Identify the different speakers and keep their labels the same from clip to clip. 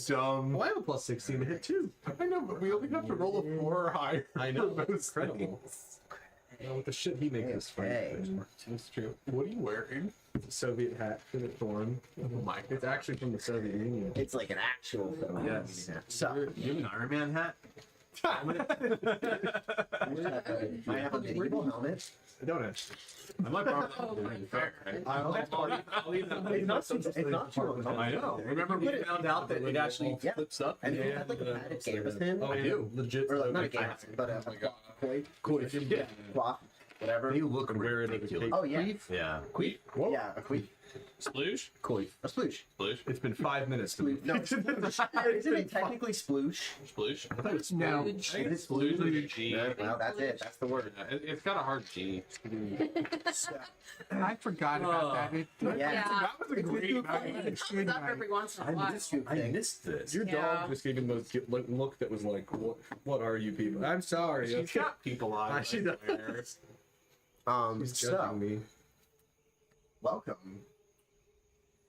Speaker 1: dumb.
Speaker 2: Well, I have a plus 16 to hit too.
Speaker 1: I know, but we only have to roll a 4 or higher.
Speaker 2: I know,
Speaker 1: for those
Speaker 2: incredible.
Speaker 1: things.
Speaker 2: With the shit he makes us
Speaker 3: Okay.
Speaker 2: fight.
Speaker 1: That's true. What are you wearing?
Speaker 2: It's a Soviet hat, Philip Thorne.
Speaker 1: Oh my god.
Speaker 2: It's actually from the Soviet Union.
Speaker 3: It's like an actual film.
Speaker 2: Yes.
Speaker 3: So,
Speaker 4: You have an Iron Man hat?
Speaker 3: I have a medieval helmet.
Speaker 2: I don't actually.
Speaker 1: I might
Speaker 5: Oh
Speaker 1: probably
Speaker 5: my
Speaker 1: fair.
Speaker 2: I'll leave that.
Speaker 3: It's not too long.
Speaker 1: I know.
Speaker 4: Remember we found out that it actually
Speaker 3: Yeah.
Speaker 4: flips up?
Speaker 3: And you had like a padded gambeson.
Speaker 2: Oh, I do. Legit.
Speaker 3: Or like, not a
Speaker 2: Soviet hat.
Speaker 3: gambeson, but a coif.
Speaker 2: Coif. Yeah.
Speaker 3: Cloth. Whatever.
Speaker 4: You look
Speaker 2: Could wear it as a
Speaker 4: ridiculous.
Speaker 2: cape.
Speaker 3: Oh, yeah.
Speaker 4: Yeah.
Speaker 2: Queef. Whoa.
Speaker 3: Yeah, a queef.
Speaker 1: Sploosh?
Speaker 2: Coif.
Speaker 3: A sploosh.
Speaker 1: Sploosh?
Speaker 2: It's been 5 minutes to move.
Speaker 3: No, it's sploosh. Isn't it technically sploosh?
Speaker 1: Sploosh?
Speaker 2: I thought it was
Speaker 5: No.
Speaker 1: I think it's sploosh with a G.
Speaker 3: Well, that's it. That's the word.
Speaker 1: It's got a hard G.
Speaker 5: I forgot about that. It,
Speaker 3: Yeah.
Speaker 1: That was a great night.
Speaker 5: it's good
Speaker 6: Up
Speaker 5: night.
Speaker 6: every once in a
Speaker 3: I
Speaker 6: while.
Speaker 3: missed you.
Speaker 4: I missed this.
Speaker 2: Your
Speaker 6: Yeah.
Speaker 2: dog just gave him those look that was like, what are you people? I'm sorry.
Speaker 1: She's got people on.
Speaker 2: She does. He's
Speaker 3: So,
Speaker 2: judging me.
Speaker 3: welcome,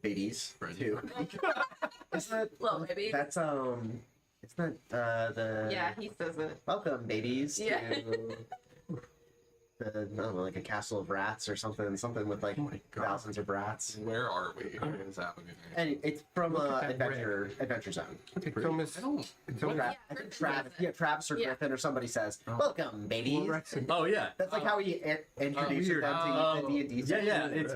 Speaker 3: babies,
Speaker 1: Friend.
Speaker 3: to. Isn't that,
Speaker 6: Little baby.
Speaker 3: that's, it's not, the.
Speaker 6: Yeah, he says it.
Speaker 3: Welcome, babies,
Speaker 6: Yeah.
Speaker 3: to the, I don't know, like a castle of rats or something with like
Speaker 1: Oh my God.
Speaker 3: thousands of rats.
Speaker 1: Where are we? What is happening?
Speaker 3: And it's from
Speaker 5: Look at that
Speaker 3: Adventure Zone.
Speaker 5: It's almost.
Speaker 1: I don't.
Speaker 5: It's almost.
Speaker 3: I think Travis or
Speaker 6: Yeah.
Speaker 3: Griffin or somebody says, "Welcome, babies."
Speaker 5: Well, that's a-
Speaker 4: Oh yeah.
Speaker 3: That's like how he introduces
Speaker 2: weird.
Speaker 3: them to the D&D.
Speaker 4: Yeah, yeah. It's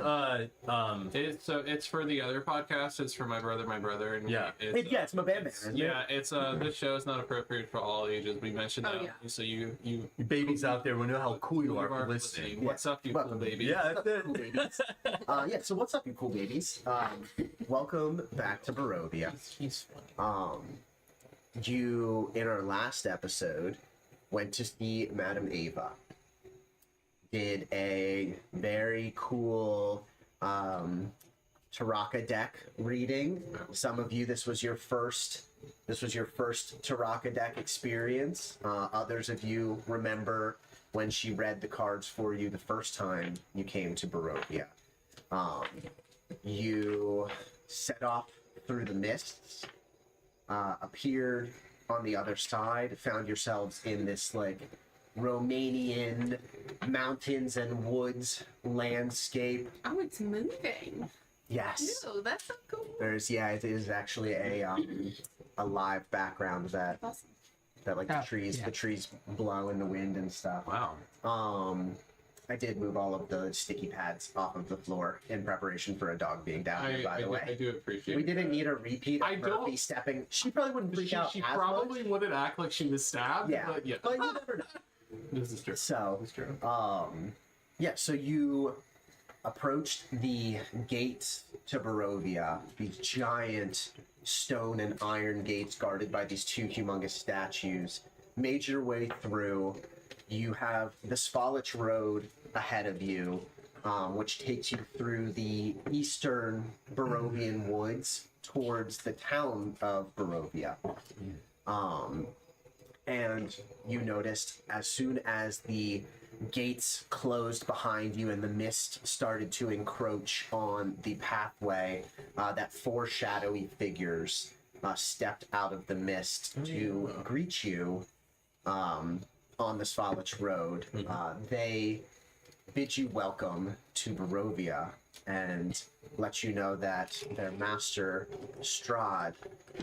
Speaker 1: It's for the other podcast. It's for my brother, and
Speaker 4: Yeah.
Speaker 3: It's my band, isn't it?
Speaker 1: Yeah, it's this show is not appropriate for all ages. We mentioned
Speaker 6: Oh,
Speaker 1: that,
Speaker 6: yeah.
Speaker 1: so you
Speaker 4: you babies out there will know how cool you are for listening.
Speaker 1: What's up, you
Speaker 3: Welcome.
Speaker 1: cool baby?
Speaker 4: Yeah, that's it.
Speaker 3: Cool babies. Yeah. So what's up, you cool babies? Welcome back to Barovia.
Speaker 1: He's funny.
Speaker 3: You in our last episode went to see Madame Ava. Did a very cool Taraka deck reading. Some of you, this was your first Taraka deck experience. Others of you remember when she read the cards for you the first time you came to Barovia. You set off through the mists, appeared on the other side, found yourselves in this like Romanian mountains and woods landscape.
Speaker 6: Oh, it's moving.
Speaker 3: Yes.
Speaker 6: Ew, that's so cool.
Speaker 3: It is actually a live background that
Speaker 6: Awesome.
Speaker 3: like
Speaker 5: Oh,
Speaker 3: the
Speaker 5: yeah.
Speaker 3: trees blow in the wind and stuff.
Speaker 4: Wow.
Speaker 3: I did move all of the sticky pads off of the floor in preparation for a dog being down here, by the
Speaker 1: I
Speaker 3: way.
Speaker 1: do appreciate
Speaker 3: We
Speaker 1: it.
Speaker 3: didn't need a repeat of
Speaker 1: I don't-
Speaker 3: Murphy stepping. She probably wouldn't freak out
Speaker 1: She
Speaker 3: as
Speaker 1: probably
Speaker 3: much.
Speaker 1: wouldn't act like she was stabbed.
Speaker 3: Yeah.
Speaker 1: But yeah.
Speaker 3: But you never know.
Speaker 1: This is true.
Speaker 3: So,
Speaker 1: It's true.
Speaker 3: yeah, so you approached the gates to Barovia, these giant stone and iron gates guarded by these two humongous statues. Made your way through. You have the Svalich Road ahead of you, which takes you through the eastern Barovian woods towards the town of Barovia. And you noticed as soon as the gates closed behind you and the mist started to encroach on the pathway, that four shadowy figures stepped out of the mist to greet you on the Svalich Road. They bid you welcome to Barovia and let you know that their master, Strahd,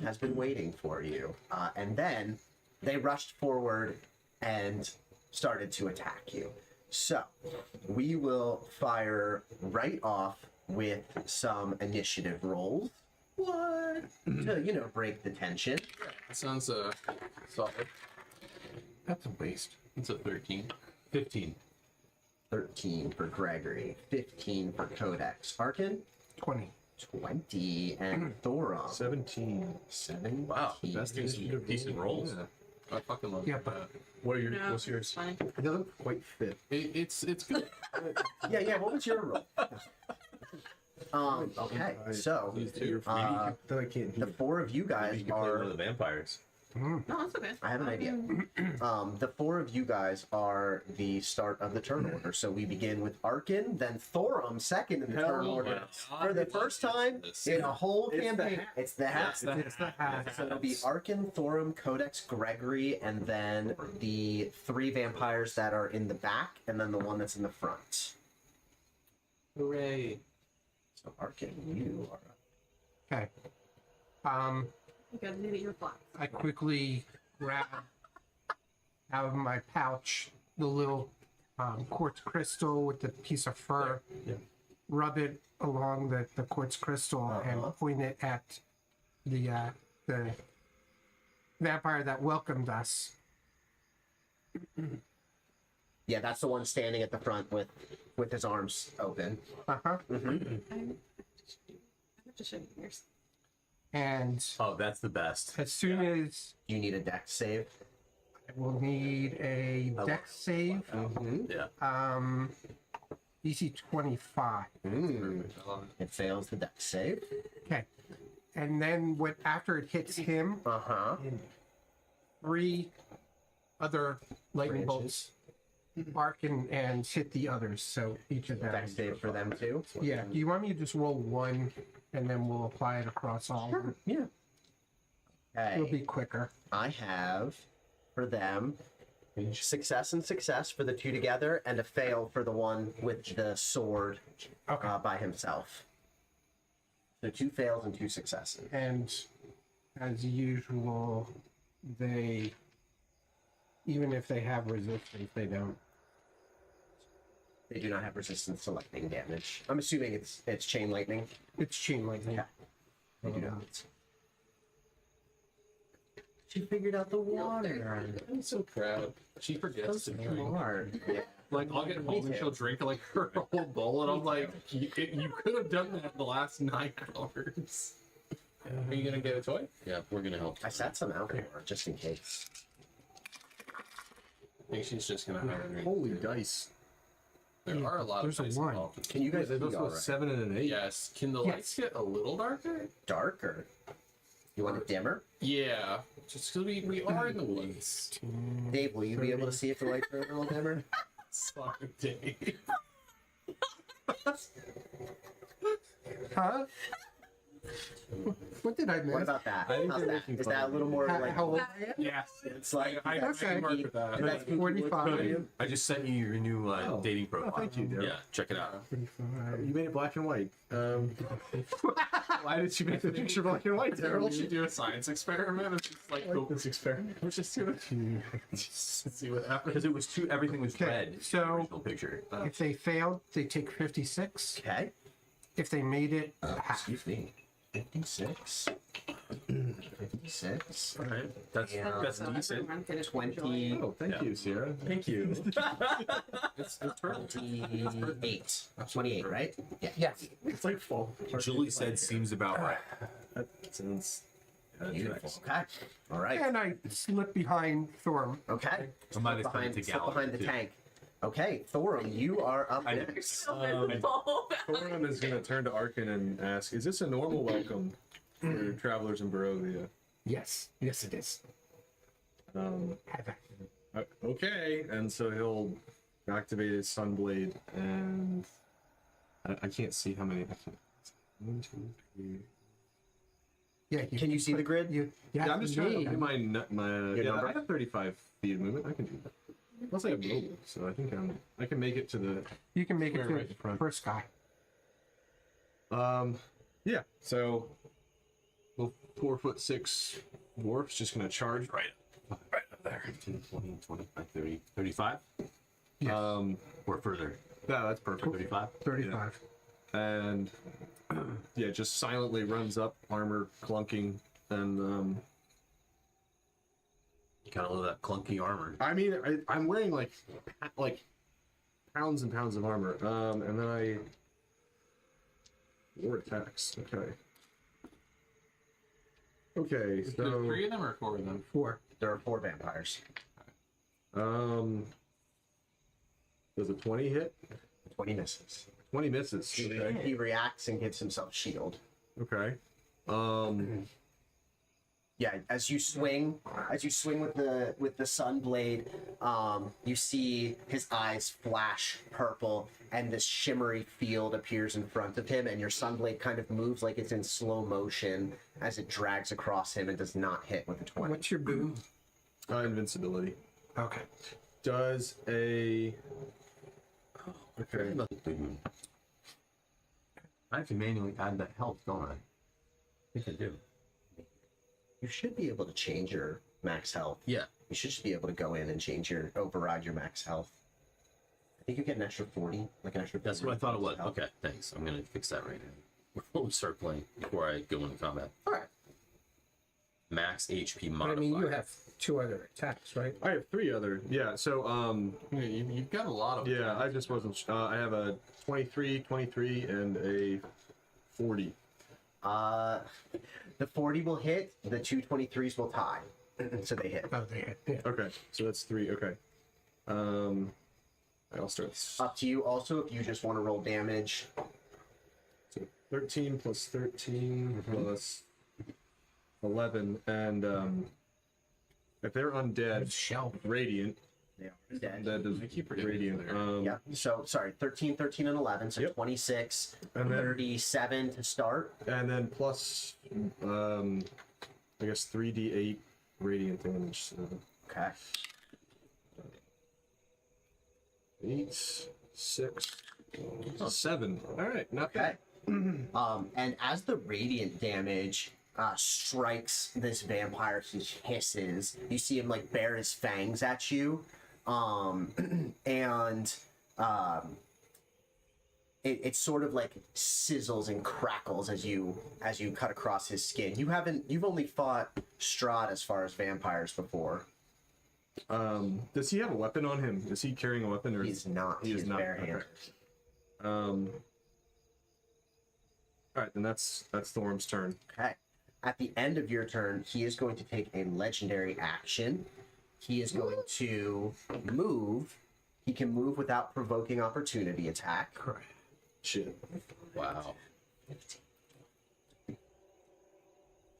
Speaker 3: has been waiting for you. And then they rushed forward and started to attack you. So, we will fire right off with some initiative rolls. What? To, break the tension.
Speaker 1: That sounds solid.
Speaker 2: That's a waste.
Speaker 1: It's a 13.
Speaker 4: 15.
Speaker 3: 13 for Gregory, 15 for Codex. Arkin,
Speaker 5: 20.
Speaker 3: 20, and Thoron,
Speaker 2: 17.
Speaker 3: 17.
Speaker 4: Wow, best decent rolls.
Speaker 1: Yeah. I fucking love
Speaker 5: Yeah,
Speaker 1: that.
Speaker 2: What are your?
Speaker 6: No,
Speaker 2: What's yours?
Speaker 6: it's funny.
Speaker 2: It doesn't quite fit.
Speaker 1: It's good.
Speaker 3: Yeah, what was your roll? Okay, so
Speaker 1: These two.
Speaker 3: uh,
Speaker 2: Then I can't
Speaker 3: the
Speaker 2: hear.
Speaker 3: four of you
Speaker 4: Maybe
Speaker 3: guys
Speaker 4: you can play one
Speaker 3: are
Speaker 4: of the vampires.
Speaker 6: No, that's okay.
Speaker 3: I have an idea. The four of you guys are the start of the turn order. So we begin with Arkin, then Thorum second in the
Speaker 2: Hell
Speaker 3: turn order.
Speaker 1: yeah.
Speaker 3: For the first time in a whole campaign, it's the hat.
Speaker 1: It's the hat.
Speaker 3: So it'll be Arkin, Thorum, Codex, Gregory, and then the three vampires that are in the back, and then the one that's in the front.
Speaker 1: Hooray.
Speaker 3: So Arkin, you are up.
Speaker 5: Okay.
Speaker 6: You gotta do your flats.
Speaker 5: I quickly grab out of my pouch the little quartz crystal with the piece of fur, rub it along the quartz crystal, and point it at the vampire that welcomed us.
Speaker 3: Yeah, that's the one standing at the front with his arms open.
Speaker 5: Uh-huh.
Speaker 6: I have to show you yours.
Speaker 5: And
Speaker 4: Oh, that's the best.
Speaker 5: as soon as
Speaker 3: You need a dex save.
Speaker 5: I will need a dex save,
Speaker 4: Yeah.
Speaker 5: DC 25.
Speaker 3: It fails the dex save.
Speaker 5: Okay. And then after it hits him,
Speaker 3: Uh-huh.
Speaker 5: 3 other lightning
Speaker 3: Branches.
Speaker 5: bolts arc and hit the others. So each of them.
Speaker 3: Dex save for them too.
Speaker 5: Yeah. Do you want me to just roll 1 and then we'll apply it across all? Of them?
Speaker 3: Yeah.
Speaker 5: It'll
Speaker 3: Okay.
Speaker 5: be quicker.
Speaker 3: I have for them success and success for the two together, and a fail for the one with the sword
Speaker 5: Okay.
Speaker 3: by himself. So 2 fails and 2 successes.
Speaker 5: And as usual, they, even if they have resistance, they don't.
Speaker 3: They do not have resistance to lightning damage. I'm assuming it's chain lightning.
Speaker 5: It's chain lightning.
Speaker 3: Yeah. They do not. She figured out the water.
Speaker 1: I'm so proud. She forgets to drink.
Speaker 3: Smart. Yeah.
Speaker 1: Like, I'll get home and she'll drink like her whole bowl, and I'm like, you could have done that in the last 9 hours. Are you gonna get a toy?
Speaker 4: Yeah, we're gonna help.
Speaker 3: I set some out for her just in case.
Speaker 1: I think she's just gonna have a drink.
Speaker 2: Holy dice.
Speaker 1: There are a lot
Speaker 5: There's a
Speaker 1: of dice
Speaker 5: one.
Speaker 1: involved.
Speaker 3: Can you guys
Speaker 2: There's
Speaker 3: see
Speaker 2: also
Speaker 3: all
Speaker 2: a
Speaker 3: right?
Speaker 2: 7 and an 8.
Speaker 1: Yes. Can the
Speaker 5: Yes.
Speaker 1: lights get a little darker?
Speaker 3: Darker. You want it dimmer?
Speaker 1: Yeah. Just because we are in the woods.
Speaker 3: Dave, will you be able to see if the lights are a little dimmer?
Speaker 1: Sorry, Dave.
Speaker 5: Huh? What did I miss?
Speaker 3: What about that?
Speaker 2: I think
Speaker 3: How's
Speaker 2: they're
Speaker 3: that?
Speaker 2: making
Speaker 3: Is
Speaker 2: fun
Speaker 3: that a
Speaker 2: of
Speaker 3: little
Speaker 2: you.
Speaker 3: more
Speaker 5: How,
Speaker 3: like
Speaker 5: how old are you?
Speaker 1: Yes.
Speaker 3: it's like
Speaker 1: I
Speaker 5: Okay.
Speaker 1: can work with that.
Speaker 3: Is that
Speaker 5: 45.
Speaker 4: I just sent you your new
Speaker 2: Oh.
Speaker 4: dating profile.
Speaker 2: Thank you, Daryl.
Speaker 4: Yeah, check it out.
Speaker 2: You made it black and white. Why did she make the picture black and white,
Speaker 1: Daryl
Speaker 2: Daryl?
Speaker 1: should do a science experiment. It's just like,
Speaker 2: I like this experiment.
Speaker 1: let's just do it. Just see what happens.
Speaker 4: Because it was too. Everything was
Speaker 5: Okay,
Speaker 4: red.
Speaker 5: so-
Speaker 4: the original picture.
Speaker 5: If they failed, they take 56.
Speaker 3: Okay.
Speaker 5: If they made it, half.
Speaker 3: Excuse me. 56. 56.
Speaker 4: All right, that's
Speaker 3: Yeah.
Speaker 4: that's
Speaker 6: So
Speaker 4: decent.
Speaker 6: everyone can
Speaker 3: 20.
Speaker 2: Oh, thank you, Sierra.
Speaker 4: Thank you.
Speaker 1: It's perfect.
Speaker 3: 28. 28, right? Yeah.
Speaker 5: Yes.
Speaker 2: It's like fall.
Speaker 4: Julie said seems about right.
Speaker 2: That sounds.
Speaker 3: Beautiful. Okay. All right.
Speaker 5: And I slip behind Thorm.
Speaker 3: Okay.
Speaker 4: I might have
Speaker 3: Slip
Speaker 4: sent it to
Speaker 3: slip
Speaker 4: Gallagher,
Speaker 3: behind the
Speaker 4: too.
Speaker 3: tank. Okay, Thorum, you are up
Speaker 4: I know.
Speaker 3: next.
Speaker 2: Thorum is going to turn to Arkin and ask, is this a normal welcome for travelers in Barovia?
Speaker 5: Yes. Yes, it is. Have it.
Speaker 2: Okay, and so he'll activate his Sunblade, and I can't see how many. 1, 2, 3.
Speaker 5: Yeah.
Speaker 3: Can you see the grid?
Speaker 2: Yeah, I'm just trying to
Speaker 5: me.
Speaker 2: do my yeah,
Speaker 3: number?
Speaker 2: I have 35 feet of movement. I can do that. Plus I have mobile, so I think I can make it to the
Speaker 5: You can make it
Speaker 2: Square
Speaker 5: to
Speaker 2: right in
Speaker 5: the
Speaker 2: front.
Speaker 5: first guy.
Speaker 2: yeah. So little 4'6" dwarf's just gonna charge right
Speaker 4: Right up there. 15, 20, 25, 30, 35?
Speaker 5: Yes.
Speaker 4: Or further.
Speaker 2: Yeah, that's perfect.
Speaker 4: 35?
Speaker 5: 35.
Speaker 2: And yeah, just silently runs up, armor clunking, and
Speaker 4: Kind of love that clunky armor.
Speaker 2: I mean, I'm wearing like pounds and pounds of armor. And then I 4 attacks. Okay. Okay,
Speaker 1: Is it
Speaker 2: so
Speaker 1: 3 of them or 4 of them?
Speaker 5: 4.
Speaker 3: There are 4 vampires.
Speaker 2: does a 20 hit?
Speaker 3: 20 misses.
Speaker 2: 20 misses.
Speaker 3: He reacts and gives himself shield.
Speaker 2: Okay.
Speaker 3: Yeah, as you swing with the sun blade, you see his eyes flash purple, and this shimmery field appears in front of him, and your sun blade kind of moves like it's in slow motion as it drags across him and does not hit with a 20.
Speaker 5: What's your boon?
Speaker 2: Invincibility.
Speaker 5: Okay.
Speaker 2: Does a. Okay.
Speaker 4: I have to manually add that health, don't I? I think I do.
Speaker 3: You should be able to change your max health.
Speaker 1: Yeah.
Speaker 3: You should just be able to go in and override your max health. I think you get an extra 40, like an extra.
Speaker 4: That's
Speaker 3: 40
Speaker 4: what I thought it
Speaker 3: points
Speaker 4: was.
Speaker 3: of health.
Speaker 4: Okay, thanks. I'm gonna fix that right now before we start playing. Before I go into combat.
Speaker 3: All right.
Speaker 4: Max HP
Speaker 5: But I
Speaker 4: modifier.
Speaker 5: mean, you have 2 other attacks, right?
Speaker 2: I have 3 other. Yeah. So
Speaker 1: Yeah, you've got a lot of.
Speaker 2: yeah, I just wasn't. I have a 23, 23, and a 40.
Speaker 3: The 40 will hit. The 223s will tie, so they hit.
Speaker 5: Oh, they hit. Yeah.
Speaker 2: Okay, so that's 3. Okay. I'll start.
Speaker 3: Up to you. Also, if you just want to roll damage,
Speaker 2: So 13 plus 13 plus 11, and if they're undead,
Speaker 5: Shell.
Speaker 2: radiant.
Speaker 3: they are dead.
Speaker 2: That is
Speaker 1: They keep predicting
Speaker 2: radiant.
Speaker 1: there.
Speaker 3: Yeah. So sorry, 13, 13, and 11. So
Speaker 2: Yep.
Speaker 3: 26,
Speaker 2: And then-
Speaker 3: 37 to start.
Speaker 2: And then plus, I guess 3d8 radiant damage. So
Speaker 3: Okay.
Speaker 2: 8, 6, 7. All right, not
Speaker 3: Okay.
Speaker 2: bad.
Speaker 3: And as the radiant damage strikes this vampire, he hisses. You see him like bare his fangs at you, and it sort of like sizzles and crackles as you cut across his skin. You've only fought Strahd as far as vampires before.
Speaker 2: Does he have a weapon on him? Is he carrying a weapon, or
Speaker 3: He's not.
Speaker 2: He is
Speaker 3: He's
Speaker 2: not.
Speaker 3: barehanded.
Speaker 2: Okay. All right, then that's Thorm's turn.
Speaker 3: Okay. At the end of your turn, he is going to take a legendary action. He is going to move. He can move without provoking opportunity attack.
Speaker 5: Correct.
Speaker 2: Shit.
Speaker 4: Wow.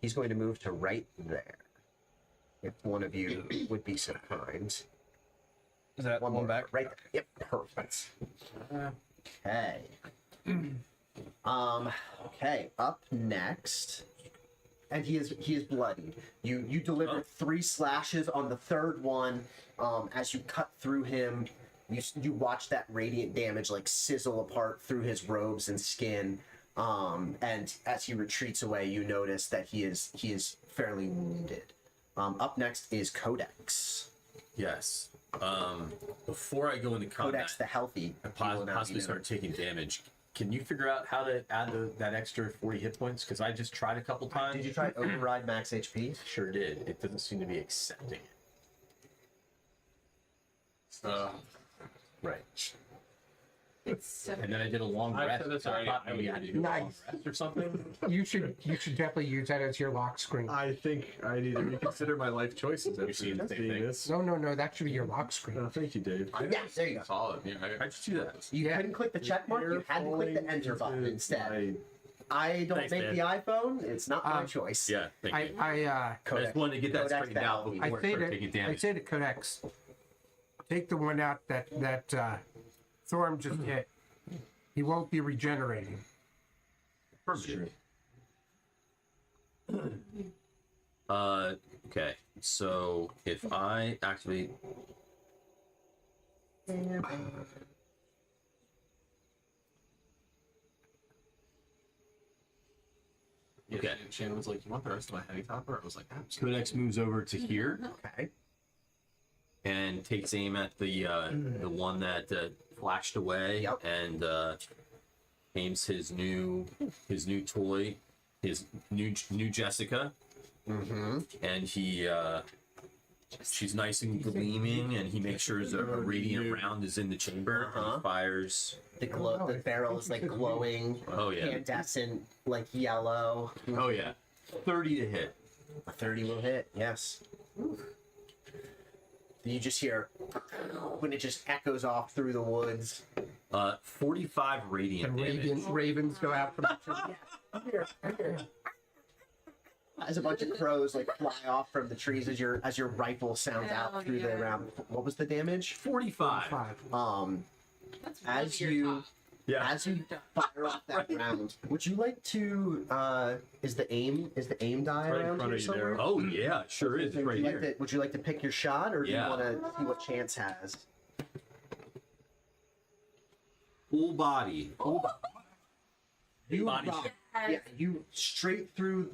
Speaker 3: He's going to move to right there. If one of you would be so kind.
Speaker 2: Is that
Speaker 3: One more right there. Yep, perfect. Okay. Okay, up next. And he is bloodied. You deliver 3 slashes on the third one. As you cut through him, you watch that radiant damage like sizzle apart through his robes and skin. And as he retreats away, you notice that he is fairly wounded. Up next is Codex.
Speaker 4: Yes. Before I go into combat,
Speaker 3: Codex the Healthy.
Speaker 4: and
Speaker 3: he will now
Speaker 4: possibly
Speaker 3: be
Speaker 4: start taking damage. Can you figure out how to add that extra 40 hit points? Because I just tried a couple times.
Speaker 3: Did you try override max HP?
Speaker 4: Sure did. It doesn't seem to be accepting it. Right.
Speaker 6: It's 7.
Speaker 4: And then I did a long
Speaker 1: I
Speaker 4: rest.
Speaker 1: said this
Speaker 4: so I
Speaker 1: already.
Speaker 4: thought maybe I had to do a long
Speaker 5: Nice.
Speaker 4: rest or something.
Speaker 5: You should definitely use that as your lock screen.
Speaker 2: I think I need to reconsider my life choices after
Speaker 4: seeing the same
Speaker 2: seeing
Speaker 4: thing.
Speaker 2: this.
Speaker 5: No, that should be your lock screen.
Speaker 2: Thank you, Dave.
Speaker 3: Yeah, there you go.
Speaker 1: Solid. Yeah.
Speaker 4: How'd you do that?
Speaker 3: You
Speaker 5: Yeah.
Speaker 3: couldn't click the check mark, you had to click the enter button instead. I don't
Speaker 4: Thanks,
Speaker 3: make
Speaker 4: man.
Speaker 3: the iPhone, it's not my choice.
Speaker 4: Yeah, thank you.
Speaker 5: I
Speaker 4: I just wanted to get that
Speaker 3: Codex
Speaker 4: straightened out
Speaker 3: Valley.
Speaker 4: before I
Speaker 5: say
Speaker 4: start taking
Speaker 5: to
Speaker 4: damage.
Speaker 5: Codex, take the one out that Thorm just hit. He won't be regenerating.
Speaker 4: Perfect. Okay. So if I activate,
Speaker 1: Yeah,
Speaker 4: Okay.
Speaker 1: Shannon was like, "You want the rest of my heavy topper?" I was like, "Absolutely."
Speaker 4: Codex moves over to here
Speaker 3: Okay.
Speaker 4: and takes aim at the one that flashed away,
Speaker 3: Yep.
Speaker 4: and aims his new toy, his new Jessica,
Speaker 3: Mm-hmm.
Speaker 4: and he she's nice and gleaming, and he makes sure a radiant round is in the chamber. And
Speaker 3: Uh-huh.
Speaker 4: he fires.
Speaker 3: The barrel is like glowing,
Speaker 4: Oh yeah.
Speaker 3: incandescent, like yellow.
Speaker 4: Oh yeah. 30 to hit.
Speaker 3: A 30 will hit, yes. You just hear when it just echoes off through the woods.
Speaker 4: 45 radiant
Speaker 5: And
Speaker 4: damage.
Speaker 5: ravens go out from the tree.
Speaker 3: as a bunch of crows like fly off from the trees as your rifle sounds
Speaker 6: Hell
Speaker 3: out through the
Speaker 6: yeah.
Speaker 3: round. What was the damage?
Speaker 4: 45.
Speaker 5: 5.
Speaker 6: That's
Speaker 3: As
Speaker 6: really
Speaker 3: you
Speaker 6: your top.
Speaker 2: Yeah.
Speaker 3: as you fire off that round, would you like to? Is the aim die
Speaker 2: Right in
Speaker 3: around
Speaker 2: front
Speaker 3: here
Speaker 2: of you
Speaker 3: somewhere?
Speaker 2: there.
Speaker 4: Oh yeah, it sure is. It's
Speaker 3: Would
Speaker 4: right
Speaker 3: you like
Speaker 4: here.
Speaker 3: to, would you like to pick your shot, or do
Speaker 4: Yeah.
Speaker 3: you want to see what Chance has?
Speaker 4: Full body.
Speaker 3: You
Speaker 4: Body
Speaker 3: rock-
Speaker 4: shot.
Speaker 3: yeah, you straight through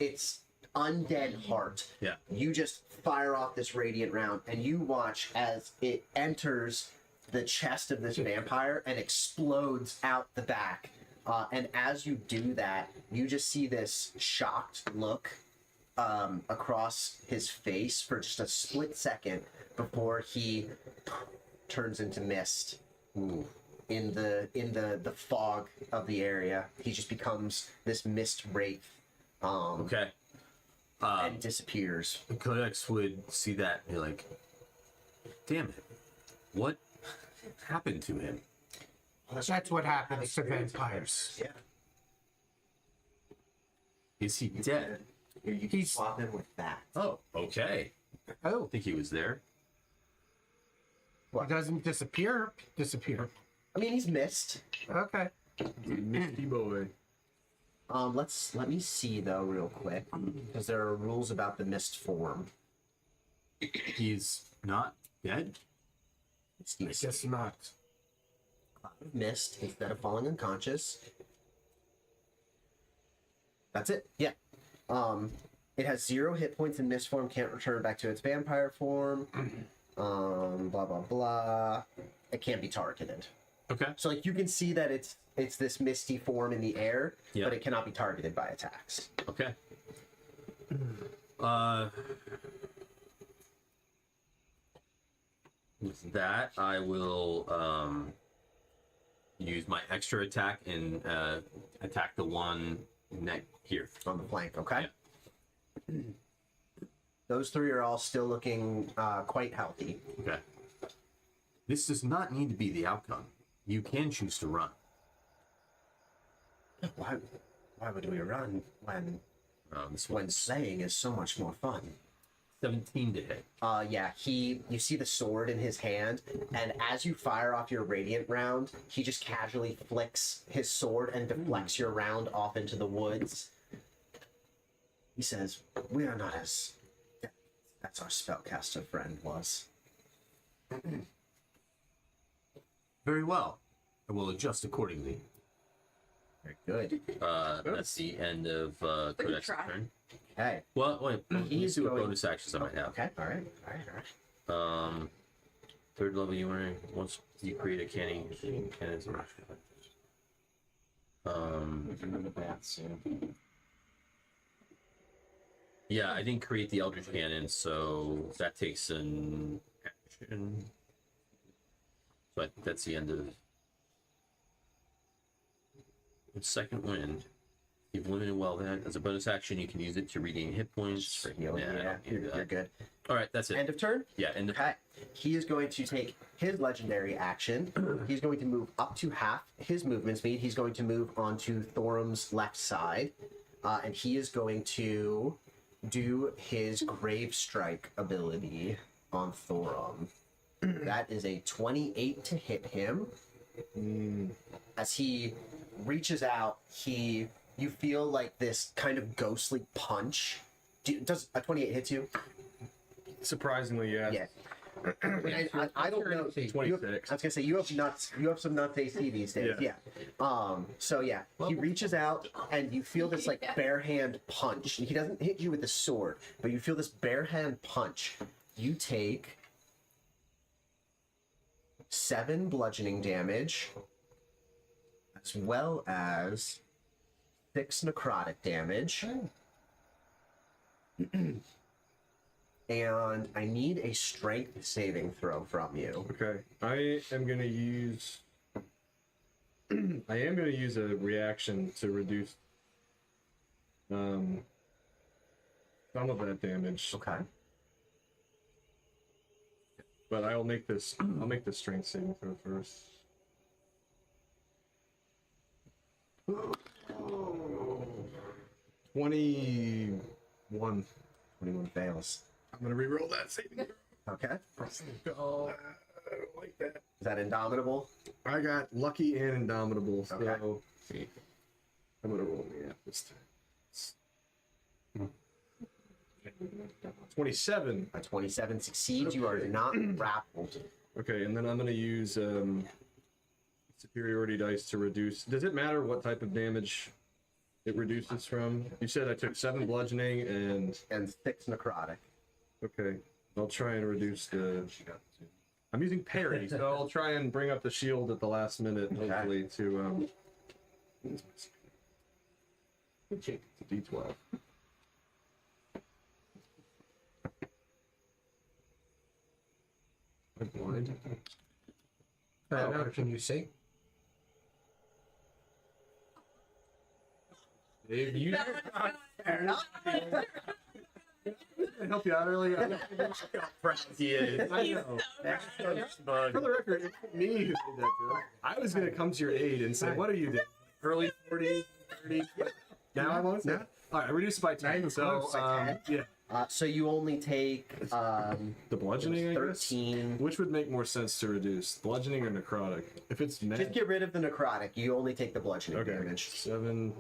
Speaker 3: its undead heart.
Speaker 4: Yeah.
Speaker 3: You just fire off this radiant round, and you watch as it enters the chest of this vampire and explodes out the back. And as you do that, you just see this shocked look across his face for just a split second before he turns into mist. Ooh. In the fog of the area, he just becomes this mist wraith,
Speaker 4: Okay.
Speaker 3: and disappears.
Speaker 4: Codex would see that and be like, "Damn it, what happened to him?"
Speaker 5: That's what happens to vampires.
Speaker 3: Yeah,
Speaker 4: Is he dead?
Speaker 3: here you can
Speaker 5: He's-
Speaker 3: swap him with that.
Speaker 4: Oh, okay.
Speaker 5: Oh,
Speaker 4: I think he was there.
Speaker 5: he doesn't disappear.
Speaker 3: I mean, he's mist.
Speaker 5: Okay.
Speaker 2: Misty boy.
Speaker 3: Let me see though, real quick, because there are rules about the mist form.
Speaker 4: He's not dead.
Speaker 3: It's
Speaker 5: I guess not.
Speaker 3: cloud of mist instead of falling unconscious. That's it. Yeah. It has 0 hit points in mist form. Can't return back to its vampire form. Blah blah blah. It can't be targeted.
Speaker 4: Okay.
Speaker 3: So like you can see that it's this misty form in the air,
Speaker 4: Yeah.
Speaker 3: but it cannot be targeted by attacks.
Speaker 4: Okay. With that, I will use my extra attack and attack the one neck here.
Speaker 3: On the flank, okay? Those 3 are all still looking quite healthy.
Speaker 4: Okay. This does not need to be the outcome. You can choose to run.
Speaker 3: Why would we run when
Speaker 4: This one,
Speaker 3: slaying is so much more fun?
Speaker 4: 17 to hit.
Speaker 3: Yeah, you see the sword in his hand, and as you fire off your radiant round, he just casually flicks his sword and deflects your round off into the woods. He says, "We are not as as our spellcaster friend was."
Speaker 4: Very well. I will adjust accordingly.
Speaker 3: Very good.
Speaker 4: That's the end of Codex's
Speaker 6: try.
Speaker 4: turn.
Speaker 3: Okay.
Speaker 4: Well, wait. Let me
Speaker 3: He's
Speaker 4: see what
Speaker 3: going-
Speaker 4: bonus actions I might have.
Speaker 3: Okay. All right. All right.
Speaker 4: Third level, you want to once you create a cannon. Cannons. Yeah, I didn't create the Eldritch Cannon, so that takes an action. So I think that's the end of the second wind. You've limited well then. As a bonus action, you can use it to regain hit points.
Speaker 3: For healing.
Speaker 4: Nah, I
Speaker 3: Yeah,
Speaker 4: don't need
Speaker 3: you're
Speaker 4: that.
Speaker 3: good.
Speaker 4: All right, that's it.
Speaker 3: End of turn.
Speaker 4: Yeah, end of
Speaker 3: Okay. He is going to take his legendary action. He's going to move up to half his movement speed. He's going to move onto Thorum's left side. And he is going to do his Grave Strike ability on Thorum. That is a 28 to hit him. As he reaches out, you feel like this kind of ghostly punch. Does a 28 hit you?
Speaker 2: Surprisingly, yeah.
Speaker 3: Yeah. I don't know.
Speaker 5: AC?
Speaker 2: 26.
Speaker 3: I was gonna say you have nuts. You have some nuts AC these days. Yeah. So yeah, he reaches out and you feel this like
Speaker 6: Yeah.
Speaker 3: bare hand punch. He doesn't hit you with the sword, but you feel this bare hand punch. You take 7 bludgeoning damage, as well as 6 necrotic damage. And I need a strength saving throw from you.
Speaker 2: Okay, I am gonna use. I am gonna use a reaction to reduce some of that damage,
Speaker 3: Okay.
Speaker 2: but I'll make this. I'll make the strength saving throw first. 21.
Speaker 3: 21 fails.
Speaker 2: I'm gonna reroll that saving.
Speaker 3: Okay.
Speaker 1: Oh,
Speaker 2: I don't like that.
Speaker 3: Is that Indomitable?
Speaker 2: I got lucky and indomitable, so
Speaker 3: Okay.
Speaker 2: I'm gonna roll the this. 27.
Speaker 3: A 27 succeeds. You are not grappled.
Speaker 2: Okay, and then I'm gonna use superiority dice to reduce. Does it matter what type of damage it reduces from? You said I took 7 bludgeoning and
Speaker 3: And 6 necrotic.
Speaker 2: okay, I'll try and reduce the. I'm using parry, so I'll try and bring up the shield at the last minute, hopefully to It's a D12. I'm blind.
Speaker 5: No, can you see?
Speaker 2: Dave, you I help you out earlier.
Speaker 4: He is.
Speaker 2: I know. For the record, it wasn't me who did that joke. I was gonna come to your aid and say, "What are you doing? Early 40s, 30s?" Now I won't. Yeah. All right, I reduced it by 10. So yeah,
Speaker 3: So you only take
Speaker 2: the bludgeoning, I guess.
Speaker 3: 13.
Speaker 2: Which would make more sense to reduce, bludgeoning or necrotic? If it's
Speaker 3: Just
Speaker 2: med,
Speaker 3: get rid of the necrotic. You only take the bludgeoning
Speaker 2: okay,
Speaker 3: damage.
Speaker 2: 7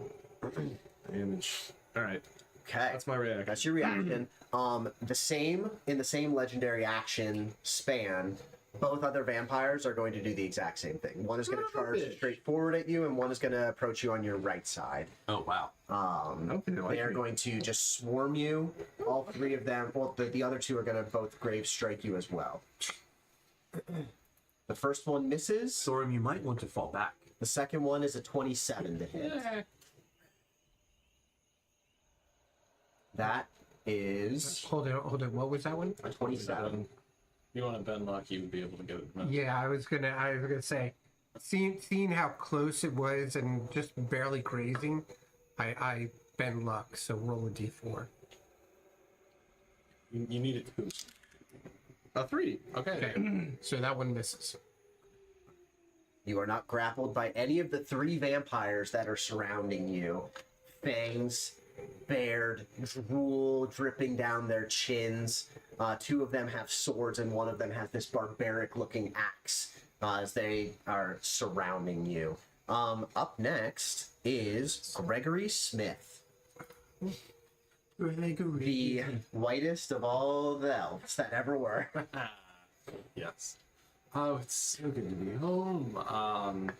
Speaker 2: damage. All right,
Speaker 3: Okay.
Speaker 2: that's my reaction.
Speaker 3: That's your reaction. The same in the same legendary action span. Both other vampires are going to do the exact same thing. One is going to charge straight forward at you, and one is going to approach you on your right side.
Speaker 4: Oh wow.
Speaker 2: Okay,
Speaker 3: They are going to just swarm you. All 3 of them. Well, the other 2 are going to both grave strike you as well. The first one misses.
Speaker 4: Thorim, you might want to fall back.
Speaker 3: The second one is a 27 to hit. That is
Speaker 5: Hold it. What was that one?
Speaker 3: a 27.
Speaker 1: you want to bend luck, you would be able to get it.
Speaker 5: Yeah, I was gonna say, seeing how close it was and just barely grazing, I bend luck. So roll a d4.
Speaker 1: You need it to.
Speaker 2: A 3.
Speaker 1: Okay.
Speaker 5: Okay, so that one misses.
Speaker 3: You are not grappled by any of the 3 vampires that are surrounding you. Fangs bared, drool dripping down their chins. 2 of them have swords, and one of them has this barbaric-looking axe as they are surrounding you. Up next is Gregory Smith, the whitest of all the elves that ever were.
Speaker 1: Yes. Oh, it's so good to be home.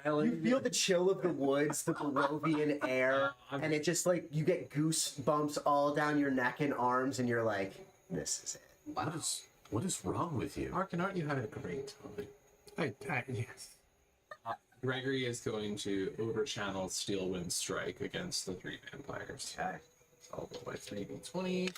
Speaker 3: You feel the chill of the woods, the Barovian air, and it just like you get goosebumps all down your neck and arms, and you're like, "This is it."
Speaker 4: What is wrong with you?
Speaker 1: Mark, aren't you having a great time?
Speaker 5: Yes.
Speaker 1: Gregory is going to overchannel Steelwind Strike against the 3 vampires.
Speaker 3: Okay.
Speaker 1: So I'll roll by 3d20.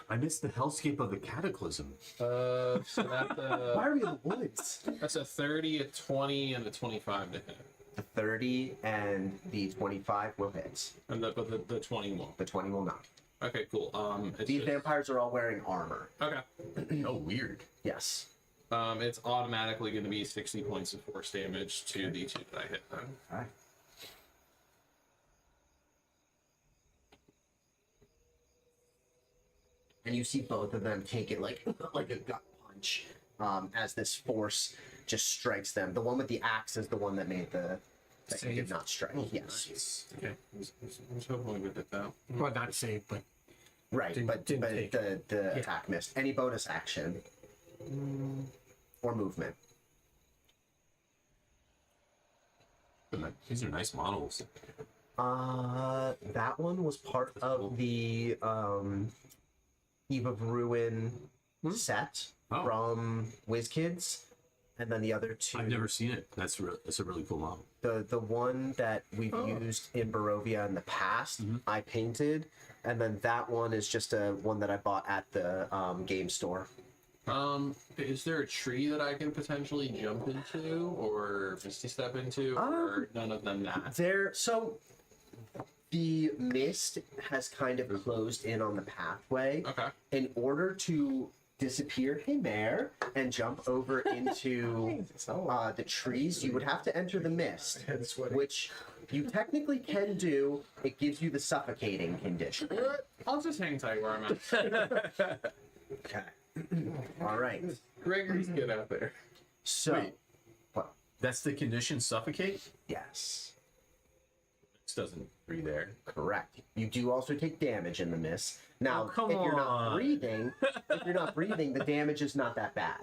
Speaker 4: I missed the hellscape of the cataclysm.
Speaker 1: So that's
Speaker 3: Why are we in the woods?
Speaker 1: that's a 30, a 20, and a 25 to hit.
Speaker 3: The 30 and the 25 will hit.
Speaker 1: And but the 20 won't.
Speaker 3: The 20 will not.
Speaker 1: Okay, cool. It's
Speaker 3: These
Speaker 1: just-
Speaker 3: vampires are all wearing armor.
Speaker 1: Okay.
Speaker 4: Oh, weird.
Speaker 3: Yes.
Speaker 1: It's automatically going to be 60 points of force damage to the 2 that I hit them.
Speaker 3: Okay. And you see both of them take it like a gut punch as this force just strikes them. The one with the axe is the one that made that you did
Speaker 5: Save.
Speaker 3: not strike. Yes.
Speaker 1: Nice. Okay. I was hoping we would hit that.
Speaker 5: Well, not save, but
Speaker 3: Right,
Speaker 5: Didn't
Speaker 3: but
Speaker 5: take
Speaker 3: the attack missed. Any bonus action or movement?
Speaker 4: These are nice models.
Speaker 3: That one was part of the Eve of Ruin set
Speaker 4: Oh.
Speaker 3: from WizKids, and then the other 2.
Speaker 4: I've never seen it. That's a really cool model.
Speaker 3: The one that we've used in Barovia in the past, I painted, and then that one is just a one that I bought at the game store.
Speaker 1: Is there a tree that I can potentially jump into or Misty Step into, or none of them that?
Speaker 3: So the mist has kind of closed in on the pathway.
Speaker 1: Okay.
Speaker 3: In order to disappear, hey Mare, and jump over into the trees, you would have to enter the mist, which you technically can do. It gives you the suffocating condition.
Speaker 1: I'll just hang tight where I'm at.
Speaker 3: Okay. All right.
Speaker 1: Gregory's get out there.
Speaker 3: So,
Speaker 4: Wait.
Speaker 3: what?
Speaker 4: That's the condition, suffocate?
Speaker 3: Yes.
Speaker 4: This doesn't breathe air.
Speaker 3: Correct. You do also take damage in the mist. Now,
Speaker 4: Oh, come
Speaker 3: if you're not
Speaker 4: on.
Speaker 3: breathing, the damage is not that bad.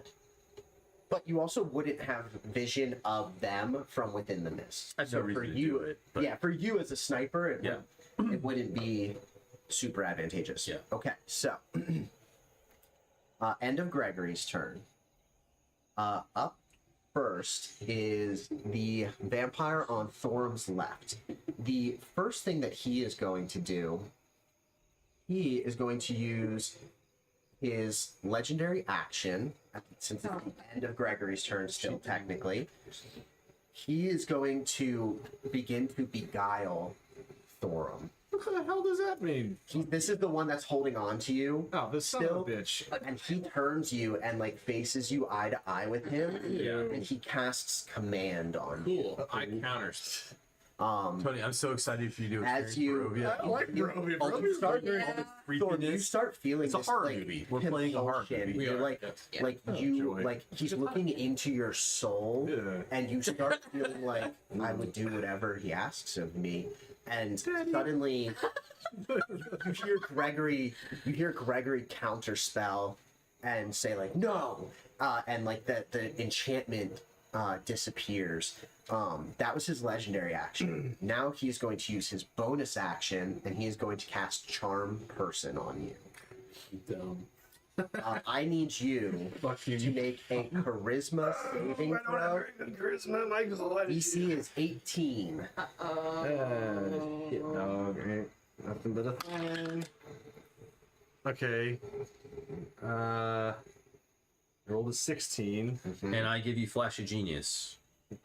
Speaker 3: But you also wouldn't have vision of them from within the mist.
Speaker 4: I have no reason to do it, but-
Speaker 3: yeah, for you as a sniper,
Speaker 4: Yeah.
Speaker 3: it wouldn't be super advantageous.
Speaker 4: Yeah.
Speaker 3: Okay, so end of Gregory's turn. Up first is the vampire on Thorum's left. The first thing that he is going to do, he is going to use his legendary action, since it's the end of Gregory's turn still technically. He is going to begin to beguile Thorum.
Speaker 2: What the hell does that mean?
Speaker 3: This is the one that's holding on to you.
Speaker 2: Oh, this son
Speaker 3: Still-
Speaker 2: of a bitch.
Speaker 3: And he turns you and like faces you eye to eye with him.
Speaker 4: Yeah.
Speaker 3: And he casts command on you.
Speaker 1: Cool. I counters.
Speaker 4: Tony, I'm so excited for you to
Speaker 3: As you, you start, Thorm, you start feeling
Speaker 4: It's a
Speaker 3: this,
Speaker 4: horror
Speaker 3: like,
Speaker 4: movie. We're playing a horror
Speaker 3: compulsion.
Speaker 4: movie.
Speaker 1: We
Speaker 3: You're
Speaker 1: are,
Speaker 3: like,
Speaker 1: yes.
Speaker 3: like
Speaker 2: Oh,
Speaker 3: you,
Speaker 2: joy.
Speaker 3: like he's looking into your soul,
Speaker 2: Yeah.
Speaker 3: and you start feeling like I would do whatever he asks of me. And suddenly, you hear Gregory counterspell and say like no, and like the enchantment disappears. That was his legendary action. Now he's going to use his bonus action, and he is going to cast Charm Person on you.
Speaker 1: Dumb.
Speaker 3: I need you
Speaker 1: Fuck you.
Speaker 3: to make a Charisma saving throw.
Speaker 2: Charisma, Michael.
Speaker 3: DC is 18.
Speaker 2: Shit, dog. Ain't nothing but a thing. Okay. I rolled a 16.
Speaker 4: And I give you Flash of Genius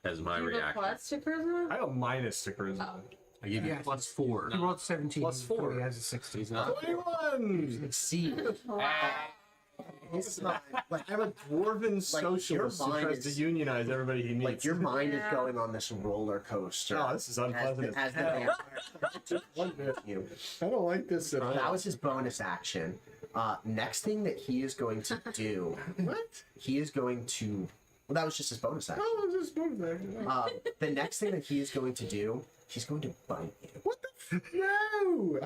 Speaker 4: as my
Speaker 6: You have a
Speaker 4: reaction.
Speaker 6: plus to charisma?
Speaker 2: I have a minus to charisma.
Speaker 4: I give you
Speaker 5: Yes.
Speaker 4: +4.
Speaker 5: He rolled 17.
Speaker 2: Plus 4.
Speaker 5: He has a 16.
Speaker 1: He's not.
Speaker 2: 21!
Speaker 3: See, his mind, like,
Speaker 2: I'm a dwarven socialist who
Speaker 3: mind
Speaker 2: tries to
Speaker 3: is-
Speaker 2: unionize everybody he meets.
Speaker 3: like your mind is going on this roller coaster.
Speaker 2: Oh, this is unpleasant
Speaker 3: as the
Speaker 2: hell.
Speaker 3: vampire you.
Speaker 2: I don't like this at all.
Speaker 3: That was his bonus action. Next thing that he is going to do,
Speaker 2: What?
Speaker 3: he is going to. Well, that was just his bonus action.
Speaker 2: Oh, this is bonus.
Speaker 3: The next thing that he is going to do, he's going to bite you.
Speaker 2: What the No!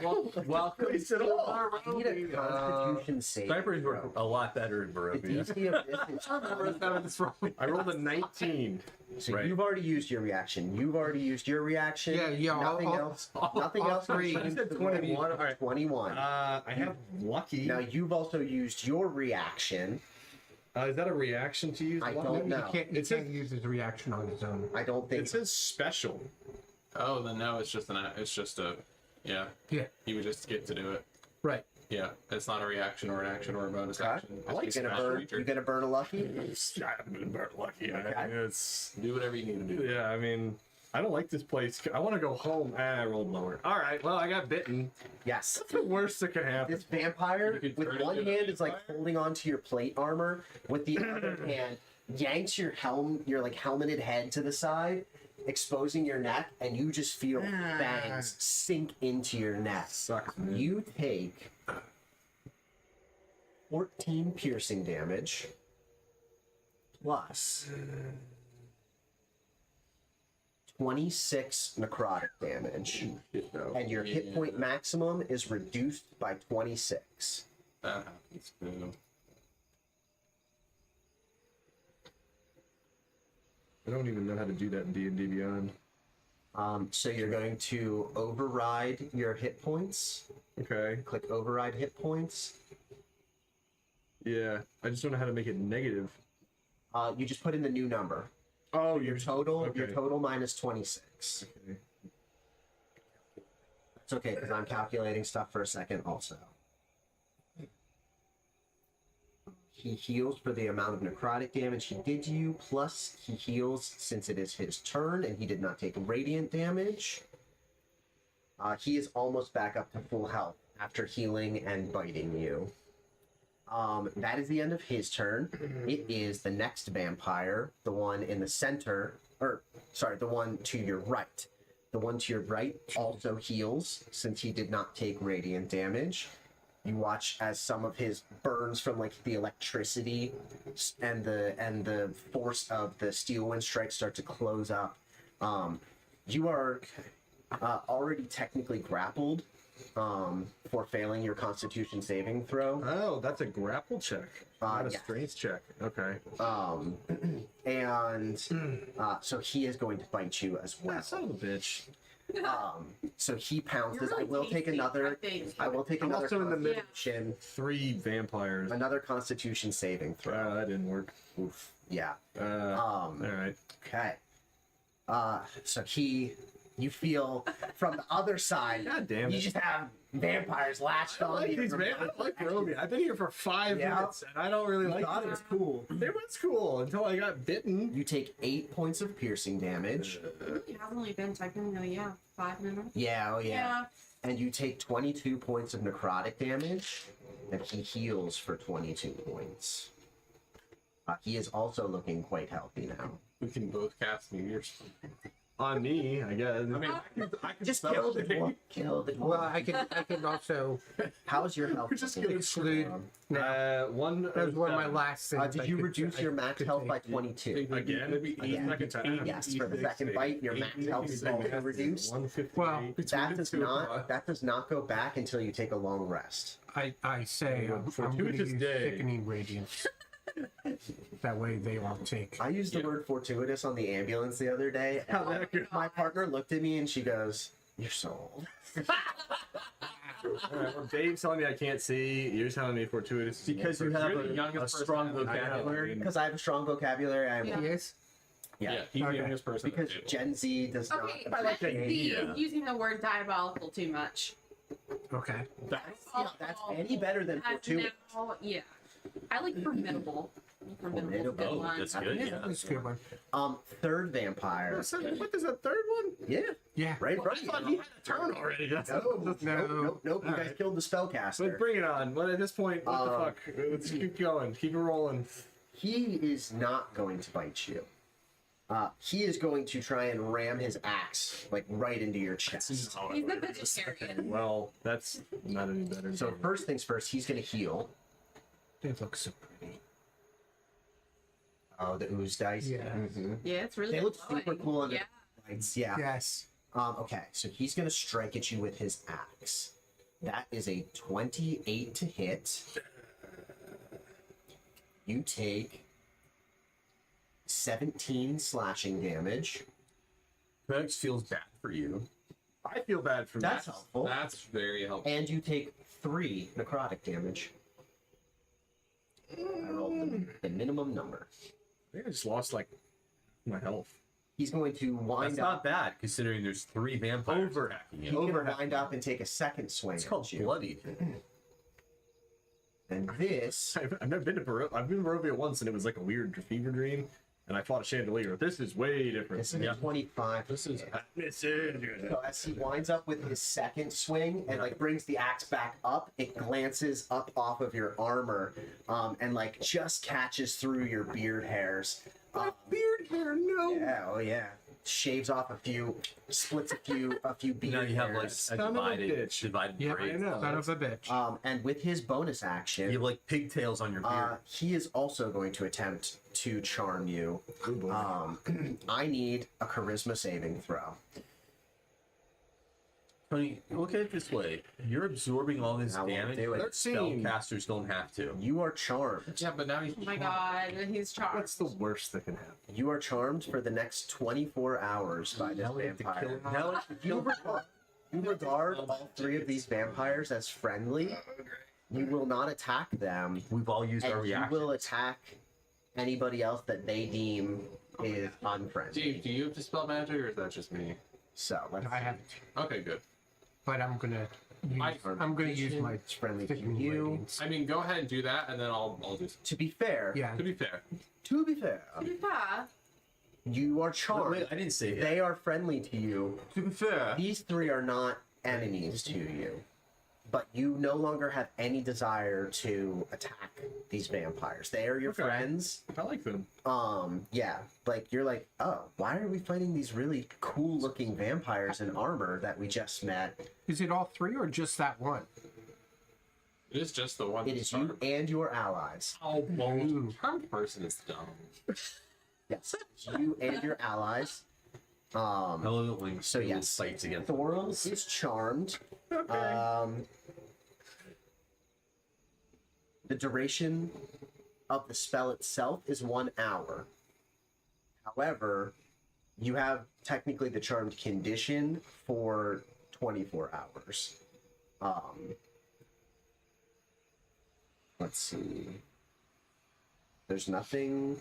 Speaker 1: Welcome
Speaker 2: Waste it all.
Speaker 3: I need a Constitution save.
Speaker 4: Snipers were a lot better in
Speaker 3: The
Speaker 4: Barovia.
Speaker 3: DC of this is 20.
Speaker 2: I rolled a 19.
Speaker 3: So
Speaker 4: Right.
Speaker 3: you've already used your reaction. You've already used your reaction.
Speaker 5: Yeah,
Speaker 3: Nothing
Speaker 5: all-
Speaker 3: else. Nothing
Speaker 5: all
Speaker 3: else. can
Speaker 5: three.
Speaker 3: change
Speaker 2: I said
Speaker 3: the
Speaker 2: 21. All right.
Speaker 3: 21.
Speaker 2: I have lucky.
Speaker 3: Now you've also used your reaction.
Speaker 2: Is that a reaction to use?
Speaker 3: I
Speaker 2: lucky?
Speaker 3: don't know.
Speaker 5: He can't,
Speaker 2: It
Speaker 5: can't use his reaction on his own.
Speaker 3: I don't think.
Speaker 2: It says special.
Speaker 1: Oh, then no, it's just a. Yeah.
Speaker 5: Yeah.
Speaker 1: You would just get to do it.
Speaker 5: Right.
Speaker 1: Yeah. It's not a reaction or an action or a bonus
Speaker 3: Okay.
Speaker 1: action.
Speaker 3: I like
Speaker 1: It's
Speaker 3: you're gonna
Speaker 1: special
Speaker 3: burn.
Speaker 1: feature.
Speaker 3: You're gonna burn a lucky.
Speaker 2: I'm gonna burn lucky.
Speaker 3: Okay.
Speaker 2: It's
Speaker 1: Do whatever you need to do.
Speaker 2: yeah. I mean, I don't like this place. I want to go home. I rolled lower. All right. Well, I got bitten.
Speaker 3: Yes.
Speaker 2: That's the worst that could happen.
Speaker 3: This vampire,
Speaker 1: You could
Speaker 3: with
Speaker 1: turn it
Speaker 3: one
Speaker 1: into a
Speaker 3: hand, is like
Speaker 1: vampire?
Speaker 3: holding onto your plate armor. With the other hand, yanks your like helmeted head to the side, exposing your neck, and you just feel fangs sink into your neck.
Speaker 2: Sucks, man.
Speaker 3: You take 14 piercing damage plus 26 necrotic damage, and your hit point maximum is reduced by 26.
Speaker 1: That happens too.
Speaker 2: I don't even know how to do that in D&D Beyond.
Speaker 3: So you're going to override your hit points.
Speaker 2: Okay.
Speaker 3: Click override hit points.
Speaker 2: Yeah. I just don't know how to make it negative.
Speaker 3: You just put in the new number.
Speaker 2: Oh,
Speaker 3: Your total, your
Speaker 2: okay.
Speaker 3: total minus 26.
Speaker 2: Okay.
Speaker 3: It's okay because I'm calculating stuff for a second also. He heals for the amount of necrotic damage he did you, plus he heals since it is his turn and he did not take radiant damage. He is almost back up to full health after healing and biting you. That is the end of his turn. It is the next vampire, the one in the center, or sorry, the one to your right. The one to your right also heals since he did not take radiant damage. You watch as some of his burns from like the electricity and the force of the steel wind strike start to close up. You are already technically grappled for failing your Constitution saving throw.
Speaker 2: Oh, that's a grapple check, not a
Speaker 3: yes.
Speaker 2: strength check. Okay.
Speaker 3: So he is going to bite you as well.
Speaker 2: Son of a bitch.
Speaker 3: So he pounces.
Speaker 6: You're really
Speaker 3: I will take
Speaker 6: tasty,
Speaker 3: another.
Speaker 6: I think.
Speaker 3: I will take
Speaker 2: I'm
Speaker 3: another
Speaker 2: also in the middle.
Speaker 3: Constitution,
Speaker 2: 3 vampires.
Speaker 3: another Constitution saving throw.
Speaker 2: That didn't work.
Speaker 3: Oof. Yeah.
Speaker 2: All right.
Speaker 3: Okay. So you feel from the other side.
Speaker 2: God damn
Speaker 3: You
Speaker 2: it.
Speaker 3: just have vampires latched
Speaker 2: I
Speaker 3: on
Speaker 2: like
Speaker 3: you.
Speaker 2: these man. I like Roby. I've been here for 5
Speaker 3: Yeah.
Speaker 2: minutes, and I don't really like
Speaker 3: thought
Speaker 2: it.
Speaker 3: it was cool.
Speaker 2: It was cool until I got bitten.
Speaker 3: You take 8 points of piercing damage.
Speaker 6: It has only been technically, 5 minutes.
Speaker 3: Yeah, oh yeah. And you take 22 points of necrotic damage, and he heals for 22 points. He is also looking quite healthy now.
Speaker 1: We can both cast meteors.
Speaker 2: On me, I guess.
Speaker 1: I mean, I can
Speaker 3: Just
Speaker 1: spell
Speaker 3: kill the
Speaker 1: it.
Speaker 3: dwarf. Kill the dwarf.
Speaker 5: Well, I can also
Speaker 3: How's your health?
Speaker 2: We're just
Speaker 3: looking?
Speaker 2: gonna
Speaker 5: exclude.
Speaker 2: one.
Speaker 5: That was one of my last things.
Speaker 3: Did
Speaker 5: I
Speaker 3: you
Speaker 5: could-
Speaker 3: reduce
Speaker 5: I
Speaker 3: your max
Speaker 5: could
Speaker 3: health
Speaker 5: take.
Speaker 3: by 22?
Speaker 2: Again?
Speaker 3: Again.
Speaker 2: Second time.
Speaker 3: Yes, for the second bite, your max health is also reduced.
Speaker 2: 158.
Speaker 5: Well,
Speaker 3: That does not go back until you take a long rest.
Speaker 5: I say I'm going to
Speaker 2: Fortuitous
Speaker 5: use
Speaker 2: day.
Speaker 5: thickening radiance. That way they won't take.
Speaker 3: I used the word fortuitous on the ambulance the other day.
Speaker 2: How'd that go?
Speaker 3: My partner looked at me and she goes, "You're so old."
Speaker 2: Alright, well, Dave's telling me I can't see. You're telling me fortuitous.
Speaker 4: Because you have
Speaker 1: You're the youngest
Speaker 4: a strong
Speaker 1: person I know.
Speaker 4: vocabulary.
Speaker 3: Because I have a strong vocabulary. I'm
Speaker 6: Yeah.
Speaker 5: Yes.
Speaker 1: Yeah, he's
Speaker 5: Okay.
Speaker 1: the youngest person. at the
Speaker 3: Because
Speaker 1: table.
Speaker 3: Gen Z does not.
Speaker 6: Okay, Gen Z is using the word diabolical too much.
Speaker 5: Okay.
Speaker 3: That's any better than
Speaker 6: As
Speaker 3: fortuitous.
Speaker 6: now, yeah. I like formidable. Formidable is a good
Speaker 3: Formidable.
Speaker 6: one.
Speaker 4: That's good. Yeah.
Speaker 5: That's a good one.
Speaker 3: Third vampire.
Speaker 2: What is that third one?
Speaker 3: Yeah,
Speaker 5: Yeah.
Speaker 3: right.
Speaker 2: I thought he had a turn already. That's
Speaker 3: No.
Speaker 5: No.
Speaker 3: Nope. You guys killed the spellcaster.
Speaker 2: But bring it on. What at this point? What the fuck? Let's keep going. Keep it rolling.
Speaker 3: He is not going to bite you. He is going to try and ram his axe like right into your chest.
Speaker 6: He's a vegetarian.
Speaker 2: Well, that's not any better.
Speaker 3: So first things first, he's going to heal.
Speaker 5: They look so pretty.
Speaker 3: Oh, the ooze dice.
Speaker 5: Yeah.
Speaker 3: Mhm.
Speaker 6: Yeah, it's really
Speaker 3: They look
Speaker 6: glowing.
Speaker 3: super cool under
Speaker 6: Yeah.
Speaker 3: the lights. Yeah.
Speaker 5: Yes.
Speaker 3: Okay, so he's going to strike at you with his axe. That is a 28 to hit. You take 17 slashing damage.
Speaker 4: Phoenix feels bad for you.
Speaker 2: I feel bad for
Speaker 3: That's
Speaker 2: that.
Speaker 3: helpful.
Speaker 1: That's very helpful.
Speaker 3: And you take 3 necrotic damage. I rolled the minimum number.
Speaker 2: I think I just lost like my health.
Speaker 3: He's going to
Speaker 4: That's
Speaker 3: wind
Speaker 4: not
Speaker 3: up.
Speaker 4: bad considering there's 3 vampires attacking
Speaker 3: He's
Speaker 4: you.
Speaker 3: going to wind up and take a second swing.
Speaker 4: It's called
Speaker 3: at you.
Speaker 4: bloody.
Speaker 3: And this.
Speaker 2: I've never been to Barovia. I've been to Barovia once, and it was like a weird fever dream, and I fought a chandelier. This is way different.
Speaker 3: This is a 25.
Speaker 1: This is
Speaker 3: So as he winds up with his second swing and like brings the axe back up, it glances up off of your armor, and like just catches through your beard hairs.
Speaker 2: beard hair, no.
Speaker 3: Yeah, oh yeah. Shaves off a few, splits a few beard
Speaker 4: Now you have like
Speaker 3: hairs.
Speaker 4: a
Speaker 2: Son of a
Speaker 4: divided
Speaker 2: bitch.
Speaker 5: Yep.
Speaker 4: braid.
Speaker 2: I know.
Speaker 5: Son of a bitch.
Speaker 3: And with his bonus
Speaker 4: You
Speaker 3: action,
Speaker 4: have like pigtails on your beard.
Speaker 3: he is also going to attempt to charm you.
Speaker 2: Oh, boy.
Speaker 3: I need a charisma saving throw.
Speaker 4: Tony, look at it this way. You're absorbing all this
Speaker 3: I won't
Speaker 4: damage,
Speaker 3: do it.
Speaker 4: but
Speaker 2: 13.
Speaker 4: spellcasters don't have to.
Speaker 3: You are charmed.
Speaker 1: yeah, but now he's.
Speaker 6: Oh my god, he's charged.
Speaker 2: What's the worst that can happen?
Speaker 3: You are charmed for the next 24 hours by this
Speaker 2: Now we have to
Speaker 3: vampire.
Speaker 2: kill him.
Speaker 4: Now it's
Speaker 3: You regard all 3 of these vampires as friendly. You will not attack them,
Speaker 4: we've all used our
Speaker 3: and you
Speaker 4: reaction.
Speaker 3: will attack anybody else that they deem is unfriendly.
Speaker 1: Dave, do you have dispel magic, or is that just me?
Speaker 3: So let's.
Speaker 5: I haven't,
Speaker 1: Okay, good.
Speaker 5: but I'm gonna. I'm gonna use my
Speaker 3: It's friendly to
Speaker 5: thickening
Speaker 3: you.
Speaker 5: radiance.
Speaker 1: I mean, go ahead and do that, and then I'll do.
Speaker 3: To be fair,
Speaker 5: Yeah.
Speaker 1: To be fair,
Speaker 6: Yeah.
Speaker 3: you are
Speaker 4: Wait,
Speaker 3: charmed.
Speaker 4: I didn't say it.
Speaker 3: They are friendly to you.
Speaker 4: To be fair,
Speaker 3: These 3 are not enemies to you. but you no longer have any desire to attack these vampires. They are your
Speaker 2: Okay.
Speaker 3: friends.
Speaker 2: I like them.
Speaker 3: Yeah, like you're like, oh, why are we fighting these really cool looking vampires in armor that we just met?
Speaker 5: Is it all three or just that one?
Speaker 1: It is just the one.
Speaker 3: It is you and your allies.
Speaker 1: Oh, well, charmed person is dumb.
Speaker 3: Yes, it's you and your allies.
Speaker 4: I love it when
Speaker 3: So
Speaker 4: Caleb
Speaker 3: yes.
Speaker 4: fights against
Speaker 3: Thorum is charmed. The duration of the spell itself is 1 hour. However, you have technically the charmed condition for 24 hours. Let's see. There's nothing.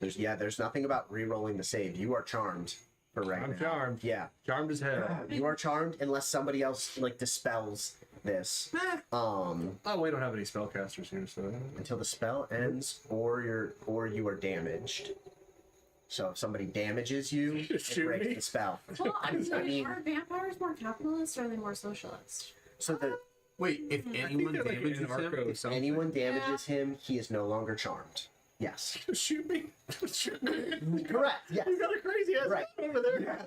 Speaker 3: There's nothing about re-rolling the save. You are charmed for right now.
Speaker 2: I'm charmed.
Speaker 3: Yeah.
Speaker 2: Charmed as hell.
Speaker 3: You are charmed unless somebody else like dispels this.
Speaker 2: Oh, we don't have any spellcasters here, so.
Speaker 3: Until the spell ends or you are damaged. So if somebody damages you, it
Speaker 2: Shoot
Speaker 3: breaks
Speaker 2: me.
Speaker 3: the spell.
Speaker 6: Well, I
Speaker 3: I mean-
Speaker 6: are vampires more capitalist or are they more socialist?
Speaker 3: So the
Speaker 4: Wait, if anyone
Speaker 2: they're like
Speaker 4: damages him,
Speaker 2: anarcho
Speaker 3: if
Speaker 2: something.
Speaker 3: anyone damages him, he is no longer charmed. Yes.
Speaker 2: Shoot me. Shoot me.
Speaker 3: Correct. Yes.
Speaker 2: You got a crazy ass
Speaker 3: Right.
Speaker 2: over there.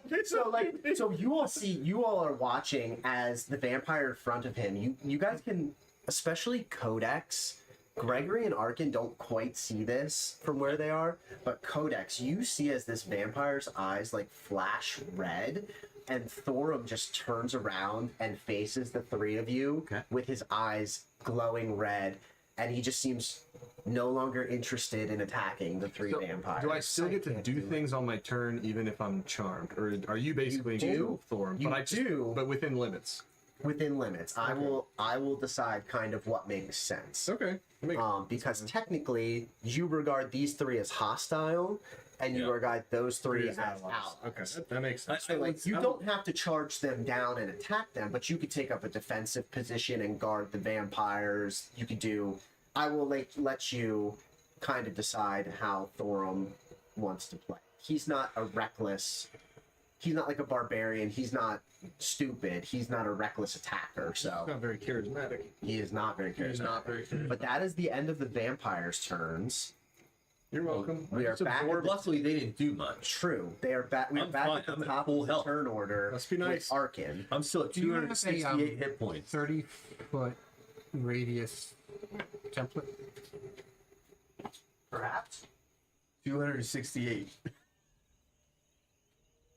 Speaker 3: So you all are watching as the vampire in front of him. You guys can, especially Codex, Gregory and Arkin don't quite see this from where they are, but Codex, you see as this vampire's eyes like flash red, and Thorum just turns around and faces the three of you
Speaker 4: Okay.
Speaker 3: with his eyes glowing red, and he just seems no longer interested in attacking the three
Speaker 2: So,
Speaker 3: vampires.
Speaker 2: do I still get to do things on my turn even if I'm charmed, or are you basically
Speaker 3: You do.
Speaker 2: in control of Thorn?
Speaker 3: You
Speaker 2: But I just,
Speaker 3: do.
Speaker 2: but within limits.
Speaker 3: Within limits. I will decide kind of what makes sense.
Speaker 2: Okay.
Speaker 3: Because technically you regard these three as hostile and you
Speaker 2: Yeah.
Speaker 3: regard those three as
Speaker 2: allies.
Speaker 3: allies.
Speaker 2: Okay, that makes sense.
Speaker 3: So like you don't have to charge them down and attack them, but you could take up a defensive position and guard the vampires. You could do I will let you kind of decide how Thorum wants to play. He's not a reckless he's not like a barbarian, he's not stupid, he's not a reckless attacker, so
Speaker 2: Not very charismatic.
Speaker 3: he is not very charismatic.
Speaker 1: He's not very.
Speaker 3: But that is the end of the vampires' turns.
Speaker 2: You're welcome.
Speaker 3: We are
Speaker 2: Just
Speaker 3: back.
Speaker 2: absorbed.
Speaker 4: luckily they didn't do much.
Speaker 3: True. They are back. We're
Speaker 4: I'm
Speaker 3: back
Speaker 4: fine.
Speaker 3: at the
Speaker 4: I'm at
Speaker 3: top
Speaker 4: full
Speaker 3: of the
Speaker 4: health.
Speaker 3: turn order.
Speaker 2: Must be nice.
Speaker 3: With Arkin.
Speaker 4: I'm still at
Speaker 5: Do you have a,
Speaker 4: 268 hit points.
Speaker 5: 30-foot radius template?
Speaker 3: Perhaps.
Speaker 4: 268.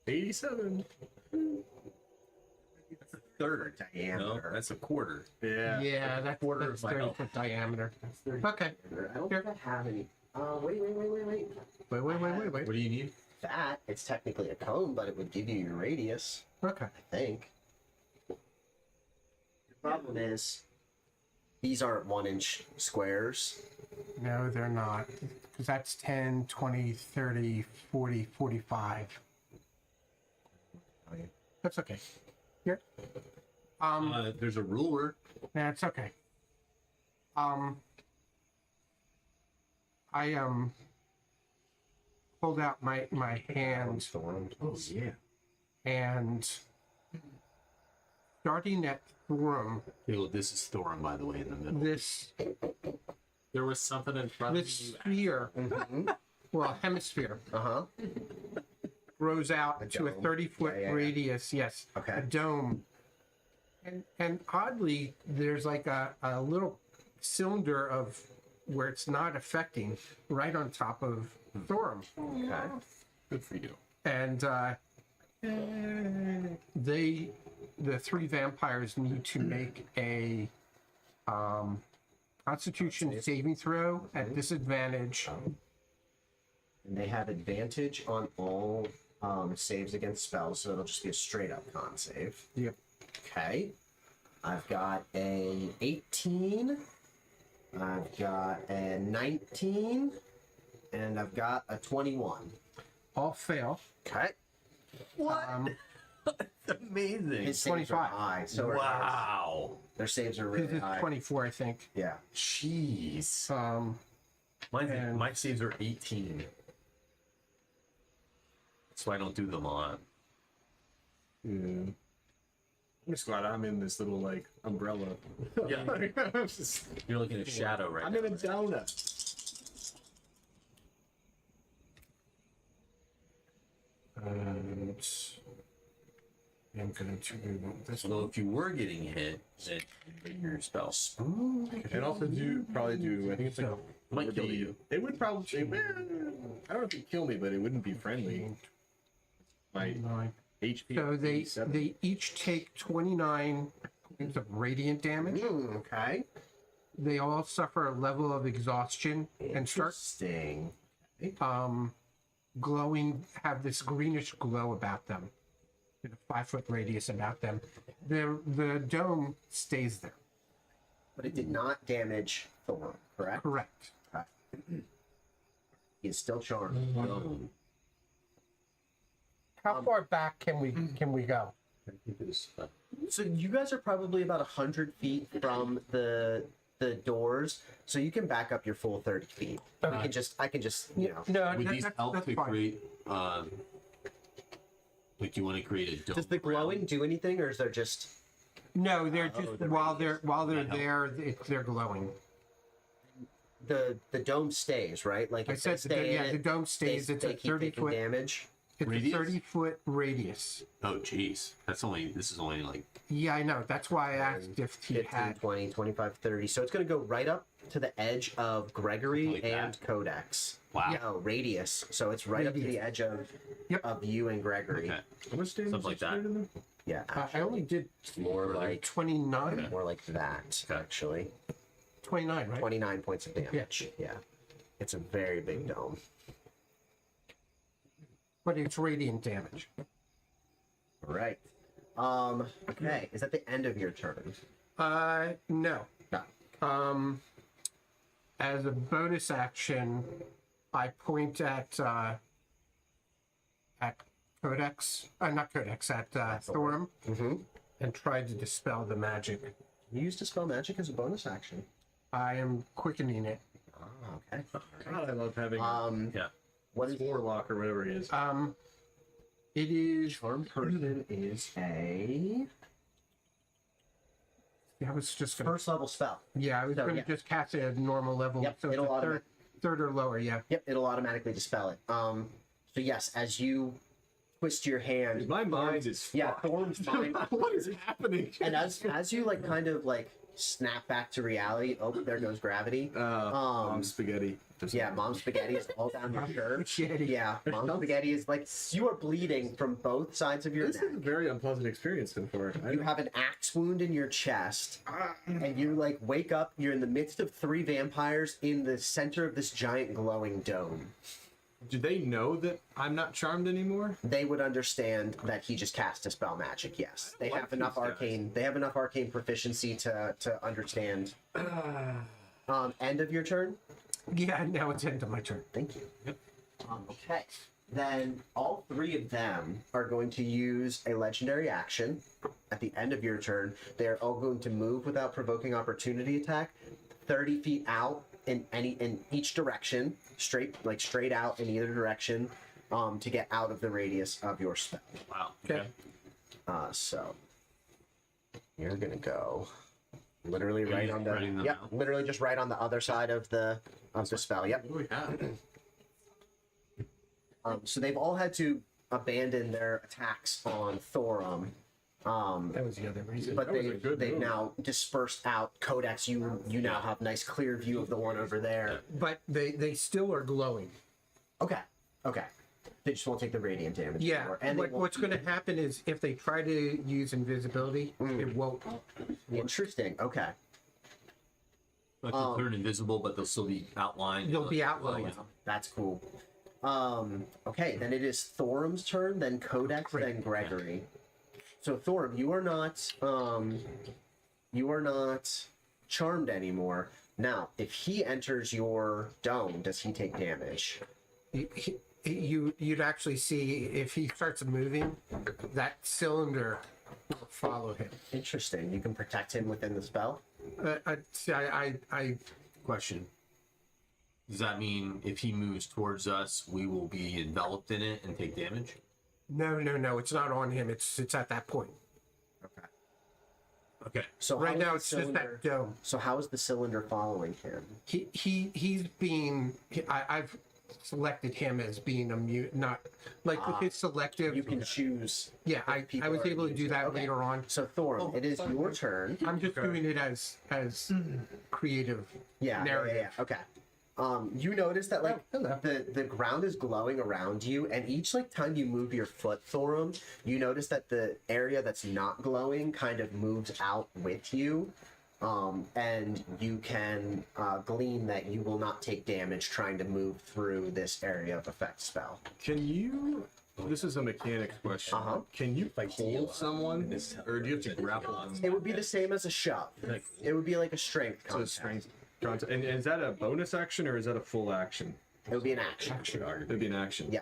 Speaker 2: 87.
Speaker 4: That's a third. No,
Speaker 3: Diameter.
Speaker 4: that's a quarter.
Speaker 2: Yeah.
Speaker 5: Yeah, that's
Speaker 4: quarter of my health.
Speaker 5: 30-foot diameter. Okay.
Speaker 3: I don't think I have any. Wait.
Speaker 5: Wait.
Speaker 4: What do you need?
Speaker 3: That it's technically a cone, but it would give you your radius.
Speaker 5: Okay.
Speaker 3: I think. The problem is, these aren't 1-inch squares.
Speaker 5: No, they're not. Because that's 10, 20, 30, 40, 45. That's okay. Here.
Speaker 4: There's a ruler.
Speaker 5: That's okay. I pulled out my hand
Speaker 4: Oh yeah.
Speaker 5: and starting at Thorum,
Speaker 4: Caleb, this is Thorin, by the way, in the middle.
Speaker 5: this
Speaker 1: There was something in front of
Speaker 5: this
Speaker 1: you.
Speaker 5: sphere,
Speaker 3: Mm-hmm.
Speaker 5: well, hemisphere,
Speaker 3: Uh-huh.
Speaker 5: grows out to a
Speaker 3: dome.
Speaker 5: 30-foot
Speaker 3: Yeah.
Speaker 5: radius. Yes,
Speaker 3: Okay.
Speaker 5: a dome. And oddly, there's like a little cylinder of where it's not affecting right on top of Thorum.
Speaker 3: Okay.
Speaker 1: Good for you.
Speaker 5: And the three vampires need to make a Constitution saving throw at disadvantage.
Speaker 3: And they have advantage on all saves against spells, so it'll just be a straight up con save.
Speaker 5: Yep.
Speaker 3: Okay. I've got a 18. I've got a 19. And I've got a 21.
Speaker 5: All fail.
Speaker 3: Okay.
Speaker 5: What?
Speaker 4: That's amazing.
Speaker 3: His saves are
Speaker 5: 25.
Speaker 3: high. So are
Speaker 4: Wow.
Speaker 3: their saves are
Speaker 5: His
Speaker 3: really
Speaker 5: is
Speaker 3: high.
Speaker 5: 24, I think.
Speaker 3: Yeah.
Speaker 4: Jeez.
Speaker 5: And-
Speaker 4: My saves are 18. So I don't do them on.
Speaker 2: Yeah. I'm just glad I'm in this little like umbrella.
Speaker 4: Yeah. You're looking at shadow right
Speaker 2: I'm
Speaker 4: now.
Speaker 2: in a donut.
Speaker 5: I'm going to move this
Speaker 4: So if you were getting hit, then your spell
Speaker 2: And also probably do. I think it's like
Speaker 4: might kill you.
Speaker 2: It would probably. I don't know if it'd kill me, but it wouldn't be friendly. My
Speaker 5: 9.
Speaker 2: HP.
Speaker 5: So they
Speaker 2: 87.
Speaker 5: they each take 29 points of radiant damage.
Speaker 3: Okay.
Speaker 5: They all suffer a level of exhaustion and start
Speaker 3: Interesting.
Speaker 5: glowing, have this greenish glow about them, in a 5-foot radius about them. The dome stays there.
Speaker 3: But it did not damage Thor, correct?
Speaker 5: Correct.
Speaker 3: He is still charmed.
Speaker 5: How far back can we go?
Speaker 3: So you guys are probably about 100 feet from the doors, so you can back up your full 30 feet. I can just you know.
Speaker 5: No,
Speaker 4: Would these help
Speaker 5: that's
Speaker 4: to
Speaker 5: fine.
Speaker 4: create, like, you want to create a dome?
Speaker 3: Does the glowing do anything, or is there just
Speaker 5: No, they're just
Speaker 3: the
Speaker 5: while they're
Speaker 4: That
Speaker 5: there, they're glowing.
Speaker 3: the dome stays, right? Like
Speaker 5: I
Speaker 3: if they
Speaker 5: said
Speaker 3: stay in
Speaker 5: the
Speaker 3: it,
Speaker 5: dome stays. It's
Speaker 3: they
Speaker 5: a
Speaker 3: keep
Speaker 5: 30
Speaker 3: taking
Speaker 5: foot.
Speaker 3: damage.
Speaker 5: It's
Speaker 4: Radius?
Speaker 5: a 30-foot radius.
Speaker 4: Oh, jeez. This is only like,
Speaker 5: Yeah, I know. That's why I asked if he
Speaker 3: 15,
Speaker 5: had.
Speaker 3: 20, 25, 30. So it's going to go right up to the edge of Gregory
Speaker 4: Like that?
Speaker 3: and Codex.
Speaker 4: wow.
Speaker 3: No, radius. So it's right up to the edge of
Speaker 5: Yep.
Speaker 3: of you and Gregory.
Speaker 4: Okay.
Speaker 2: How much damage?
Speaker 4: Something like
Speaker 2: is there
Speaker 4: that.
Speaker 2: to them?
Speaker 3: Yeah,
Speaker 5: I only did
Speaker 3: more like
Speaker 5: 29.
Speaker 3: more like that
Speaker 4: Okay.
Speaker 3: actually.
Speaker 5: 29, right?
Speaker 3: 29 points of damage. Yeah. It's a very big dome.
Speaker 5: But it's radiant damage.
Speaker 3: All right. Okay. Is that the end of your turn?
Speaker 5: No.
Speaker 3: No.
Speaker 5: As a bonus action, I point at Codex, not Codex, at Thorum,
Speaker 3: Mm-hmm.
Speaker 5: and try to dispel the magic.
Speaker 3: You used Dispel Magic as a bonus action.
Speaker 5: I am quickening it.
Speaker 3: Oh, okay.
Speaker 2: God, I love having
Speaker 4: Yeah.
Speaker 3: What is
Speaker 2: Warlock or whatever he is.
Speaker 5: It is.
Speaker 3: Charm Person is a
Speaker 5: I was just gonna.
Speaker 3: first level spell.
Speaker 5: Yeah, I was
Speaker 3: So,
Speaker 5: gonna
Speaker 3: yeah.
Speaker 5: just cast it at a normal level.
Speaker 3: Yep,
Speaker 5: so it's
Speaker 3: it'll
Speaker 5: a third or lower. Yeah.
Speaker 3: Yep, it'll automatically dispel it. So yes, as you twist your hand,
Speaker 2: My mind is
Speaker 3: yeah,
Speaker 2: fucked.
Speaker 3: Thorn's mind.
Speaker 2: What is happening?
Speaker 3: And as you like kind of like snap back to reality, oh, there goes gravity.
Speaker 2: Spaghetti.
Speaker 3: Yeah, Mom Spaghetti is all down your shirt.
Speaker 5: Spaghetti.
Speaker 3: Yeah, Mom Spaghetti is like you are bleeding from both sides of your
Speaker 2: This
Speaker 3: neck.
Speaker 2: is a very unpleasant experience so far.
Speaker 3: You have an axe wound in your chest, and you like wake up. You're in the midst of 3 vampires in the center of this giant glowing dome.
Speaker 2: Do they know that I'm not charmed anymore?
Speaker 3: They would understand that he just cast a spell magic. Yes, they
Speaker 2: like
Speaker 3: have enough
Speaker 2: these guys.
Speaker 3: arcane. They have enough arcane proficiency to understand. End of your turn.
Speaker 5: Yeah. Now it's end of my turn.
Speaker 3: Thank you. Okay. Then all 3 of them are going to use a legendary action at the end of your turn. They're all going to move without provoking opportunity attack 30 feet out in each direction, straight out in either direction, to get out of the radius of your spell.
Speaker 4: Wow.
Speaker 5: Okay.
Speaker 3: So you're gonna go literally right
Speaker 4: just
Speaker 3: on the
Speaker 4: spreading them
Speaker 3: yep,
Speaker 4: out?
Speaker 3: literally just right on the other side of the spell. Yep.
Speaker 1: What do we have?
Speaker 3: So they've all had to abandon their attacks on Thorum.
Speaker 5: That was the other reason.
Speaker 3: But
Speaker 2: That was a good
Speaker 3: they've
Speaker 2: move.
Speaker 3: now dispersed out. Codex, you now have nice clear view of the one over there.
Speaker 5: But they still are glowing.
Speaker 3: Okay. They just won't take the radiant damage
Speaker 5: Yeah.
Speaker 3: anymore. And they won't-
Speaker 5: What's going to happen is if they try to use invisibility, it won't.
Speaker 3: Interesting. Okay.
Speaker 4: But they'll turn invisible, but they'll still be outlined.
Speaker 5: They'll be outlined.
Speaker 3: That's cool. Okay, then it is Thorum's turn, then Codex, then Gregory. So Thorum, you are not charmed anymore. Now, if he enters your dome, does he take damage?
Speaker 5: You'd actually see if he starts moving, that cylinder will follow him.
Speaker 3: Interesting. You can protect him within the spell.
Speaker 5: I
Speaker 4: Question. Does that mean if he moves towards us, we will be enveloped in it and take damage?
Speaker 5: no, it's not on him. It's at that point.
Speaker 3: Okay.
Speaker 4: Okay.
Speaker 3: So
Speaker 5: Right
Speaker 3: how is
Speaker 5: now
Speaker 3: the
Speaker 5: it's just
Speaker 3: cylinder-
Speaker 5: that dome.
Speaker 3: So how is the cylinder following him?
Speaker 5: I've selected him as being a mute, not like with his selective.
Speaker 3: You can choose.
Speaker 5: Yeah,
Speaker 3: if
Speaker 5: I
Speaker 3: people
Speaker 5: was
Speaker 3: are
Speaker 5: able to do
Speaker 3: using-
Speaker 5: that
Speaker 3: okay.
Speaker 5: later on.
Speaker 3: So Thorin, it is your turn.
Speaker 5: I'm just doing it as creative
Speaker 3: Yeah,
Speaker 5: narrative.
Speaker 3: Okay. You notice that like
Speaker 5: hello.
Speaker 3: the ground is glowing around you, and each like time you move your foot, Thorum, you notice that the area that's not glowing kind of moves out with you. And you can glean that you will not take damage trying to move through this area of effect spell.
Speaker 2: Can you? This is a mechanics question.
Speaker 3: Uh-huh.
Speaker 2: Can you hold someone, or do you have to grapple them?
Speaker 3: It would be the same as a shove. It would be like a strength
Speaker 2: So
Speaker 3: contest.
Speaker 2: strength content. And is that a bonus action or is that a full action?
Speaker 3: It would be an action.
Speaker 2: It'd be an action.
Speaker 3: Yeah,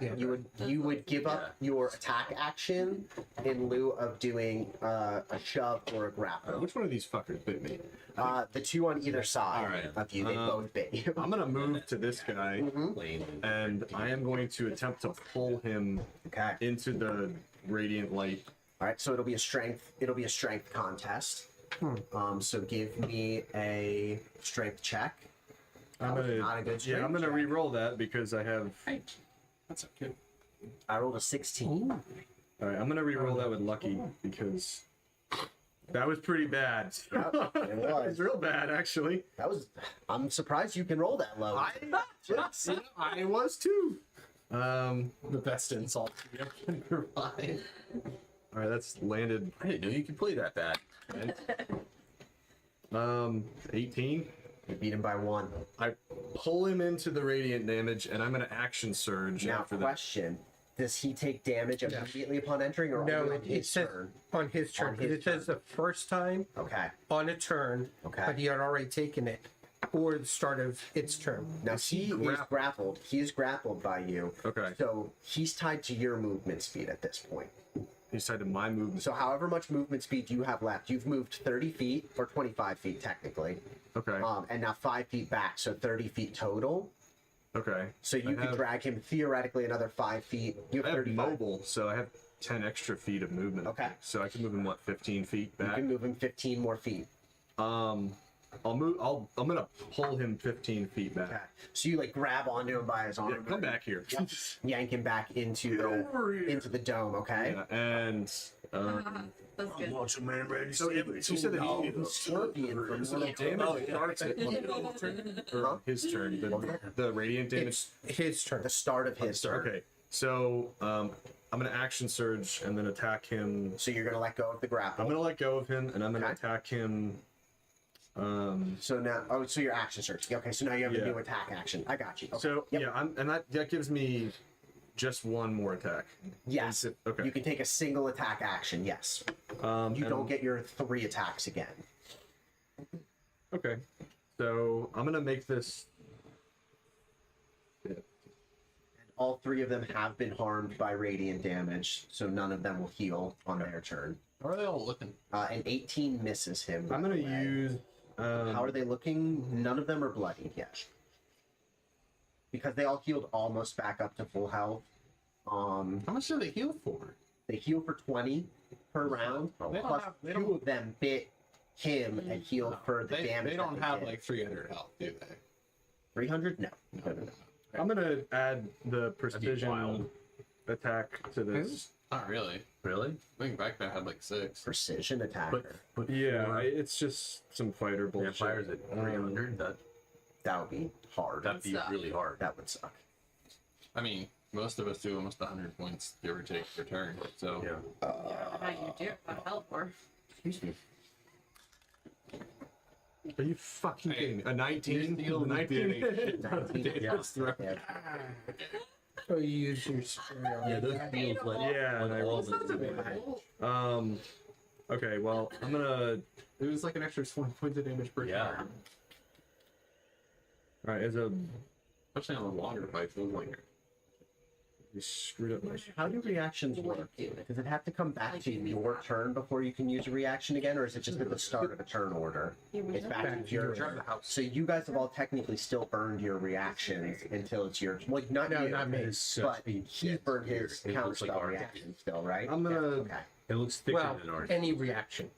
Speaker 3: you would give up your attack action in lieu of doing a shove or a grapple.
Speaker 2: Which one of these fuckers bit me?
Speaker 3: The two on either side
Speaker 2: All right.
Speaker 3: of you, they both bit you.
Speaker 2: I'm gonna move to this guy, and I am going to attempt to pull him
Speaker 3: Okay.
Speaker 2: into the radiant light.
Speaker 3: All right, so it'll be a strength contest. So give me a strength check.
Speaker 2: I'm
Speaker 3: That was
Speaker 2: gonna,
Speaker 3: not a good
Speaker 2: yeah,
Speaker 3: strength
Speaker 2: I'm gonna
Speaker 3: check.
Speaker 2: re-roll that because I have.
Speaker 1: That's okay.
Speaker 3: I rolled a 16.
Speaker 2: All right, I'm gonna re-roll that with lucky because that was pretty bad.
Speaker 3: Yep, it
Speaker 2: It
Speaker 3: was.
Speaker 2: was real bad, actually.
Speaker 3: That was. I'm surprised you can roll that low.
Speaker 2: I was too.
Speaker 1: The best insult you can provide.
Speaker 2: All right, that's landed.
Speaker 4: I didn't know you could play that bad.
Speaker 2: 18.
Speaker 3: You beat him by 1.
Speaker 2: I pull him into the radiant damage, and I'm gonna action surge
Speaker 3: Now,
Speaker 2: after that.
Speaker 3: question: does he take damage immediately upon entering, or
Speaker 5: No,
Speaker 3: only on
Speaker 5: it
Speaker 3: his
Speaker 5: says
Speaker 3: turn?
Speaker 5: on his turn.
Speaker 3: On his
Speaker 5: It says the first time
Speaker 3: Okay.
Speaker 5: on a turn,
Speaker 3: Okay.
Speaker 5: but he had already taken it, or the start of its turn.
Speaker 3: Now he is grappled. He is grappled by you.
Speaker 2: Okay.
Speaker 3: So he's tied to your movement speed at this point.
Speaker 2: He's tied to my movement.
Speaker 3: So however much movement speed you have left, you've moved 30 feet or 25 feet technically,
Speaker 2: Okay.
Speaker 3: and now 5 feet back, so 30 feet total.
Speaker 2: Okay.
Speaker 3: So you
Speaker 2: I
Speaker 3: could
Speaker 2: have-
Speaker 3: drag him theoretically another 5 feet. You
Speaker 2: I
Speaker 3: have
Speaker 2: have
Speaker 3: 35.
Speaker 2: mobile, so I have 10 extra feet of movement.
Speaker 3: Okay.
Speaker 2: So I can move him 15 feet
Speaker 3: You
Speaker 2: back.
Speaker 3: can move him 15 more feet.
Speaker 2: I'm gonna pull him 15 feet back.
Speaker 3: Okay. So you like grab onto him by his arm.
Speaker 2: Yeah, come back here.
Speaker 3: Yep. Yank him back into the dome. Okay.
Speaker 2: Yeah, and
Speaker 6: That's good.
Speaker 2: so you said that
Speaker 3: Scorpion from one of
Speaker 2: damage starts at or his turn. The radiant damage.
Speaker 5: It's his turn.
Speaker 3: the start of his turn.
Speaker 2: Okay. So I'm gonna action surge and then attack him.
Speaker 3: So you're gonna let go of the grapple.
Speaker 2: I'm gonna let go of him and I'm gonna
Speaker 3: Okay.
Speaker 2: attack him.
Speaker 3: So now, so your action search. Okay, so now you have
Speaker 2: Yeah.
Speaker 3: a new attack action. I got you. Okay.
Speaker 2: So
Speaker 3: Yep.
Speaker 2: yeah, and that gives me just one more attack.
Speaker 3: Yes.
Speaker 2: Okay.
Speaker 3: You can take a single attack action. Yes. You
Speaker 2: and-
Speaker 3: don't get your 3 attacks again.
Speaker 2: Okay. So I'm gonna make this. Yeah.
Speaker 3: All 3 of them have been harmed by radiant damage, so none of them will heal on their turn.
Speaker 1: How are they all looking?
Speaker 3: An 18 misses him.
Speaker 2: I'm
Speaker 3: by
Speaker 2: gonna
Speaker 3: the way.
Speaker 2: use.
Speaker 3: How are they looking? None of them are bloodied yet. Because they all healed almost back up to full health.
Speaker 1: How much do they heal for?
Speaker 3: They heal for 20 per round.
Speaker 1: They don't
Speaker 3: Plus
Speaker 1: have- they
Speaker 3: 2
Speaker 1: don't-
Speaker 3: of them bit him and healed for the damage.
Speaker 1: They
Speaker 3: that
Speaker 1: don't have
Speaker 3: did.
Speaker 1: like 300 health, do they?
Speaker 3: 300? No.
Speaker 2: I'm gonna add the
Speaker 4: wild.
Speaker 2: precision attack to this.
Speaker 1: Not really.
Speaker 4: Really?
Speaker 1: I think Backpack had like 6.
Speaker 3: Precision attacker.
Speaker 2: Yeah, it's just some fighter bullshit.
Speaker 4: Vampires at 300.
Speaker 3: That would be hard.
Speaker 4: That'd be
Speaker 6: Suck.
Speaker 4: really hard.
Speaker 3: That would suck.
Speaker 1: I mean, most of us do almost 100 points, give or take, per turn. So
Speaker 4: Yeah.
Speaker 6: How you do it without help or
Speaker 3: Excuse me.
Speaker 2: Are you fucking
Speaker 1: Hey,
Speaker 2: kidding me? A 19?
Speaker 1: you're stealing
Speaker 2: 19?
Speaker 3: Yeah.
Speaker 2: Throw-
Speaker 5: So you use your spray on
Speaker 4: Yeah,
Speaker 5: it.
Speaker 4: those feels like
Speaker 2: Yeah, and I
Speaker 4: all
Speaker 2: rolled
Speaker 4: the
Speaker 2: Okay, well, I'm gonna.
Speaker 1: it was like an extra 20 points of damage per
Speaker 4: Yeah.
Speaker 1: turn.
Speaker 2: Alright, as a.
Speaker 1: Especially on the longer fights, it was like
Speaker 2: You screwed up my.
Speaker 3: How do reactions work? Does it have to come back to your turn before you can use a reaction again, or is it just at the start of a turn order? It's back to your turn. So you guys have all technically still earned your reactions until it's your. Well, not
Speaker 5: No,
Speaker 3: you,
Speaker 5: not me.
Speaker 3: but he burned his
Speaker 4: It looks like
Speaker 3: counterspell
Speaker 4: our-
Speaker 3: reaction still, right?
Speaker 2: I'm gonna.
Speaker 3: Okay.
Speaker 4: It looks thicker
Speaker 5: Well,
Speaker 4: than ours.
Speaker 5: any reaction.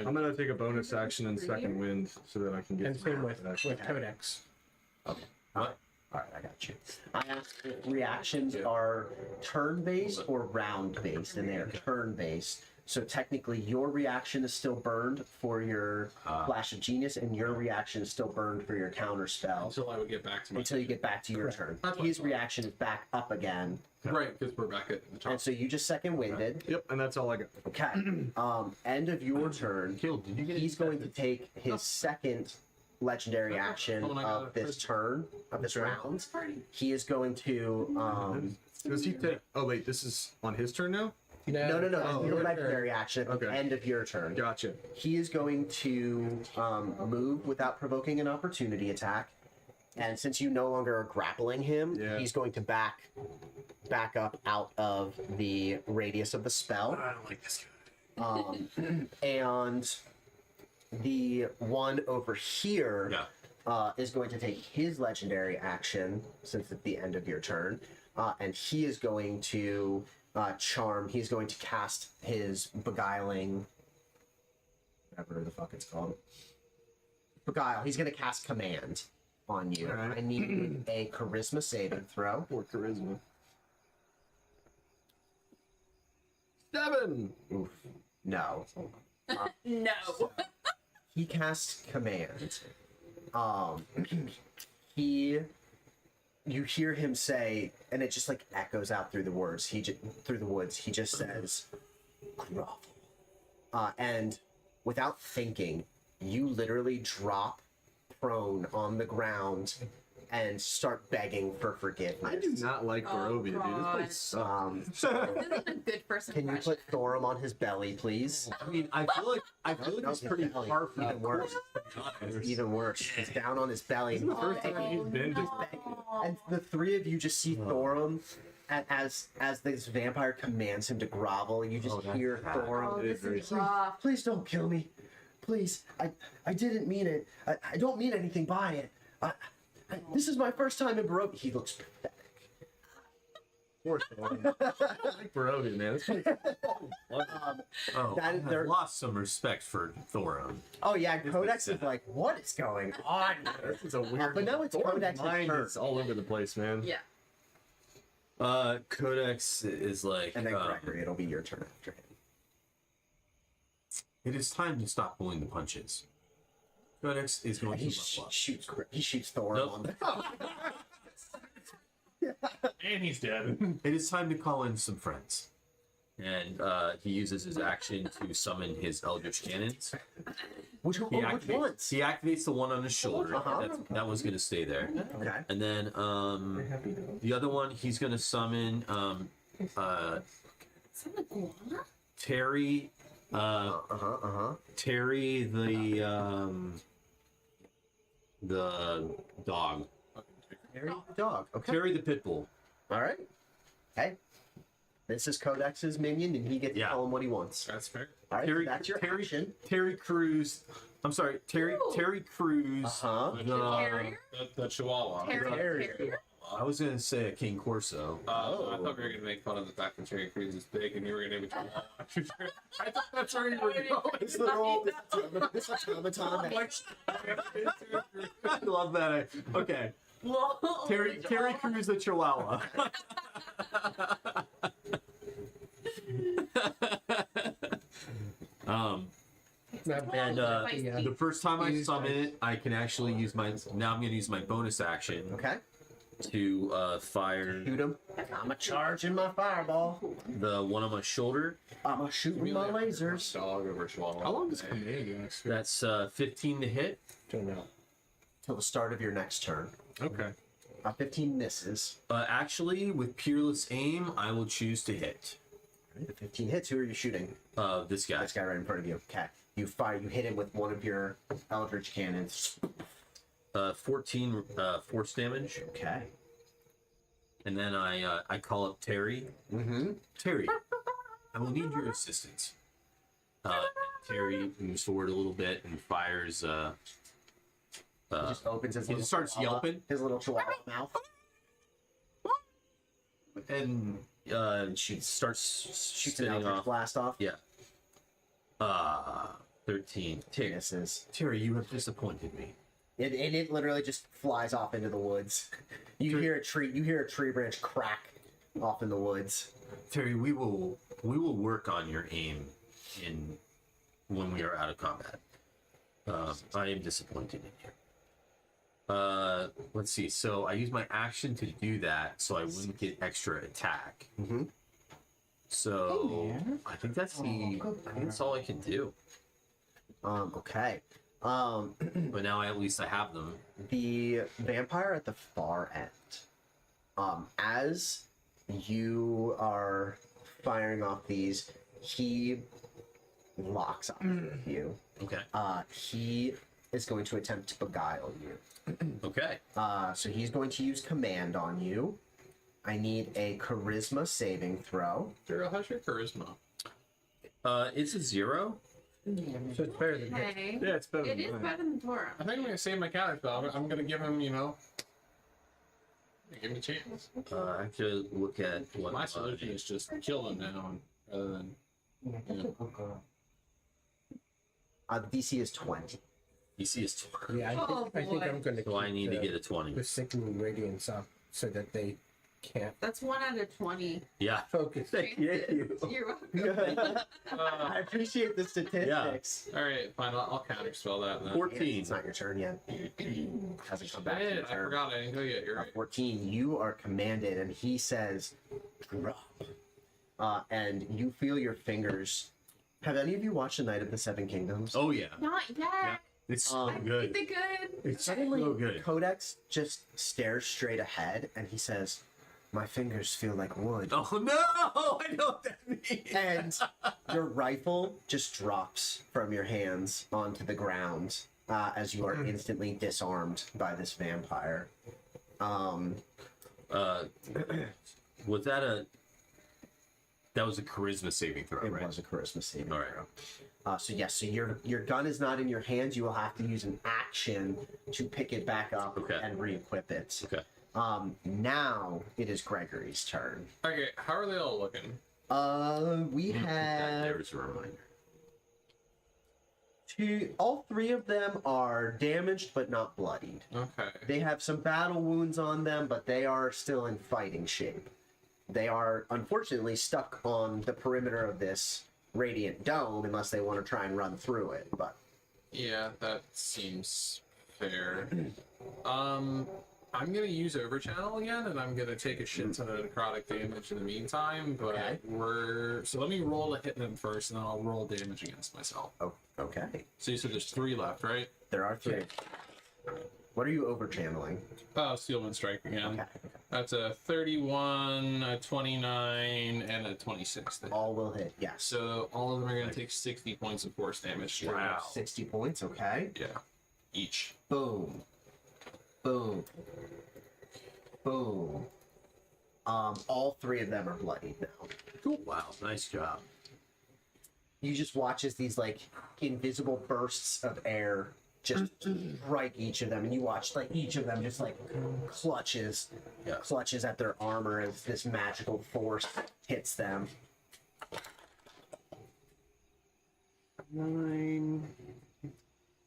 Speaker 2: I'm gonna take a bonus action in second wind so that I can get.
Speaker 5: And same with
Speaker 2: that.
Speaker 5: Codex.
Speaker 3: All right, I got you. I asked if reactions are turn-based or round-based, and they are turn-based. So technically, your reaction is still burned for your Flash of Genius, and your reaction is still burned for your counter spell
Speaker 1: Until I would get back to my.
Speaker 3: until you get back to your turn.
Speaker 1: That's
Speaker 3: His
Speaker 1: fine.
Speaker 3: reaction is back up again,
Speaker 1: Right, because we're back at the top.
Speaker 3: and so you just second winded.
Speaker 2: Yep, and that's all I got.
Speaker 3: Okay. End of your turn.
Speaker 4: Caleb, did you get
Speaker 3: He's going to take his second legendary action
Speaker 1: Oh, and I got
Speaker 3: of
Speaker 1: a
Speaker 3: this
Speaker 1: present.
Speaker 3: turn, of this round.
Speaker 6: Party.
Speaker 3: He is going to
Speaker 2: Does he take? Oh wait, this is on his turn now.
Speaker 3: no,
Speaker 5: Oh,
Speaker 3: that's your legendary action at the
Speaker 2: Okay.
Speaker 3: end of your turn.
Speaker 2: Gotcha.
Speaker 3: He is going to move without provoking an opportunity attack, and since you no longer are grappling him,
Speaker 2: Yeah.
Speaker 3: he's going to back up out of the radius of the spell.
Speaker 2: I don't like this
Speaker 3: And the one over here
Speaker 4: Yeah.
Speaker 3: is going to take his legendary action since it's the end of your turn, and he is going to charm. He's going to cast his beguiling, whatever the fuck it's called. Beguile. He's going to cast command on you.
Speaker 2: Alright.
Speaker 3: I need a charisma saving throw.
Speaker 2: Or charisma. 7. Oof.
Speaker 3: No.
Speaker 6: No.
Speaker 3: He casts command. He, you hear him say, and it just like echoes out through the words. Through the woods. He just says, "Grovel," and without thinking, you literally drop prone on the ground and start begging for forgiveness.
Speaker 2: I do not like Barovia, dude. This
Speaker 6: God.
Speaker 2: place sucks.
Speaker 6: This isn't a good first
Speaker 3: Can you
Speaker 6: impression.
Speaker 3: put Thorum on his belly, please?
Speaker 4: I mean, I feel like
Speaker 3: No,
Speaker 4: it's
Speaker 3: his
Speaker 4: pretty
Speaker 3: belly.
Speaker 4: far from
Speaker 3: Even worse. Even worse. He's down on his belly.
Speaker 2: This is the first time
Speaker 3: begging.
Speaker 2: he's been just
Speaker 3: And the three of you just see Thorum as this vampire commands him to grovel. You just hear Thorum.
Speaker 6: Oh, this is
Speaker 3: Please,
Speaker 6: rough.
Speaker 3: please don't kill me. Please, I didn't mean it. I don't mean anything by it. This is my first time in Barovia. He looks pathetic.
Speaker 2: Poor Thorum. I like Barovia, man. This place
Speaker 4: Oh,
Speaker 3: That is
Speaker 4: I've
Speaker 3: their-
Speaker 4: lost some respect for Thorum.
Speaker 3: Oh yeah, Codex is like, what is going on here?
Speaker 2: This is a weird.
Speaker 3: But now it's
Speaker 2: Thorum's
Speaker 3: Codex's
Speaker 2: mind
Speaker 3: turn.
Speaker 2: is all over the place, man.
Speaker 6: Yeah.
Speaker 4: Codex is like,
Speaker 3: And then Gregory, it'll be your turn after him.
Speaker 4: it is time to stop pulling the punches. Codex is going to
Speaker 3: He
Speaker 4: level up.
Speaker 3: shoots Thorum
Speaker 4: Nope.
Speaker 3: on the
Speaker 1: And he's dead.
Speaker 4: It is time to call in some friends. And he uses his action to summon his Eldritch Cannons.
Speaker 3: which ones?
Speaker 4: He activates the one on his shoulder.
Speaker 3: Uh-huh.
Speaker 4: That one's going to stay there.
Speaker 3: Okay.
Speaker 4: And then the other one, he's going to summon
Speaker 6: Is that an iguana?
Speaker 4: Terry. Terry the dog.
Speaker 3: Harry the dog. Okay.
Speaker 4: Terry the pit bull.
Speaker 3: All right. Hey, this is Codex's minion, and he gets to
Speaker 4: Yeah.
Speaker 3: tell him what he wants.
Speaker 1: That's fair.
Speaker 3: All right,
Speaker 4: Terry,
Speaker 3: so that's your
Speaker 4: Terry,
Speaker 3: action.
Speaker 4: Terry Crews. I'm sorry, Terry.
Speaker 6: Ooh.
Speaker 4: Terry Crews.
Speaker 3: Uh-huh.
Speaker 1: The,
Speaker 6: Terrier?
Speaker 1: the Chihuahua.
Speaker 6: Terrier.
Speaker 4: I was gonna say a King Corso.
Speaker 1: I thought we were going to make fun of the fact that Terry Crews is big and you were going to name it Chihuahua. I thought that's where you were going.
Speaker 3: This little this automaton.
Speaker 4: I love that. Okay,
Speaker 6: Whoa.
Speaker 4: Terry Crews the Chihuahua. And the first time I summon it, I can actually use my. Now I'm gonna use my bonus action
Speaker 3: Okay.
Speaker 4: to fire
Speaker 3: Shoot him. I'm a charging my fireball.
Speaker 4: the one on my shoulder.
Speaker 3: I'm a shooting my lasers.
Speaker 1: Dog over Chihuahua.
Speaker 2: How long does command last?
Speaker 4: That's 15 to hit.
Speaker 2: Don't know.
Speaker 3: Till the start of your next turn.
Speaker 2: Okay.
Speaker 3: 15 misses.
Speaker 4: Actually, with Peerless Aim, I will choose to hit
Speaker 3: The 15 hits. Who are you shooting?
Speaker 4: this guy.
Speaker 3: This guy right in front of you. Okay. You fire. You hit him with one of your Eldritch cannons.
Speaker 4: 14 force damage,
Speaker 3: Okay.
Speaker 4: and then I call up Terry.
Speaker 3: Mm-hmm.
Speaker 4: Terry, I will need your assistance. Terry moves forward a little bit and fires.
Speaker 3: He just opens his.
Speaker 4: he
Speaker 3: little
Speaker 4: just starts
Speaker 3: chihuahua-
Speaker 4: yelping.
Speaker 3: His little chihuahua mouth.
Speaker 4: And starts
Speaker 3: Shoots an
Speaker 4: spinning
Speaker 3: Eldritch
Speaker 4: off.
Speaker 3: blast off.
Speaker 4: Yeah. 13.
Speaker 3: Misses.
Speaker 4: Terry, you have disappointed me.
Speaker 3: It literally just flies off into the woods. You hear a tree branch crack off in the woods.
Speaker 4: Terry, we will work on your aim when we are out of combat. I am disappointed in you. Let's see. So I use my action to do that, so I wouldn't get extra attack.
Speaker 3: Mm-hmm.
Speaker 4: So I think that's all I can do.
Speaker 3: Okay.
Speaker 4: But now at least I have them.
Speaker 3: The vampire at the far end. As you are firing off these, he locks eyes with you.
Speaker 4: Okay.
Speaker 3: He is going to attempt to beguile you.
Speaker 4: Okay.
Speaker 3: So he's going to use command on you. I need a charisma saving throw.
Speaker 1: Daryl, how's your charisma?
Speaker 4: It's a 0.
Speaker 5: So it's better than his.
Speaker 6: Okay.
Speaker 2: Yeah, it's better
Speaker 6: It
Speaker 2: than
Speaker 6: is
Speaker 2: mine.
Speaker 6: better than Dora.
Speaker 1: I think I'm gonna save my character. I'm gonna give him, give him a chance.
Speaker 4: I have to look at what
Speaker 1: My solution is just kill him now, rather than.
Speaker 3: DC is 20.
Speaker 4: DC is 20.
Speaker 5: Yeah,
Speaker 6: Oh,
Speaker 5: I think
Speaker 6: boy.
Speaker 5: I'm going to
Speaker 4: So I need to get a 20.
Speaker 5: the sickening radiance up so that they can't
Speaker 6: That's 1 out of 20.
Speaker 4: Yeah.
Speaker 5: focus.
Speaker 3: you.
Speaker 6: You're welcome.
Speaker 3: I appreciate the statistics.
Speaker 1: All right, fine. I'll counterspell that. Then.
Speaker 4: 14.
Speaker 3: It's not your turn yet. Hasn't come back to
Speaker 1: Shit,
Speaker 3: your
Speaker 1: I
Speaker 3: turn.
Speaker 1: forgot. I didn't go yet. You're right.
Speaker 3: 14, you are commanded, and he says, drop. And you feel your fingers. Have any of you watched The Night of the Seven Kingdoms?
Speaker 4: Oh yeah.
Speaker 6: Not yet.
Speaker 4: It's so
Speaker 3: Um,
Speaker 4: good.
Speaker 6: Is it good?
Speaker 4: It's
Speaker 3: Suddenly,
Speaker 4: so good.
Speaker 3: Codex just stares straight ahead, and he says, my fingers feel like wood.
Speaker 4: Oh no! I know what that means.
Speaker 3: And your rifle just drops from your hands onto the ground as you are instantly disarmed by this vampire.
Speaker 4: Was that a? That was a charisma saving throw,
Speaker 3: It
Speaker 4: right?
Speaker 3: was a charisma saving
Speaker 4: All right.
Speaker 3: throw. So yes, so your gun is not in your hands. You will have to use an action to pick it back up
Speaker 4: Okay.
Speaker 3: and re-equip it.
Speaker 4: Okay.
Speaker 3: Now it is Gregory's turn.
Speaker 1: Okay, how are they all looking?
Speaker 3: We have
Speaker 4: There's a reminder.
Speaker 3: all 3 of them are damaged but not bloodied.
Speaker 1: Okay.
Speaker 3: They have some battle wounds on them, but they are still in fighting shape. They are unfortunately stuck on the perimeter of this radiant dome unless they want to try and run through it. But
Speaker 1: Yeah, that seems fair. I'm gonna use Overchannel again, and I'm gonna take a shit ton of necrotic damage in the meantime. But
Speaker 3: Okay.
Speaker 1: so let me roll to hit them first, and then I'll roll damage against myself.
Speaker 3: oh, okay,
Speaker 1: So you said there's 3 left, right?
Speaker 3: there are 3. What are you over channeling?
Speaker 1: Oh, Steelman Strike again.
Speaker 3: Okay.
Speaker 1: That's a 31, a 29, and a 26. Then.
Speaker 3: All will hit. Yes.
Speaker 1: So all of them are gonna take 60 points of force damage. straight
Speaker 4: Wow.
Speaker 1: up.
Speaker 3: 60 points. Okay.
Speaker 1: Yeah, each.
Speaker 3: Boom. Boom. Boom. All 3 of them are bloodied now.
Speaker 4: Cool. Wow. Nice job.
Speaker 3: You just watch as these like invisible bursts of air just strike each of them, and you watch like each of them just like clutches at their armor as this magical force hits them. 9.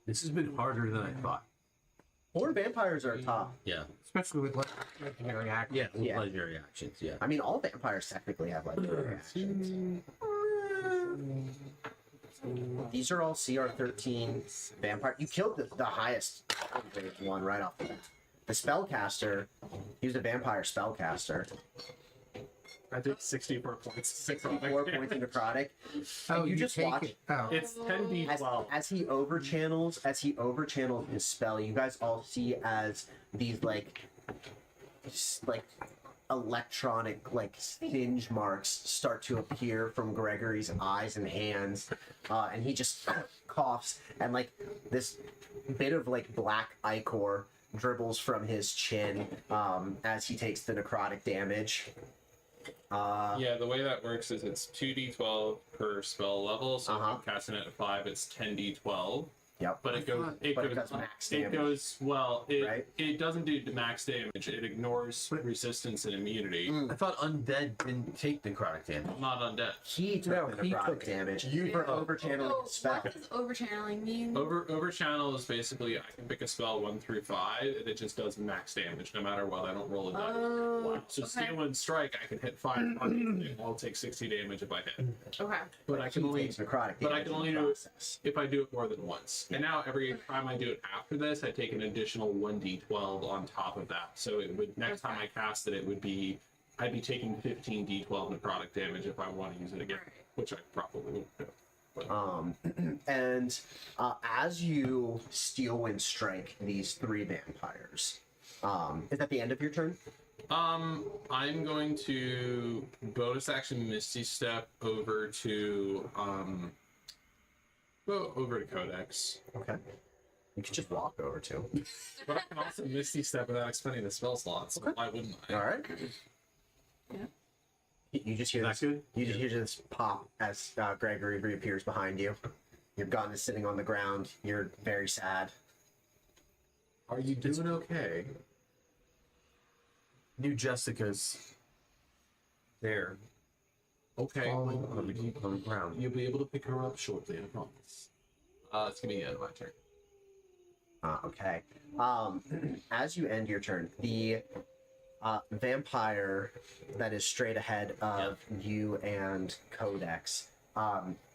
Speaker 4: This has been harder than I thought.
Speaker 3: 4 vampires are tough.
Speaker 4: Yeah.
Speaker 5: Especially with legendary action.
Speaker 4: Yeah.
Speaker 3: Yeah.
Speaker 4: Legendary actions. Yeah.
Speaker 3: I mean, all vampires technically have like reactions. These are all CR13 vampire. You killed the highest rated one right off the bat. The spellcaster, he was a vampire spellcaster.
Speaker 2: I did 64 points.
Speaker 3: 4 points of necrotic.
Speaker 5: Oh,
Speaker 3: And you just
Speaker 5: take
Speaker 3: watch
Speaker 5: it. Oh.
Speaker 2: It's 10d12.
Speaker 3: as he overchannels his spell. You guys all see as these like electronic like singe marks start to appear from Gregory's eyes and hands, and he just coughs, and like this bit of like black ichor dribbles from his chin as he takes the necrotic damage.
Speaker 1: Yeah, the way that works is it's 2d12 per spell level. So if I'm casting it at 5, it's 10d12.
Speaker 3: Yep.
Speaker 1: But it goes.
Speaker 3: But it does max
Speaker 1: It
Speaker 3: damage.
Speaker 1: goes well. It
Speaker 3: Right?
Speaker 1: it doesn't do max damage. It ignores resistance and immunity.
Speaker 4: I thought undead didn't take necrotic damage.
Speaker 1: I'm not undead.
Speaker 3: He took
Speaker 5: No,
Speaker 3: the
Speaker 5: he
Speaker 3: necrotic
Speaker 5: took it.
Speaker 3: damage. You for over channeling
Speaker 6: Oh,
Speaker 3: a spell.
Speaker 6: what does overchanneling mean?
Speaker 1: Over channel is basically I can pick a spell 1 through 5 and it just does max damage no matter what. I don't roll a die.
Speaker 6: Oh,
Speaker 1: So
Speaker 6: okay.
Speaker 1: steal and strike, I can hit 5 targets. I'll take 60 damage if I hit.
Speaker 6: Okay.
Speaker 1: But I can
Speaker 3: He
Speaker 1: only
Speaker 3: takes necrotic
Speaker 1: but I
Speaker 3: damage
Speaker 1: can
Speaker 3: in
Speaker 1: only
Speaker 3: the
Speaker 1: do it
Speaker 3: process.
Speaker 1: if I do it more than once. And now every time I do it after this, I take an additional 1d12 on top of that. So it would next time I cast it, I'd be taking 15 d12 necrotic damage if I want to use it again,
Speaker 6: Right.
Speaker 1: which I probably won't do.
Speaker 3: And as you steal wind strike these 3 vampires, is that the end of your turn?
Speaker 1: I'm going to bonus action Misty Step over to Codex.
Speaker 3: Okay. You could just walk over to.
Speaker 1: But I can also Misty Step without expending the spell slots. So why wouldn't I?
Speaker 3: All right.
Speaker 6: Yeah.
Speaker 3: You just hear
Speaker 2: Is
Speaker 3: this.
Speaker 2: that good?
Speaker 3: You just hear this pop as Gregory reappears behind you. Your gun is sitting on the ground. You're very sad.
Speaker 4: Are you doing okay? New Jessica's there.
Speaker 1: Okay.
Speaker 5: Falling
Speaker 1: well,
Speaker 4: On the ground.
Speaker 1: you'll be able to pick her up shortly, I promise. It's gonna be the end of my turn.
Speaker 3: Okay. As you end your turn, the vampire that is straight ahead of you and Codex,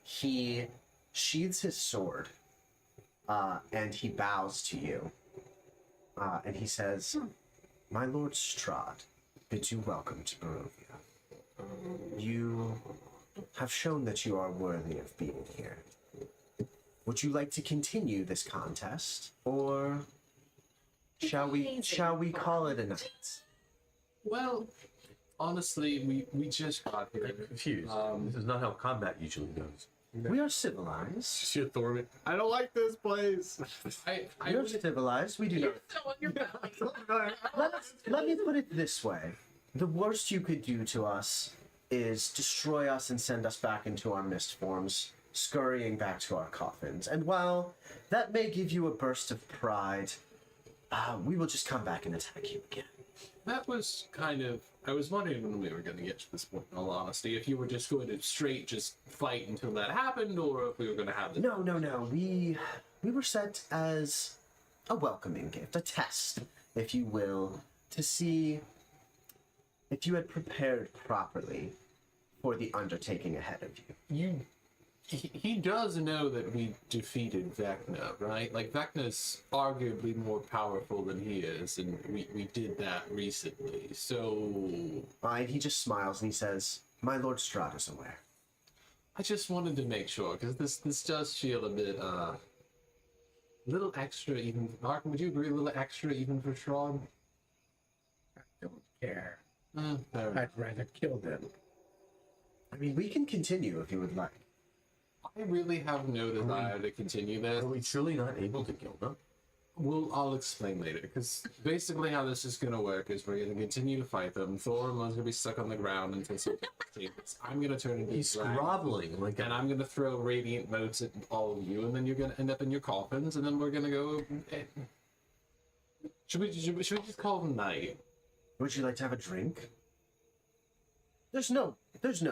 Speaker 3: he sheathes his sword, and he bows to you, and he says, "My Lord Strahd bids you welcome to Barovia. You have shown that you are worthy of being here. Would you like to continue this contest, or shall we call it a night?"
Speaker 1: Well, honestly, we just got here.
Speaker 4: I'm confused. This is not how combat usually goes.
Speaker 3: We are civilized.
Speaker 2: Just hear Thorman. I don't like this place.
Speaker 1: I
Speaker 3: We are
Speaker 1: would
Speaker 3: civilized. We do not.
Speaker 6: So on your belly.
Speaker 3: Let me put it this way: the worst you could do to us is destroy us and send us back into our mist forms, scurrying back to our coffins. And while that may give you a burst of pride, we will just come back and attack you again.
Speaker 1: That was kind of. I was wondering when we were going to get to this point, in all honesty, if you were just going to straight just fight until that happened, or if we were going to have this.
Speaker 3: No. We were sent as a welcoming gift, a test, if you will, to see if you had prepared properly for the undertaking ahead of you.
Speaker 1: He does know that we defeated Vecna, right? Like, Vecna's arguably more powerful than he is, and we did that recently, so...
Speaker 3: And he just smiles and he says, "My Lord Strahd is aware."
Speaker 1: I just wanted to make sure, because this does feel a bit, little extra even... Mark, would you agree a little extra even for Strahd?
Speaker 5: I don't care.
Speaker 1: Fair enough.
Speaker 5: I'd rather kill them.
Speaker 3: I mean, we can continue if you would like.
Speaker 1: I really have no desire to continue this.
Speaker 4: Are we truly not able to kill them?
Speaker 1: I'll explain later, because basically how this is going to work is we're going to continue to fight them. Thormon's going to be stuck on the ground until something takes. I'm going to turn into
Speaker 4: He's
Speaker 1: a dragon,
Speaker 4: groveling like
Speaker 1: and I'm going to throw radiant motes at all of you, and then you're going to end up in your coffins, and then we're going to go... Should we just call them night?
Speaker 3: Would you like to have a drink? There's no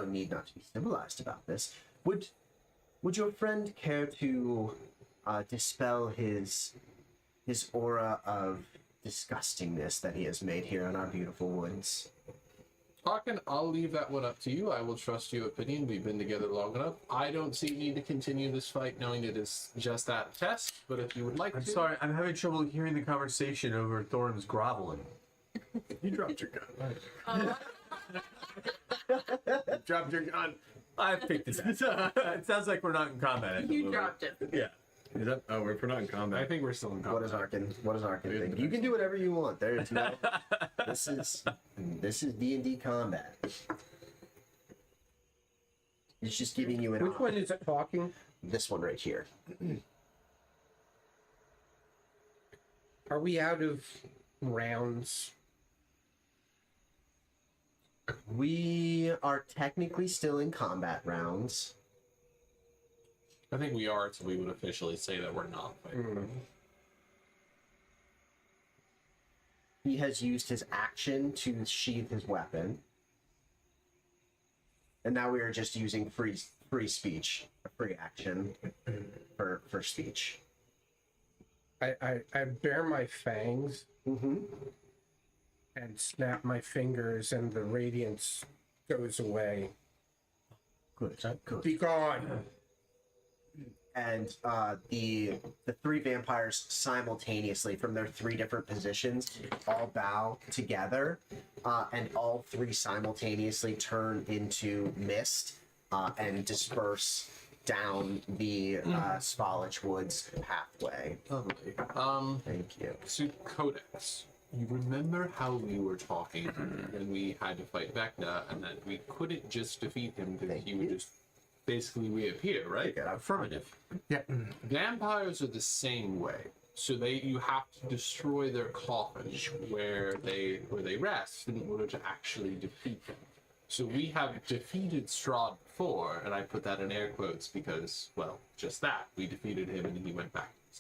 Speaker 3: need not to be civilized about this. Would your friend care to dispel his aura of disgustingness that he has made here in our beautiful woods?
Speaker 1: Harkin, I'll leave that one up to you. I will trust your opinion. We've been together long enough. I don't see need to continue this fight knowing it is just that test, but if you would like
Speaker 4: I'm
Speaker 1: to...
Speaker 4: sorry, I'm having trouble hearing the conversation over Thorin's groveling.
Speaker 2: You dropped your gun. You dropped your gun.
Speaker 4: I picked it up. It sounds like we're not in combat at the
Speaker 6: You
Speaker 4: moment.
Speaker 6: dropped it.
Speaker 4: Yeah.
Speaker 2: Is that? Oh, we're not in combat.
Speaker 1: I think we're still in
Speaker 3: What
Speaker 1: combat.
Speaker 3: does Arkin think? You can do whatever you want. There's no. This is D&D combat. It's just giving you an.
Speaker 5: Which one is talking?
Speaker 3: This one right here.
Speaker 5: Are we out of rounds?
Speaker 3: We are technically still in combat rounds.
Speaker 1: I think we are, so we would officially say that we're not fighting.
Speaker 3: He has used his action to sheath his weapon. And now we are just using free speech, a free action for speech.
Speaker 5: I bare my fangs
Speaker 3: Mm-hmm.
Speaker 5: and snap my fingers, and the radiance goes away.
Speaker 3: Good. Good.
Speaker 5: Be gone.
Speaker 3: And the three vampires simultaneously from their three different positions all bow together, and all three simultaneously turn into mist and disperse down the Svalich Woods pathway.
Speaker 1: Lovely.
Speaker 3: Thank you.
Speaker 1: So Codex, you remember how we were talking when we had to fight Vecna, and that we couldn't just defeat him because
Speaker 3: Thank
Speaker 1: he would
Speaker 3: you.
Speaker 1: just basically reappear, right?
Speaker 4: Affirmative.
Speaker 5: Yeah.
Speaker 1: Vampires are the same way. So you have to destroy their coffin where they rest in order to actually defeat them. So we have defeated Strahd before, and I put that in air quotes because, well, just that. We defeated him and he went back to his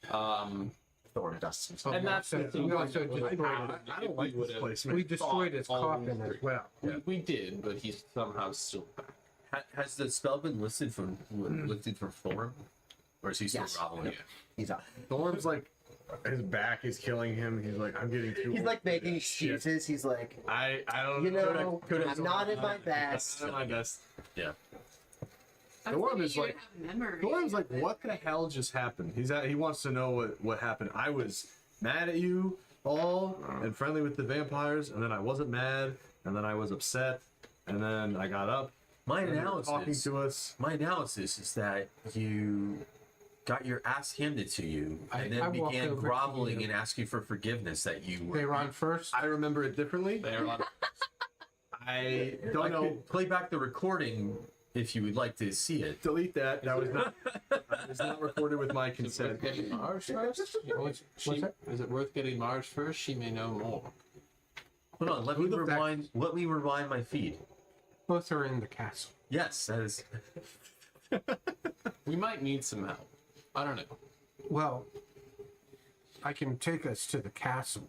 Speaker 1: tomb.
Speaker 3: Thorn dusts himself.
Speaker 1: And that's the thing.
Speaker 5: We also destroyed
Speaker 2: I don't like this place, man.
Speaker 5: We destroyed his
Speaker 1: All
Speaker 5: coffin
Speaker 1: three.
Speaker 5: as well.
Speaker 1: We did, but he's somehow still back.
Speaker 4: Has the spell been lifted from Thorm, or is he still
Speaker 3: Yes.
Speaker 4: groveling?
Speaker 3: He's up.
Speaker 2: Thorm's like, his back is killing him. He's like, I'm getting too.
Speaker 3: He's
Speaker 2: old
Speaker 3: like
Speaker 2: for
Speaker 3: making
Speaker 2: this shit.
Speaker 3: excuses. He's like,
Speaker 2: I don't
Speaker 3: you
Speaker 2: know.
Speaker 3: know, I'm not in my best.
Speaker 2: Not in my best.
Speaker 4: Yeah.
Speaker 6: I
Speaker 2: The
Speaker 6: was
Speaker 2: one
Speaker 6: thinking
Speaker 2: is
Speaker 6: you
Speaker 2: like-
Speaker 6: would have memory.
Speaker 2: Thorm's like, what the hell just happened? He wants to know what happened. I was mad at you all and friendly with the vampires, and then I wasn't mad, and then I was upset, and then I got up.
Speaker 4: My
Speaker 2: and they were talking
Speaker 4: analysis.
Speaker 2: to us.
Speaker 4: My analysis is that you got your ass handed to you, and then
Speaker 5: I walked
Speaker 4: began
Speaker 5: over to
Speaker 4: groveling
Speaker 5: you.
Speaker 4: and asking for forgiveness. That you were.
Speaker 5: They were on first.
Speaker 2: I remember it differently.
Speaker 1: They're on.
Speaker 2: I
Speaker 4: I
Speaker 2: don't know.
Speaker 4: could play back the recording if you would like to see it.
Speaker 2: Delete that. That was not recorded with my
Speaker 1: Is it worth
Speaker 2: consent.
Speaker 1: getting Mars first?
Speaker 5: What's that?
Speaker 1: Is it worth getting Mars first? She may know more.
Speaker 4: Hold on, let
Speaker 2: Who
Speaker 4: me
Speaker 2: the fuck-
Speaker 4: rewind. Let me rewind my feed.
Speaker 5: Both are in the castle.
Speaker 4: Yes, that is.
Speaker 1: We might need some help. I don't know.
Speaker 5: Well, I can take us to the castle.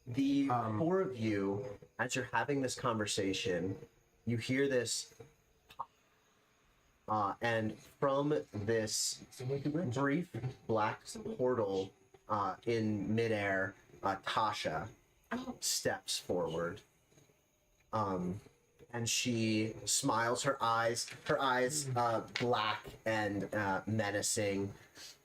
Speaker 3: The four of you, as you're having this conversation, you hear this pop. And from this brief black portal in midair, Tasha steps forward. And she smiles, her eyes black and menacing,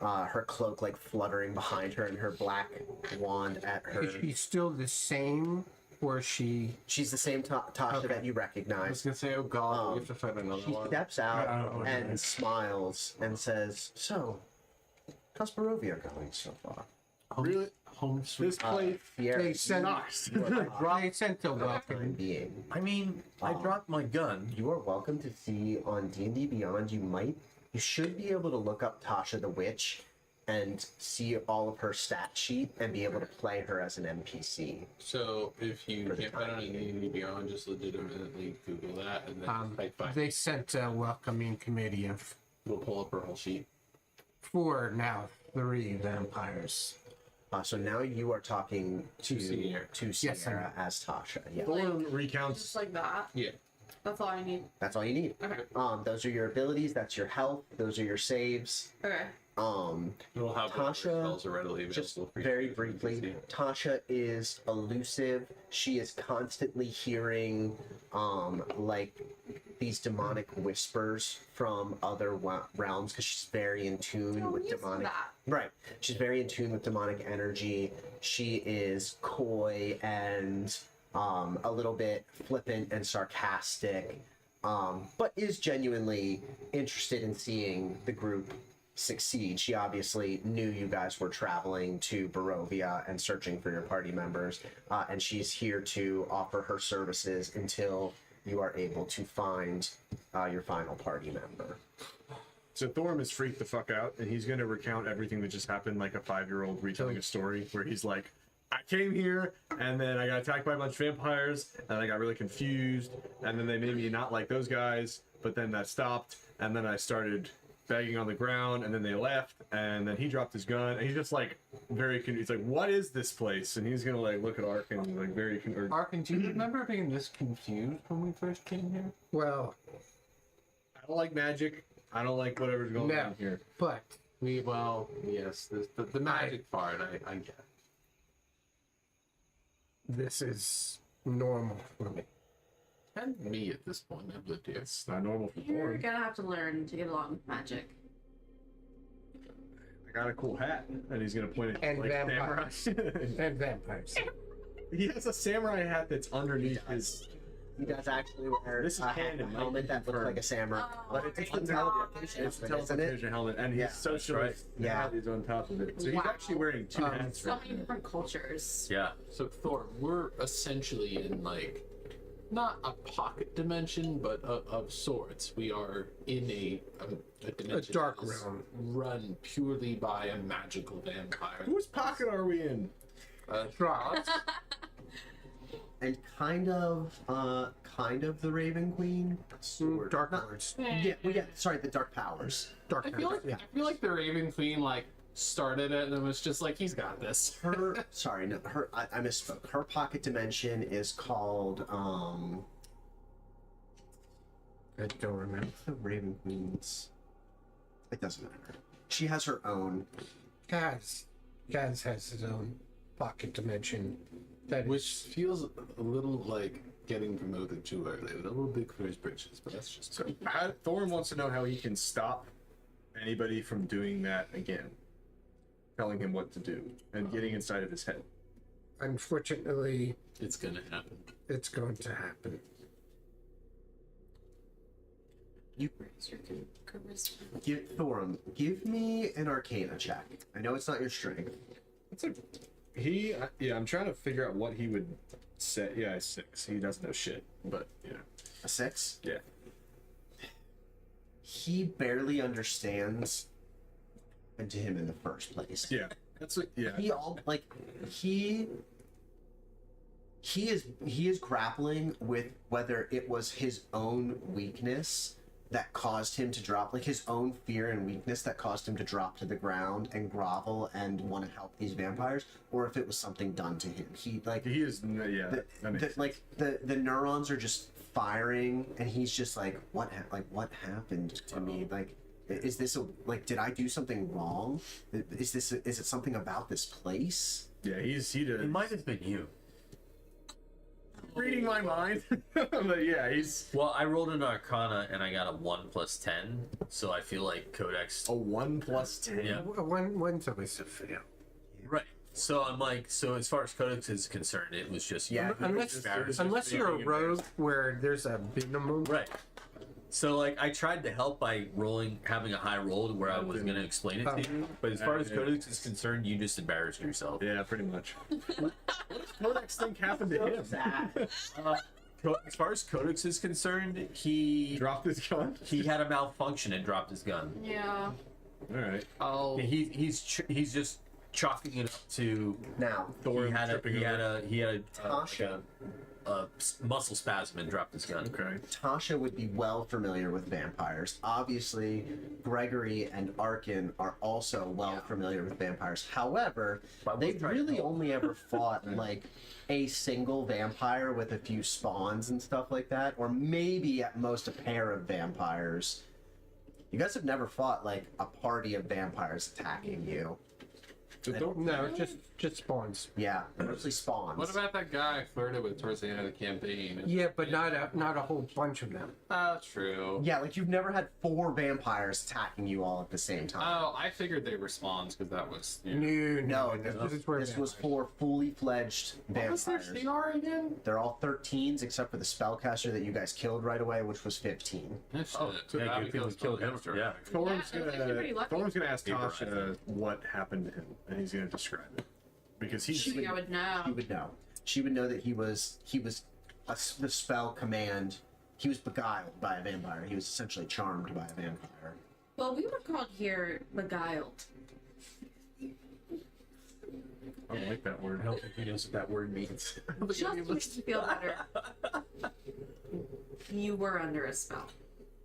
Speaker 3: her cloak like fluttering behind her and her black wand at her.
Speaker 5: Is she still the same, or is she?
Speaker 3: She's the same Tasha
Speaker 5: Okay.
Speaker 3: that you
Speaker 1: I was
Speaker 3: recognize.
Speaker 1: gonna say, oh god, we have to find another
Speaker 3: She
Speaker 1: one.
Speaker 3: steps out and smiles and says, "So, how's Barovia going so far?"
Speaker 2: Really?
Speaker 1: Home sweet.
Speaker 2: This place
Speaker 3: Fiera,
Speaker 5: They sent,
Speaker 3: you are
Speaker 5: they sent a
Speaker 3: time
Speaker 5: welcome.
Speaker 3: being.
Speaker 4: I mean, I dropped my gun.
Speaker 3: You are welcome to see on D&D Beyond. You should be able to look up Tasha the Witch and see all of her stat sheet and be able to play her as an NPC.
Speaker 1: So if you
Speaker 3: For the
Speaker 1: can't find
Speaker 3: time
Speaker 1: it on D&D Beyond, just legitimately Google that and then type five.
Speaker 5: They sent a welcoming committee of
Speaker 1: We'll pull up her whole sheet.
Speaker 5: 4, now 3 vampires.
Speaker 3: So now you are talking to
Speaker 1: Sierra.
Speaker 5: Yes,
Speaker 3: Sierra as Tasha. Yeah,
Speaker 2: Thorn
Speaker 6: Just
Speaker 2: recounts.
Speaker 6: like that.
Speaker 1: Yeah.
Speaker 6: That's all I need.
Speaker 3: that's all you need.
Speaker 6: Okay.
Speaker 3: Those are your abilities. That's your health. Those are your saves.
Speaker 6: Okay.
Speaker 1: We'll have
Speaker 3: Tasha,
Speaker 1: spells are readily available.
Speaker 3: Just
Speaker 1: for you
Speaker 3: very
Speaker 1: to
Speaker 3: briefly,
Speaker 1: see.
Speaker 3: Tasha is elusive. She is constantly hearing like these demonic whispers from other realms because she's very in tune
Speaker 6: Oh,
Speaker 3: with
Speaker 6: used to
Speaker 3: demonic.
Speaker 6: that.
Speaker 3: Right. She's very in tune with demonic energy. She is coy and a little bit flippant and sarcastic, but is genuinely interested in seeing the group succeed. She obviously knew you guys were traveling to Barovia and searching for your party members, and she's here to offer her services until you are able to find your final party member.
Speaker 2: So Thorm is freaked the fuck out, and he's gonna recount everything that just happened like a 5-year-old retelling a story, where he's like, I came here and then I got attacked by a bunch of vampires and I got really confused and then they made me not like those guys, but then that stopped and then I started begging on the ground and then they left and then he dropped his gun and he's just like very confused. He's like, what is this place? And he's gonna like look at Ark and like very
Speaker 7: Arkin, do you remember being this confused when we first came here?
Speaker 5: Well,
Speaker 2: I don't like magic. I don't like whatever's going
Speaker 5: No.
Speaker 2: on here.
Speaker 5: but
Speaker 7: Yes, the magic part, I get.
Speaker 5: this is normal for me.
Speaker 7: And me at this point, I've lived here.
Speaker 2: It's not normal for
Speaker 6: You're
Speaker 2: Thorn.
Speaker 6: gonna have to learn to get along with magic.
Speaker 2: I got a cool hat and he's gonna point it
Speaker 5: And
Speaker 2: like
Speaker 5: vampires.
Speaker 2: samurai.
Speaker 5: And vampires.
Speaker 2: He has a samurai hat that's underneath his.
Speaker 3: He does actually wear
Speaker 2: This is
Speaker 3: a
Speaker 2: canon,
Speaker 3: helmet that looks
Speaker 2: confirmed.
Speaker 3: like a samurai,
Speaker 6: Oh,
Speaker 3: but it's
Speaker 6: my
Speaker 3: a
Speaker 6: God.
Speaker 3: teleportation
Speaker 2: It's a
Speaker 3: helmet, isn't it?
Speaker 2: teleportation helmet, and
Speaker 3: Yeah.
Speaker 2: his socialist
Speaker 3: Yeah.
Speaker 2: hat is on top of it. So he's
Speaker 6: Wow.
Speaker 2: actually wearing two hats.
Speaker 6: So
Speaker 2: right
Speaker 6: many different cultures.
Speaker 4: Yeah.
Speaker 7: So Thor, we're essentially in like not a pocket dimension, but of sorts. We are in a dimension
Speaker 5: dark
Speaker 7: that is
Speaker 5: realm.
Speaker 7: run purely by a magical vampire.
Speaker 2: Whose pocket are we in?
Speaker 5: Strahd.
Speaker 3: And kind of the Raven Queen.
Speaker 5: Dark
Speaker 3: Not-
Speaker 5: Lords.
Speaker 3: Yeah, well, yeah. Sorry, the Dark Powers.
Speaker 5: Dark
Speaker 7: I feel
Speaker 5: Powers.
Speaker 7: like I feel like the Raven Queen like started it and was just like he's got this.
Speaker 3: Her, sorry, no, her. I misspoke. Her pocket dimension is called
Speaker 5: I don't remember.
Speaker 3: the Raven Queen's. It doesn't matter. She has her own.
Speaker 5: Gaz has his own pocket dimension. That
Speaker 7: Which
Speaker 5: is
Speaker 7: feels a little like getting promoted too early. A little big for his britches, but that's just
Speaker 2: So Thorn wants to know how he can stop anybody from doing that again, telling him what to do and getting inside of his head.
Speaker 5: unfortunately
Speaker 7: it's gonna happen.
Speaker 5: it's going to happen.
Speaker 6: Where's your charisma?
Speaker 3: Thorum, give me an Arcana check. I know it's not your strength.
Speaker 2: That's a I'm trying to figure out what he would say. Yeah, 6. He doesn't know shit, but yeah.
Speaker 3: A 6.
Speaker 2: Yeah.
Speaker 3: He barely understands what happened to him in the first place.
Speaker 2: Yeah. That's what yeah.
Speaker 3: He all like he is grappling with whether it was his own weakness that caused him to drop, like his own fear and weakness that caused him to drop to the ground and grovel and want to help these vampires, or if it was something done to him. He like
Speaker 2: He is yeah. That makes sense.
Speaker 3: like the neurons are just firing, and he's just like, what happened to me? Like, is this like, did I do something wrong? Is it something about this place?
Speaker 2: Yeah, he does.
Speaker 4: It might have been you.
Speaker 2: Reading my mind. But yeah, he's
Speaker 4: Well, I rolled an Arcana and I got a 1 + 10, so I feel like Codex.
Speaker 2: a 1 + 10.
Speaker 4: Yeah.
Speaker 5: One's always a fail.
Speaker 4: Right. So I'm like, so as far as Codex is concerned, it was just
Speaker 3: Yeah.
Speaker 5: Unless you're a rogue where there's a minimum.
Speaker 4: Right. So like I tried to help by having a high roll to where I was going to explain it to you, but as far as Codex is concerned, you just embarrassed yourself.
Speaker 2: Yeah, pretty much. What does Codex think happened to him?
Speaker 4: As far as Codex is concerned, he
Speaker 2: Dropped his gun.
Speaker 4: had a malfunction and dropped his gun.
Speaker 6: Yeah.
Speaker 2: All right.
Speaker 7: Oh,
Speaker 4: He's just chalking it up to
Speaker 3: Now,
Speaker 2: Thor
Speaker 4: he had
Speaker 2: tripping
Speaker 4: a
Speaker 3: Tasha.
Speaker 4: muscle spasm and dropped his gun.
Speaker 2: Okay.
Speaker 3: Tasha would be well familiar with vampires. Obviously, Gregory and Arkin are also well familiar with vampires. However,
Speaker 4: But
Speaker 3: they've
Speaker 4: we've tried
Speaker 3: really
Speaker 4: both.
Speaker 3: only ever fought like a single vampire with a few spawns and stuff like that, or maybe at most a pair of vampires. You guys have never fought like a party of vampires attacking you.
Speaker 5: No, just spawns.
Speaker 3: Yeah, mostly spawns.
Speaker 7: what about that guy I flirted with towards the end of the campaign?
Speaker 5: Yeah, but not a whole bunch of them.
Speaker 7: True.
Speaker 3: Yeah, like you've never had 4 vampires attacking you all at the same time.
Speaker 7: Oh, I figured they were spawns because that was.
Speaker 5: No,
Speaker 3: No,
Speaker 5: this is where
Speaker 3: this was 4 fully fledged
Speaker 7: What was their
Speaker 3: vampires.
Speaker 7: CR again?
Speaker 3: They're all 13s except for the spellcaster that you guys killed right away, which was 15.
Speaker 7: Oh,
Speaker 4: Yeah, good thing we killed him. Yeah.
Speaker 2: Thor's
Speaker 6: Yeah, it's actually pretty lucky.
Speaker 2: gonna ask
Speaker 4: Vaporized.
Speaker 2: Tasha what happened to him, and he's gonna describe it because he's
Speaker 6: Shoot, I would know.
Speaker 3: She would know. She would know that he was the spell command. He was beguiled by a vampire. He was essentially charmed by a vampire.
Speaker 6: Well, we were called here beguiled.
Speaker 2: I don't like that
Speaker 4: I
Speaker 2: word.
Speaker 4: don't think he knows what that word means.
Speaker 6: Just makes me feel better. You were under a spell.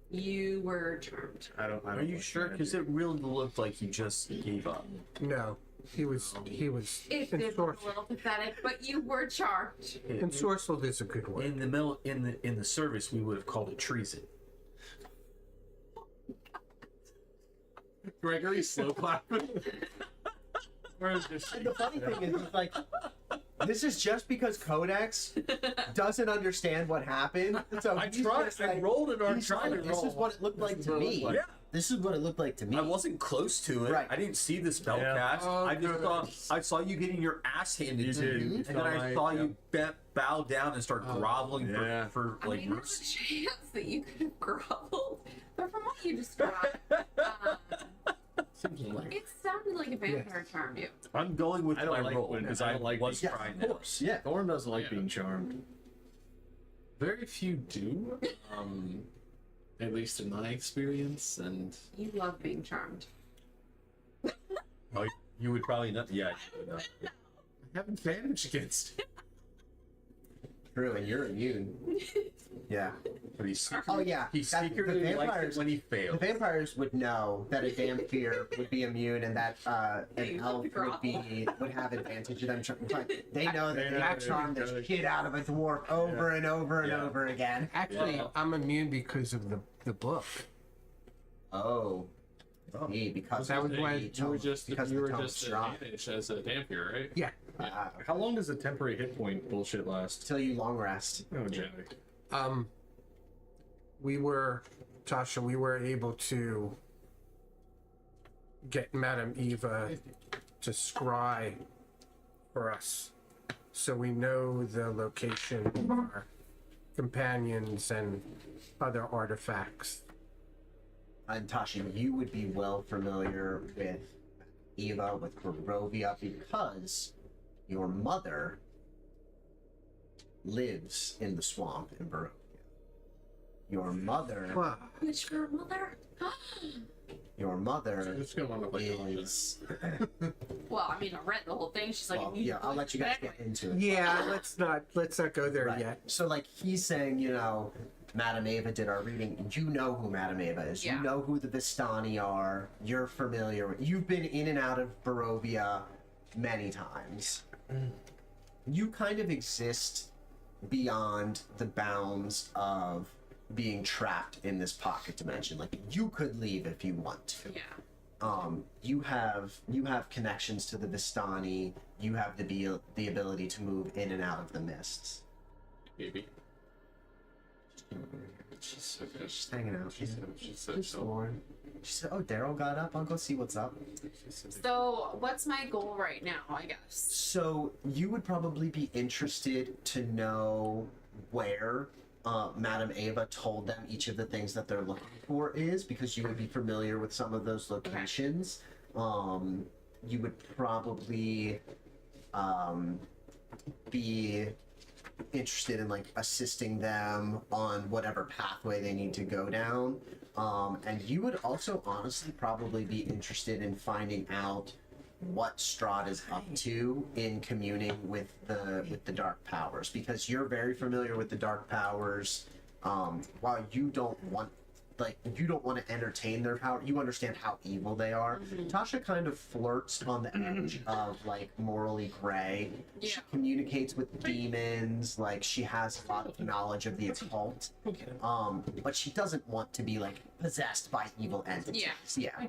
Speaker 6: You were charmed.
Speaker 2: I don't
Speaker 4: Are you
Speaker 2: like
Speaker 4: sure?
Speaker 2: that.
Speaker 4: Because it really looked like you just gave up.
Speaker 5: No, he was
Speaker 6: It did look a
Speaker 5: ensorcelled.
Speaker 6: little pathetic, but you were charmed.
Speaker 5: Ensorcelled is a good word.
Speaker 4: In the service, we would have called it treason.
Speaker 1: Gregory slow clapping.
Speaker 2: Or just-
Speaker 3: And the funny thing is, like, this is just because Codex doesn't understand what happened. So
Speaker 4: I
Speaker 3: he's
Speaker 4: tried.
Speaker 3: just
Speaker 4: I
Speaker 3: like-
Speaker 4: rolled it or
Speaker 3: he's
Speaker 4: tried
Speaker 3: like,
Speaker 4: to
Speaker 3: This is
Speaker 4: roll.
Speaker 3: what it looked like
Speaker 2: This is
Speaker 3: to
Speaker 2: what it
Speaker 3: me.
Speaker 2: looked like.
Speaker 4: Yeah.
Speaker 3: This is what it looked like to me.
Speaker 4: I wasn't close to it.
Speaker 3: Right.
Speaker 4: I didn't see the spell
Speaker 2: Yeah.
Speaker 4: cast.
Speaker 5: Oh,
Speaker 4: I just
Speaker 5: goodness.
Speaker 4: saw. I saw you getting your ass handed
Speaker 2: You
Speaker 4: to
Speaker 2: did.
Speaker 4: you,
Speaker 2: You
Speaker 4: and then
Speaker 2: saw
Speaker 4: I
Speaker 2: my-
Speaker 4: saw
Speaker 2: yeah.
Speaker 4: you bow down and start groveling
Speaker 2: Yeah.
Speaker 4: for
Speaker 6: I
Speaker 4: like
Speaker 6: mean, there's
Speaker 4: mercy.
Speaker 6: a chance that you could have groveled, but from what you described,
Speaker 7: Seems like
Speaker 6: it sounded like a vampire charmed you.
Speaker 4: I'm going with
Speaker 2: I don't
Speaker 4: my
Speaker 2: like
Speaker 4: role
Speaker 2: when-
Speaker 4: because
Speaker 2: I
Speaker 4: I
Speaker 2: don't like
Speaker 4: was
Speaker 3: Yeah,
Speaker 4: trying
Speaker 3: of
Speaker 4: that.
Speaker 3: course. Yeah.
Speaker 2: Thorn doesn't like
Speaker 7: Yeah.
Speaker 2: being charmed.
Speaker 7: very few do. At least in my experience, and
Speaker 6: You love being charmed.
Speaker 4: Oh, you would probably not. Yeah. You would not.
Speaker 7: I have advantage against it.
Speaker 3: True, and you're immune. Yeah.
Speaker 4: But he's
Speaker 3: Oh yeah.
Speaker 4: he
Speaker 3: That-
Speaker 4: secretly
Speaker 3: the
Speaker 4: likes it
Speaker 3: vampires.
Speaker 4: when he
Speaker 3: The
Speaker 4: fails.
Speaker 3: vampires would know that a vampire would be immune and that an
Speaker 6: you
Speaker 3: elf
Speaker 6: love to
Speaker 3: would have advantage of them. They know that
Speaker 2: They
Speaker 3: they
Speaker 2: know
Speaker 3: can
Speaker 2: that
Speaker 3: charm
Speaker 2: they
Speaker 3: the
Speaker 2: can-
Speaker 3: shit out of a dwarf over and over and
Speaker 2: Yeah.
Speaker 3: over again.
Speaker 5: Actually,
Speaker 7: Yeah.
Speaker 5: I'm immune because of the book.
Speaker 3: Oh. See, because
Speaker 5: That
Speaker 3: of
Speaker 5: was
Speaker 3: the
Speaker 5: why
Speaker 1: You were just
Speaker 3: because
Speaker 1: you
Speaker 3: of
Speaker 1: were
Speaker 3: the tome
Speaker 1: just
Speaker 3: strong.
Speaker 1: advantaged as a vampire, right?
Speaker 5: Yeah.
Speaker 2: How long does the temporary hit point bullshit last?
Speaker 3: Till you long rest.
Speaker 2: Oh, Jack.
Speaker 5: We were, Tasha, we were able to get Madame Eva to scry for us. So we know the location of our companions and other artifacts.
Speaker 3: And Tasha, you would be well familiar with Eva, with Barovia, because your mother lives in the swamp in Barovia. Your mother,
Speaker 5: Wow.
Speaker 6: Which your mother?
Speaker 3: your mother
Speaker 1: It's gonna look like
Speaker 3: is.
Speaker 6: Well, I mean, I read the whole thing. She's like,
Speaker 3: Well,
Speaker 6: you
Speaker 3: yeah, I'll let you guys get into it.
Speaker 5: Yeah, let's not go there
Speaker 3: Right.
Speaker 5: yet.
Speaker 3: So, like, he's saying, you know, Madame Eva did our reading. You know who Madame Eva is.
Speaker 6: Yeah.
Speaker 3: You know who the Vistani are. You're familiar with. You've been in and out of Barovia many times. You kind of exist beyond the bounds of being trapped in this pocket dimension. Like, you could leave if you want to.
Speaker 6: Yeah.
Speaker 3: You have connections to the Vistani. You have the ability to move in and out of the mists.
Speaker 1: baby. She's so good.
Speaker 3: Just hanging out.
Speaker 1: She's so
Speaker 3: Just
Speaker 1: chill.
Speaker 3: Lauren. She said, "Oh, Daryl got up. I'll go see what's up."
Speaker 6: So, what's my goal right now? I guess.
Speaker 3: So you would probably be interested to know where Madame Ava told them each of the things that they're looking for is, because you would be familiar with some of those locations. You would probably be interested in like assisting them on whatever pathway they need to go down. And you would also honestly probably be interested in finding out what Strahd is up to in communing with the dark powers, because you're very familiar with the dark powers. While you don't want to entertain their power, you understand how evil they are. Tasha kind of flirts on the edge of like morally gray. She
Speaker 6: Yeah.
Speaker 3: communicates with demons, like she has a lot of knowledge of the occult. But she doesn't want to be like possessed by evil entities. Yeah.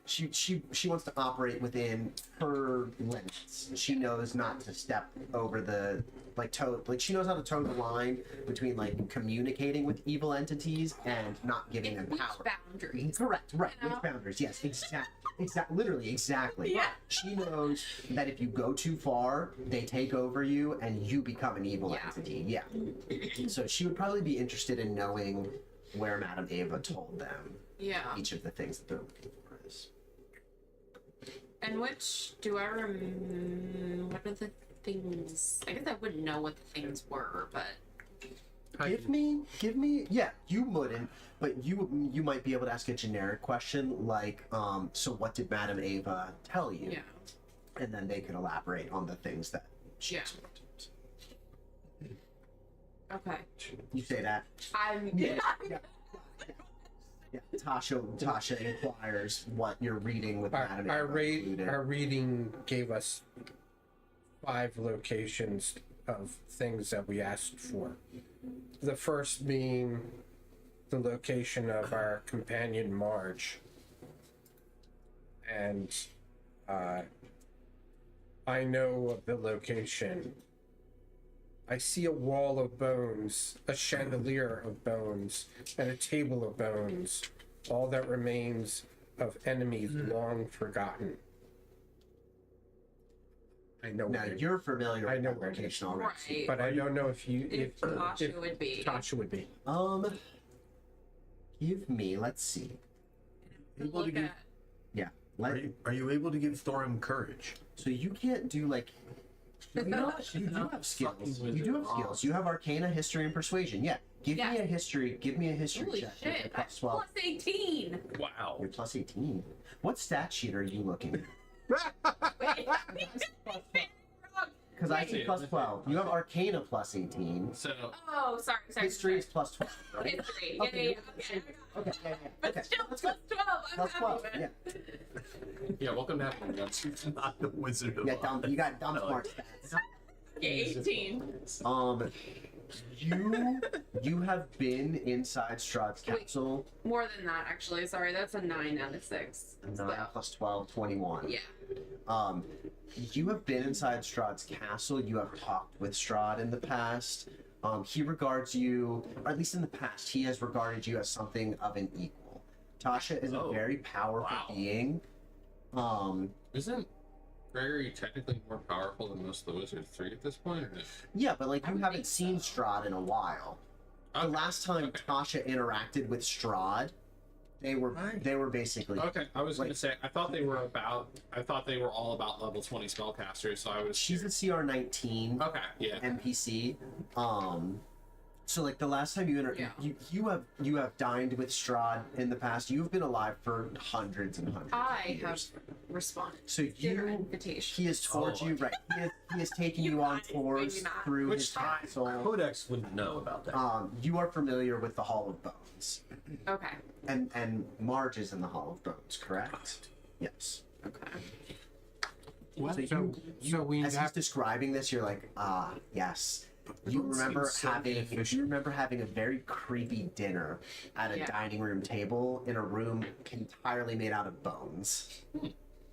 Speaker 3: She wants to operate within her limits. She knows not to step over the she knows how to toe the line between like communicating with evil entities and not giving them
Speaker 6: Which
Speaker 3: power.
Speaker 6: boundaries?
Speaker 3: Correct, right.
Speaker 6: You know?
Speaker 3: Which boundaries? Yes, literally, exactly.
Speaker 6: Yeah.
Speaker 3: She knows that if you go too far, they take over you and you become an evil
Speaker 6: Yeah.
Speaker 3: entity. Yeah. So she would probably be interested in knowing where Madame Ava told them
Speaker 6: Yeah.
Speaker 3: each of the things that they're looking for is.
Speaker 6: And which do I what are the things? I guess I wouldn't know what the things were, but
Speaker 3: Give me, yeah, you wouldn't, but you might be able to ask a generic question like, so what did Madame Ava tell you?
Speaker 6: yeah.
Speaker 3: and then they could elaborate on the things that she
Speaker 6: Yeah.
Speaker 3: explained.
Speaker 6: Okay.
Speaker 3: You say that.
Speaker 6: I'm.
Speaker 3: Yeah. Tasha inquires what you're reading with Madame
Speaker 5: Our
Speaker 3: Ava included.
Speaker 5: reading gave us 5 locations of things that we asked for. The first being the location of our companion Marge. And I know of the location. I see a wall of bones, a chandelier of bones, and a table of bones. All that remains of enemies long forgotten. I know
Speaker 3: Now
Speaker 5: where
Speaker 3: you're familiar
Speaker 5: I
Speaker 3: with
Speaker 5: know
Speaker 3: that
Speaker 5: where it
Speaker 3: location
Speaker 5: is.
Speaker 3: already.
Speaker 6: Right.
Speaker 5: but I don't know if
Speaker 6: Tasha would be.
Speaker 5: Tasha would be.
Speaker 3: Give me. Let's see.
Speaker 4: Able to
Speaker 6: Look
Speaker 4: give,
Speaker 6: at.
Speaker 3: Yeah.
Speaker 4: are you able to give Thorum courage?
Speaker 3: So you can't do like. You do have skills. You do have skills. You have Arcana, History, and Persuasion. Yeah. Give me a history. Give me a history
Speaker 6: Holy
Speaker 3: check. with
Speaker 6: shit!
Speaker 3: a plus 12.
Speaker 6: Plus 18.
Speaker 4: Wow.
Speaker 3: You're plus 18. What stat sheet are you looking at?
Speaker 6: Wait.
Speaker 3: Because I see plus 12. You have Arcana plus 18.
Speaker 1: So
Speaker 6: Oh, sorry.
Speaker 3: History is plus 12, right?
Speaker 6: History.
Speaker 3: Okay,
Speaker 6: Okay.
Speaker 3: Okay, yeah.
Speaker 6: But
Speaker 3: Okay,
Speaker 6: still,
Speaker 3: let's
Speaker 6: plus
Speaker 3: go.
Speaker 6: 12. I'm
Speaker 3: Plus
Speaker 6: happy
Speaker 3: 12,
Speaker 6: with.
Speaker 3: yeah.
Speaker 1: yeah, welcome to having guns.
Speaker 4: Not the Wizard of
Speaker 3: Yeah,
Speaker 4: Oz.
Speaker 3: you got dumb smart stats.
Speaker 6: Okay, 18.
Speaker 3: You have been inside Strahd's
Speaker 6: Wait.
Speaker 3: castle.
Speaker 6: More than that, actually. Sorry, that's a 9 out of 6.
Speaker 3: 9
Speaker 6: So,
Speaker 3: plus 12, 21.
Speaker 6: yeah.
Speaker 3: You have been inside Strahd's castle. You have talked with Strahd in the past. He regards you, or at least in the past, he has regarded you as something of an equal. Tasha is a
Speaker 4: Oh,
Speaker 3: very powerful
Speaker 1: wow.
Speaker 3: being.
Speaker 1: Isn't Gregory technically more powerful than most of the Wizard 3 at this point? Or no?
Speaker 3: Yeah, but like
Speaker 6: I
Speaker 3: you
Speaker 6: would
Speaker 3: haven't
Speaker 6: think
Speaker 3: seen Strahd in a while. The
Speaker 1: Okay,
Speaker 3: last time
Speaker 1: okay.
Speaker 3: Tasha interacted with Strahd, they were basically
Speaker 1: Okay, I was gonna
Speaker 3: Like-
Speaker 1: say I thought they were all about level 20 spellcasters, so I was
Speaker 3: she's a CR 19
Speaker 1: okay, yeah.
Speaker 3: NPC. So like the last time
Speaker 6: Yeah.
Speaker 3: you have dined with Strahd in the past. You've been alive for hundreds and hundreds.
Speaker 6: I
Speaker 3: of
Speaker 6: have
Speaker 3: years.
Speaker 6: responded
Speaker 3: So
Speaker 6: to your
Speaker 3: you
Speaker 6: invitation.
Speaker 3: he has told you right. He has taken
Speaker 6: You
Speaker 3: you on
Speaker 6: guys,
Speaker 3: tours
Speaker 6: maybe not.
Speaker 3: through
Speaker 1: Which
Speaker 3: his
Speaker 1: time?
Speaker 3: castle.
Speaker 4: Codex wouldn't know about that.
Speaker 3: You are familiar with the Hall of Bones,
Speaker 6: Okay.
Speaker 3: and Marge is in the Hall of Bones, correct? Yes.
Speaker 6: Okay.
Speaker 5: So we
Speaker 3: As he's
Speaker 5: have
Speaker 3: describing this, you're like, yes. You
Speaker 4: Don't
Speaker 3: remember
Speaker 4: seem so inefficient.
Speaker 3: you remember having a very creepy dinner at a
Speaker 6: Yeah.
Speaker 3: dining room table in a room entirely made out of bones.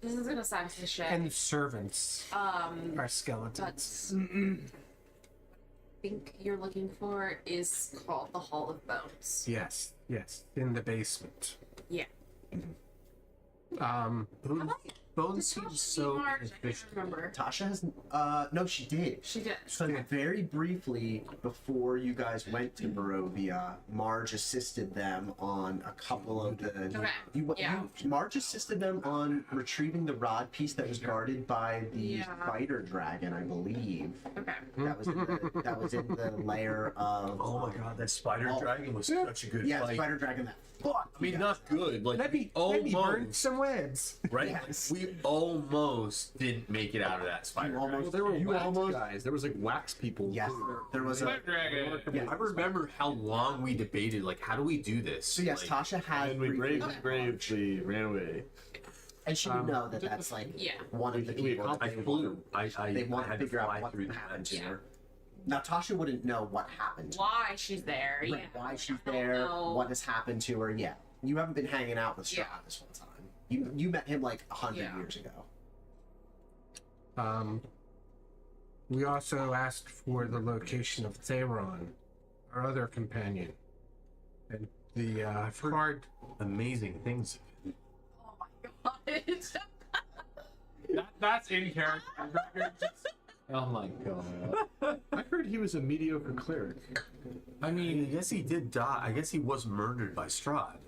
Speaker 6: This is gonna sound cliche.
Speaker 5: and servants are skeletons.
Speaker 6: But I think you're looking for is called the Hall of Bones.
Speaker 5: Yes, in the basement.
Speaker 6: Yeah.
Speaker 4: Bones seems so
Speaker 6: Marge, I can't
Speaker 4: inefficient.
Speaker 6: remember.
Speaker 3: Tasha has no, she did.
Speaker 6: She did.
Speaker 3: So very briefly before you guys went to Barovia, Marge assisted them on a couple of the.
Speaker 6: Okay, yeah.
Speaker 3: Marge assisted them on retrieving the rod piece that was guarded by the
Speaker 6: Yeah.
Speaker 3: spider dragon, I believe.
Speaker 6: Okay.
Speaker 3: That was in the lair of.
Speaker 4: Oh my god, that spider
Speaker 3: Oh.
Speaker 4: dragon was such a good
Speaker 3: Yeah,
Speaker 4: fight.
Speaker 3: spider dragon. That fuck.
Speaker 4: I mean, not good. Like
Speaker 5: Let me
Speaker 4: almost
Speaker 5: burn some webs.
Speaker 4: right.
Speaker 3: Yes.
Speaker 4: We almost didn't make it out of that spider.
Speaker 3: You almost-
Speaker 2: Well, there were
Speaker 3: You
Speaker 2: wax
Speaker 3: almost-
Speaker 2: guys. There was like wax people.
Speaker 3: Yes, there was a.
Speaker 1: Spider Dragon.
Speaker 3: Yeah.
Speaker 4: I remember how long we debated. Like, how do we do this?
Speaker 3: So yes,
Speaker 4: Like,
Speaker 3: Tasha had.
Speaker 2: And we
Speaker 3: briefly-
Speaker 2: bravely ran away.
Speaker 3: And she would know that that's like
Speaker 6: Yeah.
Speaker 3: one of the
Speaker 2: We
Speaker 3: people that
Speaker 4: I
Speaker 3: they
Speaker 4: flew.
Speaker 3: want.
Speaker 4: I
Speaker 3: They want to
Speaker 4: had to
Speaker 3: figure
Speaker 4: fly
Speaker 3: out what
Speaker 4: through the
Speaker 3: happened to
Speaker 6: Yeah.
Speaker 3: her. Now Tasha wouldn't know what happened to her.
Speaker 6: Why she's there?
Speaker 3: Right,
Speaker 6: Yeah.
Speaker 3: why she's
Speaker 6: I don't
Speaker 3: there,
Speaker 6: know.
Speaker 3: what has happened to her. Yeah, you haven't been hanging out with Strahd
Speaker 6: Yeah.
Speaker 3: this whole time. You met him like 100
Speaker 6: Yeah.
Speaker 3: years ago.
Speaker 5: We also asked for the location of Theron, our other companion, and the card.
Speaker 4: amazing things.
Speaker 6: Oh my god.
Speaker 1: That's in character.
Speaker 7: Oh my god.
Speaker 2: I heard he was a mediocre cleric.
Speaker 4: I mean, I guess he did die. I guess he was murdered by Strahd.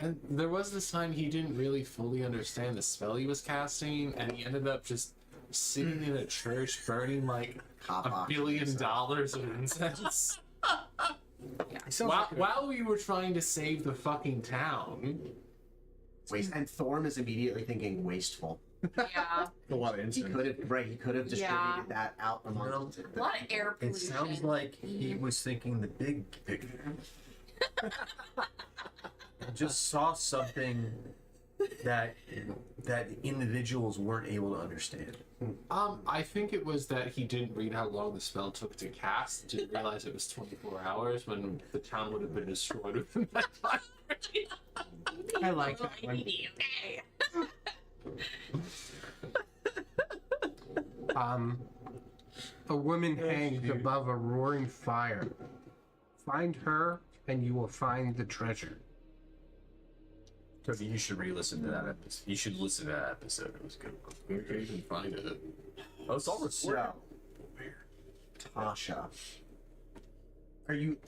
Speaker 7: And there was this time he didn't really fully understand the spell he was casting, and he ended up just sitting in a church burning like
Speaker 3: Cop
Speaker 7: $1
Speaker 3: box.
Speaker 7: billion of incense.
Speaker 5: Sounds
Speaker 7: while,
Speaker 5: like a-
Speaker 7: while we were trying to save the fucking town.
Speaker 3: Waste, and Thorm is immediately thinking wasteful.
Speaker 6: Yeah,
Speaker 2: A lot of
Speaker 3: He
Speaker 2: incense.
Speaker 3: could have He could have distributed
Speaker 6: Yeah.
Speaker 3: that out amongst
Speaker 6: a lot of air
Speaker 4: It
Speaker 6: pollution.
Speaker 4: sounds like he was thinking the big picture. Just saw something that individuals weren't able to understand.
Speaker 7: I think it was that he didn't read how long the spell took to cast. Didn't realize it was 24 hours when the town would have been destroyed within that time.
Speaker 5: I like that one.
Speaker 6: Okay.
Speaker 5: A woman hangs above a roaring fire. Find her, and you will find the treasure.
Speaker 4: Toby, you should re-listen to that episode. You should listen to that episode. It was good.
Speaker 7: Where can you even find it?
Speaker 4: Oh, it's all recorded.
Speaker 3: So, Tasha, are you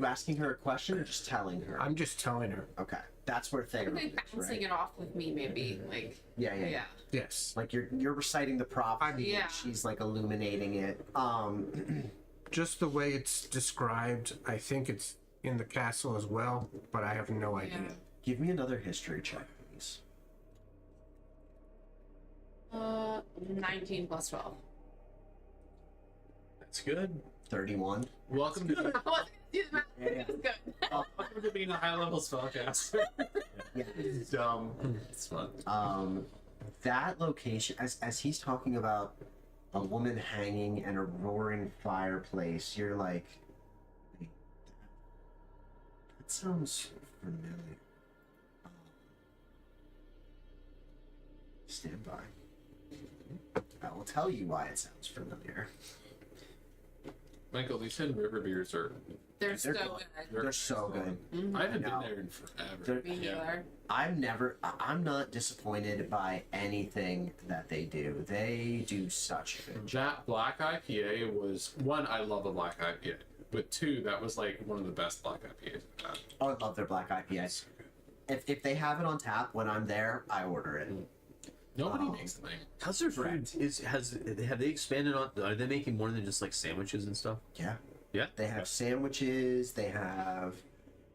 Speaker 3: asking her a question or just telling her?
Speaker 5: I'm just telling her.
Speaker 3: Okay, that's where Thayer
Speaker 6: Maybe
Speaker 3: is,
Speaker 6: bouncing
Speaker 3: right?
Speaker 6: it off with me, maybe. Like,
Speaker 3: Yeah.
Speaker 6: yeah.
Speaker 5: Yes.
Speaker 3: Like you're reciting the prophecy.
Speaker 6: Yeah.
Speaker 3: And she's like illuminating it.
Speaker 5: Just the way it's described, I think it's in the castle as well, but I have no idea.
Speaker 6: Yeah.
Speaker 3: Give me another history check, please.
Speaker 6: 19 plus 12.
Speaker 4: That's good.
Speaker 3: 31.
Speaker 7: Welcome to
Speaker 6: I wasn't gonna do the math.
Speaker 3: Yeah.
Speaker 6: It was good.
Speaker 7: welcome to being a high level spellcaster.
Speaker 3: Yeah.
Speaker 7: Dumb. It's fun.
Speaker 3: That location, as he's talking about a woman hanging and a roaring fireplace, you're like, wait, that sounds familiar. Stand by. I will tell you why it sounds familiar.
Speaker 7: Michael, these Hidden River beers are.
Speaker 6: They're so
Speaker 3: They're
Speaker 6: good.
Speaker 3: They're so good.
Speaker 7: I haven't been
Speaker 3: No.
Speaker 7: there in forever.
Speaker 3: They're-
Speaker 6: Me neither.
Speaker 3: I'm not disappointed by anything that they do. They do such a good job.
Speaker 7: That black IPA was one. I love a black IPA, but two, that was like one of the best black IPAs I've had.
Speaker 3: Oh, I love their black IPAs. If they have it on tap when I'm there, I order it.
Speaker 7: Nobody
Speaker 3: Oh.
Speaker 7: makes the thing.
Speaker 4: How's their food? Have they expanded on? Are they making more than just like sandwiches and stuff?
Speaker 3: Yeah.
Speaker 4: Yeah.
Speaker 3: They have sandwiches. They have,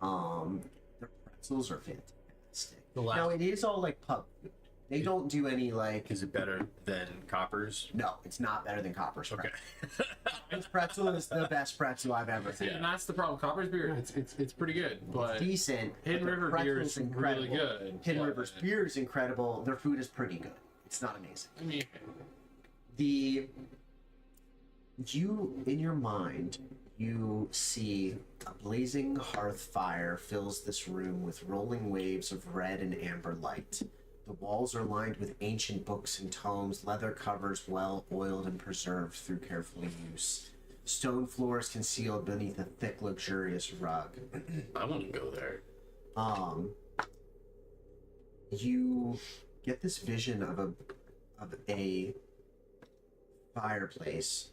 Speaker 3: their pretzels are fantastic.
Speaker 4: The last-
Speaker 3: Now it is all like pub food. They don't do any like.
Speaker 4: Is it better than Coppers?
Speaker 3: No, it's not better than Copper's
Speaker 4: Okay.
Speaker 3: pretzel. Copper's pretzel is the best pretzel I've ever
Speaker 7: See,
Speaker 3: had.
Speaker 7: and that's the problem. Copper's beer, it's pretty good, but
Speaker 3: Decent. but
Speaker 7: Hidden
Speaker 3: the
Speaker 7: River beer
Speaker 3: pretzel's
Speaker 7: is really good.
Speaker 3: Hidden
Speaker 7: but-
Speaker 3: River's beer is incredible. Their food is pretty good. It's not amazing.
Speaker 7: I mean,
Speaker 3: You in your mind, you see a blazing hearth fire fills this room with rolling waves of red and amber light. The walls are lined with ancient books and tomes, leather covers well oiled and preserved through careful use. Stone floors concealed beneath a thick, luxurious rug.
Speaker 4: I want to go there.
Speaker 3: You get this vision of a fireplace,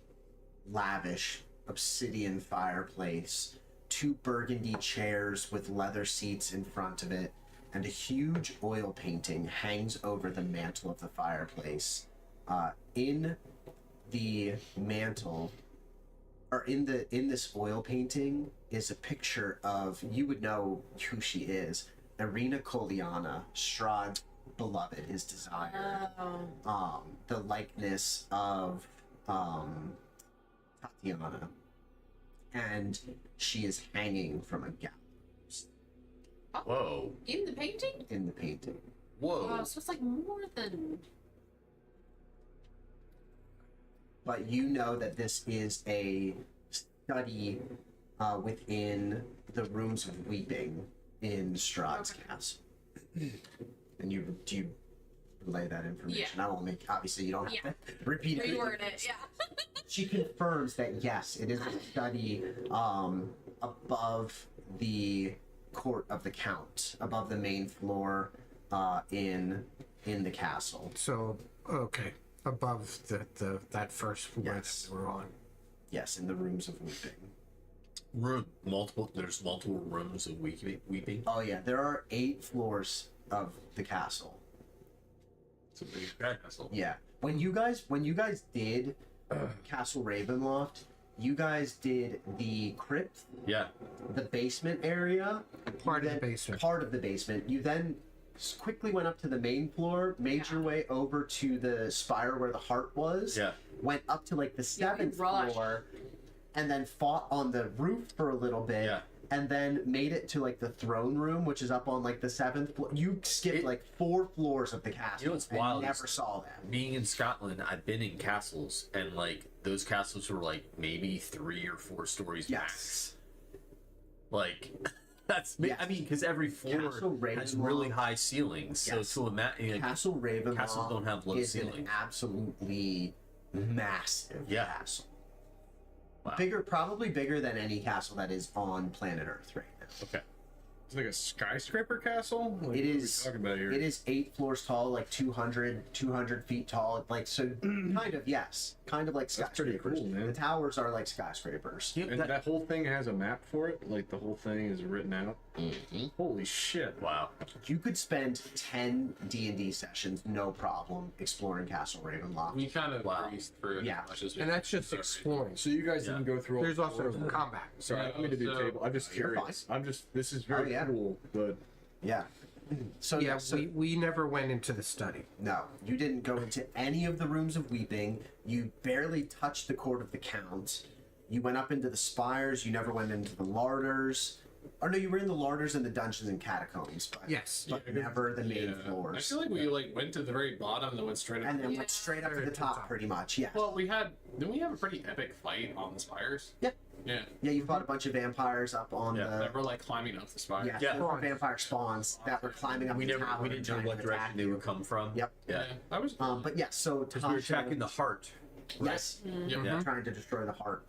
Speaker 3: lavish obsidian fireplace, two burgundy chairs with leather seats in front of it, and a huge oil painting hangs over the mantle of the fireplace. In the mantle, or in this oil painting, is a picture of, you would know who she is, Irina Koliana, Strahd's beloved, his desire. The likeness of Tatiana, and she is hanging from a gallows
Speaker 4: Whoa.
Speaker 6: In the painting?
Speaker 3: in the painting.
Speaker 4: Whoa.
Speaker 6: Oh, so it's like more than.
Speaker 3: But you know that this is a study within the rooms of weeping in Strahd's castle. And do you relay that information? I won't make, obviously you don't have
Speaker 6: Yeah.
Speaker 3: to repeat it.
Speaker 6: Reword it, yeah.
Speaker 3: She confirms that yes, it is a study above the court of the count, above the main floor in the castle.
Speaker 5: So, okay, above that first floor
Speaker 3: Yes.
Speaker 5: that we're on.
Speaker 3: Yes, in the rooms of weeping.
Speaker 4: There's multiple rooms of weeping.
Speaker 3: Oh yeah, there are 8 floors of the castle.
Speaker 7: it's a big castle.
Speaker 3: Yeah. When you guys did Castle Ravenloft, you guys did the crypt,
Speaker 4: Yeah.
Speaker 3: the basement area,
Speaker 5: Part of the
Speaker 3: then-
Speaker 5: basement.
Speaker 3: Part of the basement. You then quickly went up to the main floor, made your way over to the spire where the heart was,
Speaker 4: Yeah.
Speaker 3: went up to like the
Speaker 6: Yeah, we
Speaker 3: 7th
Speaker 6: rushed.
Speaker 3: floor, and then fought on the roof for a little bit.
Speaker 4: Yeah.
Speaker 3: And then made it to like the throne room, which is up on like the 7th floor. You skipped like 4 floors of the castle.
Speaker 4: You know what's
Speaker 3: and
Speaker 4: wild
Speaker 3: never
Speaker 4: is-
Speaker 3: saw them.
Speaker 4: Being in Scotland, I've been in castles, and like those castles were like maybe 3 or 4 stories max.
Speaker 3: Yes.
Speaker 4: Like that's I
Speaker 3: Yes.
Speaker 4: mean, because every floor
Speaker 3: Castle
Speaker 4: has
Speaker 3: Ravenloft.
Speaker 4: really high ceilings. So
Speaker 3: Yes.
Speaker 4: to imagine, like,
Speaker 3: Castle Ravenloft
Speaker 4: castles don't have low
Speaker 3: is
Speaker 4: ceilings.
Speaker 3: an absolutely massive
Speaker 4: Yeah.
Speaker 3: castle.
Speaker 4: Wow.
Speaker 3: Bigger, probably bigger than any castle that is on planet Earth right now.
Speaker 4: Okay.
Speaker 2: It's like a skyscraper castle. Like,
Speaker 3: It
Speaker 2: what
Speaker 3: is.
Speaker 2: are we talking about here?
Speaker 3: It is 8 floors tall, like 200 feet tall. Like so, kind of yes, kind of like
Speaker 2: That's pretty
Speaker 3: skyscrapers.
Speaker 2: cool, man.
Speaker 3: The towers are like skyscrapers.
Speaker 4: You know,
Speaker 2: And
Speaker 4: that-
Speaker 2: that whole thing has a map for it. Like the whole thing is written out. Holy shit!
Speaker 4: wow.
Speaker 3: You could spend 10 D&D sessions, no problem, exploring Castle Ravenloft.
Speaker 7: We kind of
Speaker 4: Wow.
Speaker 7: breezed through it
Speaker 3: Yeah.
Speaker 7: as much as we
Speaker 5: And that's
Speaker 7: could.
Speaker 5: just
Speaker 7: Sorry.
Speaker 5: exploring.
Speaker 2: So you guys
Speaker 4: Yeah.
Speaker 2: didn't go through all.
Speaker 5: There's also
Speaker 2: four of-
Speaker 5: combat.
Speaker 2: Sorry, I don't mean to do
Speaker 7: So-
Speaker 2: table. I'm just
Speaker 3: You're
Speaker 2: curious. I'm just. This is very
Speaker 3: Oh, yeah.
Speaker 2: cool, but
Speaker 3: Yeah. So
Speaker 5: Yeah,
Speaker 3: so,
Speaker 5: we never went into the study.
Speaker 3: no, you didn't go into any of the rooms of weeping. You barely touched the court of the count. You went up into the spires. You never went into the larders. Or no, you were in the larders and the dungeons and catacombs, but
Speaker 5: Yes.
Speaker 3: but never the main
Speaker 7: Yeah.
Speaker 3: floors.
Speaker 7: I feel like we like went to the very bottom and then went straight up.
Speaker 3: And then
Speaker 6: Yeah.
Speaker 3: went straight up to the top, pretty much. Yeah.
Speaker 7: Well, didn't we have a pretty epic fight on the spires?
Speaker 3: Yeah.
Speaker 7: Yeah.
Speaker 3: Yeah, you fought a bunch of vampires up on
Speaker 4: Yeah,
Speaker 7: That
Speaker 3: the.
Speaker 7: were like climbing up the spires.
Speaker 3: Yeah,
Speaker 4: Yeah.
Speaker 3: there were vampire spawns that were climbing up
Speaker 4: We
Speaker 3: the
Speaker 4: never
Speaker 3: tower
Speaker 4: we
Speaker 3: and
Speaker 4: didn't know
Speaker 3: trying
Speaker 4: what
Speaker 3: to
Speaker 4: direction
Speaker 3: attack
Speaker 4: they
Speaker 3: you.
Speaker 4: would come from.
Speaker 3: Yep.
Speaker 4: Yeah.
Speaker 7: That was cool.
Speaker 3: But yeah, so
Speaker 4: Because we were
Speaker 3: Tasha.
Speaker 4: attacking the heart.
Speaker 3: Yes.
Speaker 7: Yep.
Speaker 4: Yeah.
Speaker 3: Trying to destroy the heart.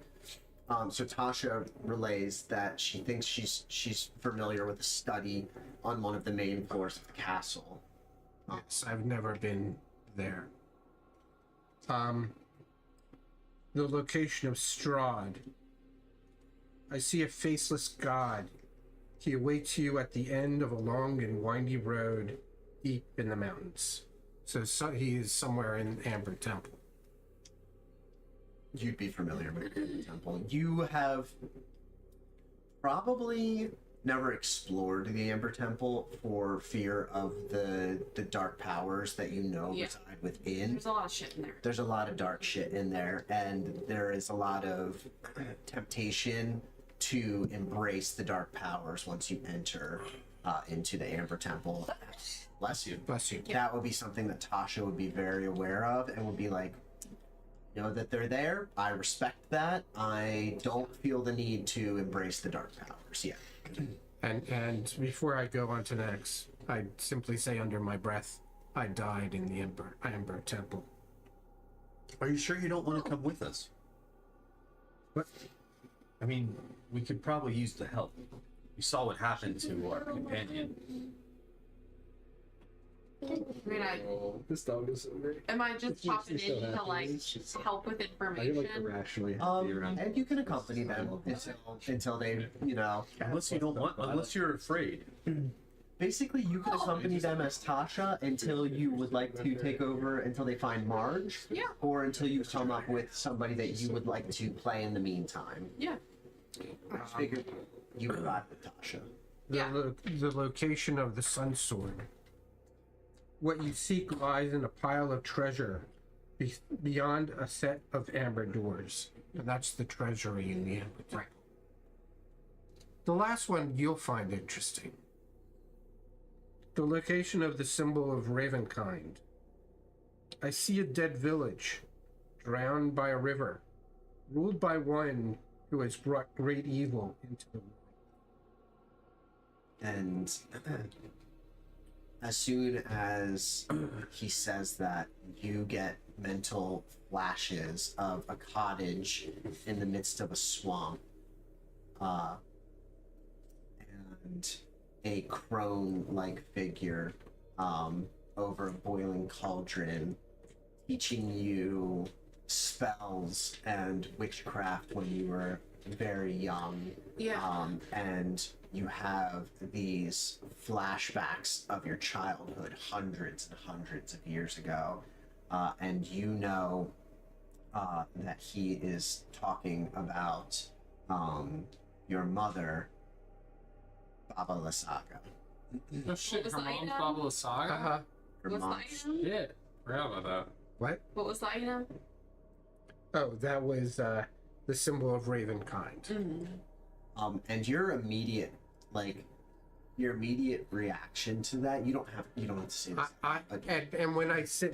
Speaker 3: So Tasha relays that she thinks she's familiar with a study on one of the main floors of the castle.
Speaker 5: Yes, I've never been there. The location of Strahd. I see a faceless god. He awaits you at the end of a long and windy road deep in the mountains. So he is somewhere in Amber Temple.
Speaker 3: You'd be familiar with the temple. You have probably never explored the Amber Temple for fear of the dark powers that you know
Speaker 6: Yeah.
Speaker 3: reside within.
Speaker 6: There's a lot of shit in there.
Speaker 3: There's a lot of dark shit in there, and there is a lot of temptation to embrace the dark powers once you enter into the Amber Temple. Bless you.
Speaker 5: Bless you.
Speaker 3: That would be something that Tasha would be very aware of and would be like, know that they're there. I respect that. I don't feel the need to embrace the dark powers yet.
Speaker 5: And before I go on to next, I simply say under my breath, I died in the Amber Temple.
Speaker 4: Are you sure you don't want to come with us?
Speaker 5: What?
Speaker 4: I mean, we could probably use the help. You saw what happened to our companion.
Speaker 6: I mean,
Speaker 2: This dog is so great.
Speaker 6: am I just popping
Speaker 2: so
Speaker 6: in to
Speaker 2: happy.
Speaker 6: like
Speaker 2: She's-
Speaker 6: help with
Speaker 2: I
Speaker 6: information?
Speaker 2: get like irrationally happy around.
Speaker 3: And you can accompany them until they, you know.
Speaker 4: Unless you don't want, unless you're afraid.
Speaker 3: Basically, you can accompany them as Tasha until you would like to take over until they find Marge.
Speaker 6: Yeah.
Speaker 3: Or until you come up with somebody that you would like to play in the meantime.
Speaker 6: Yeah.
Speaker 3: I figured you would ride with Tasha.
Speaker 6: Yeah.
Speaker 5: The location of the Sun Sword. What you seek lies in a pile of treasure beyond a set of amber doors. And that's the treasury in the Amber Temple.
Speaker 6: Right.
Speaker 5: The last one you'll find interesting. The location of the symbol of Ravenkind. I see a dead village, drowned by a river, ruled by one who has brought great evil into the world.
Speaker 3: And as soon as he says that, you get mental flashes of a cottage in the midst of a swamp. And a crone-like figure over a boiling cauldron teaching you spells and witchcraft when you were very young.
Speaker 6: Yeah.
Speaker 3: And you have these flashbacks of your childhood hundreds and hundreds of years ago. And you know that he is talking about your mother, Baba Lysaga.
Speaker 7: Oh shit,
Speaker 6: was
Speaker 7: her
Speaker 6: the
Speaker 7: mom's
Speaker 6: item?
Speaker 7: Baba Saga?
Speaker 5: Uh-huh.
Speaker 3: Her
Speaker 6: What's the
Speaker 3: mom's-
Speaker 6: item?
Speaker 7: Shit. Forgot about that.
Speaker 5: What?
Speaker 6: What was the item?
Speaker 5: Oh, that was the symbol of Ravenkind.
Speaker 6: Mm.
Speaker 3: And your immediate reaction to that, you don't have to say this.
Speaker 5: And when I say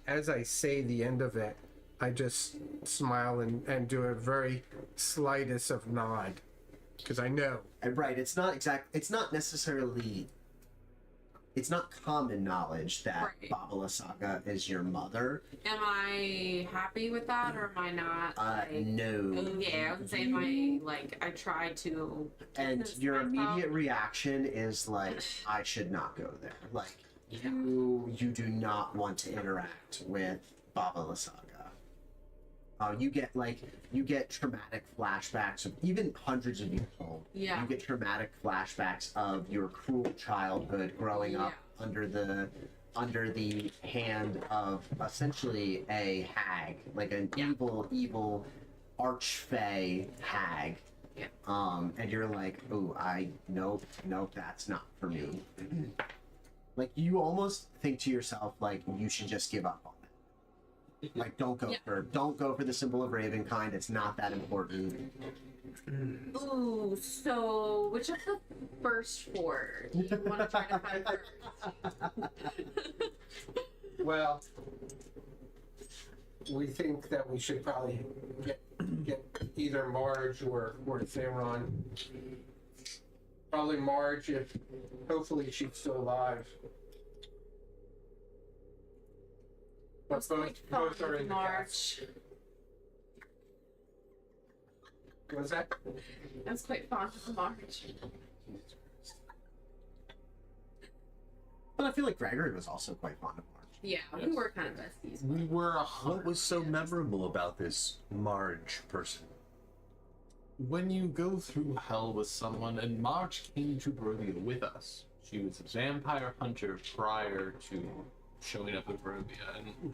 Speaker 5: as I say the end of it, I just smile and do a very slightest of nod, because I know.
Speaker 3: And right, it's not necessarily, it's not common knowledge that
Speaker 6: Right.
Speaker 3: Baba Lysaga is your mother.
Speaker 6: Am I happy with that or am I not?
Speaker 3: No.
Speaker 6: Oh, yeah, I was saying I tried to.
Speaker 3: And
Speaker 6: distance
Speaker 3: your
Speaker 6: myself.
Speaker 3: immediate reaction is like, I should not go there. Like, you do not want to interact with Baba Lysaga. You get traumatic flashbacks of even hundreds of years old.
Speaker 6: Yeah.
Speaker 3: You get traumatic flashbacks of your cruel childhood growing up under the hand of essentially a hag, like an evil archfey hag.
Speaker 6: Yeah.
Speaker 3: And you're like, oh, nope, that's not for me. Like, you almost think to yourself, like, you should just give up on it. Like, don't go for the symbol of Ravenkind. It's not that important.
Speaker 6: Ooh, so which of the first four do you want to try to find first?
Speaker 5: Well, we think that we should probably get either Marge or Theron. Probably Marge, if hopefully she's still alive. But both are in the cast.
Speaker 6: March.
Speaker 5: What was that?
Speaker 6: I was quite fond of March.
Speaker 3: But I feel like Gregory was also quite fond of Marge.
Speaker 6: Yeah, we were kind of besties.
Speaker 7: We were
Speaker 4: What was so memorable about this Marge person?
Speaker 7: when you go through hell with someone, and Marge came to Barovia with us. She was a vampire hunter prior to showing up at Barovia. And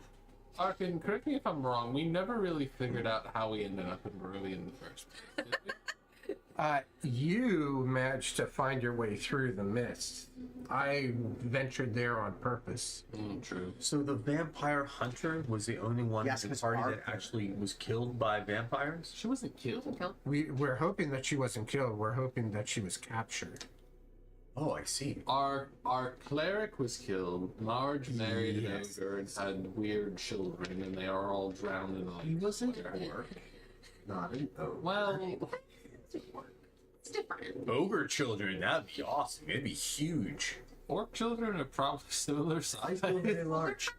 Speaker 7: Arkin, correct me if I'm wrong, we never really figured out how we ended up in Barovia in the first place, did we?
Speaker 5: You managed to find your way through the mist. I ventured there on purpose.
Speaker 7: True.
Speaker 4: So the vampire hunter was the only one
Speaker 3: Yes,
Speaker 4: in the
Speaker 3: 'cause
Speaker 4: party that
Speaker 3: Arthur-
Speaker 4: actually was killed by vampires?
Speaker 7: She wasn't killed.
Speaker 6: Kill.
Speaker 5: We're hoping that she wasn't killed. We're hoping that she was captured.
Speaker 4: Oh, I see.
Speaker 7: Our cleric was killed. Marge married an ogre and had weird children, and they are all drowned in the lake.
Speaker 3: He wasn't
Speaker 7: somewhere.
Speaker 3: orc. Not an ogre.
Speaker 7: Well,
Speaker 6: It's different.
Speaker 4: Ogre children, that'd be awesome. It'd be huge.
Speaker 7: orc children are probably similar size.
Speaker 3: large.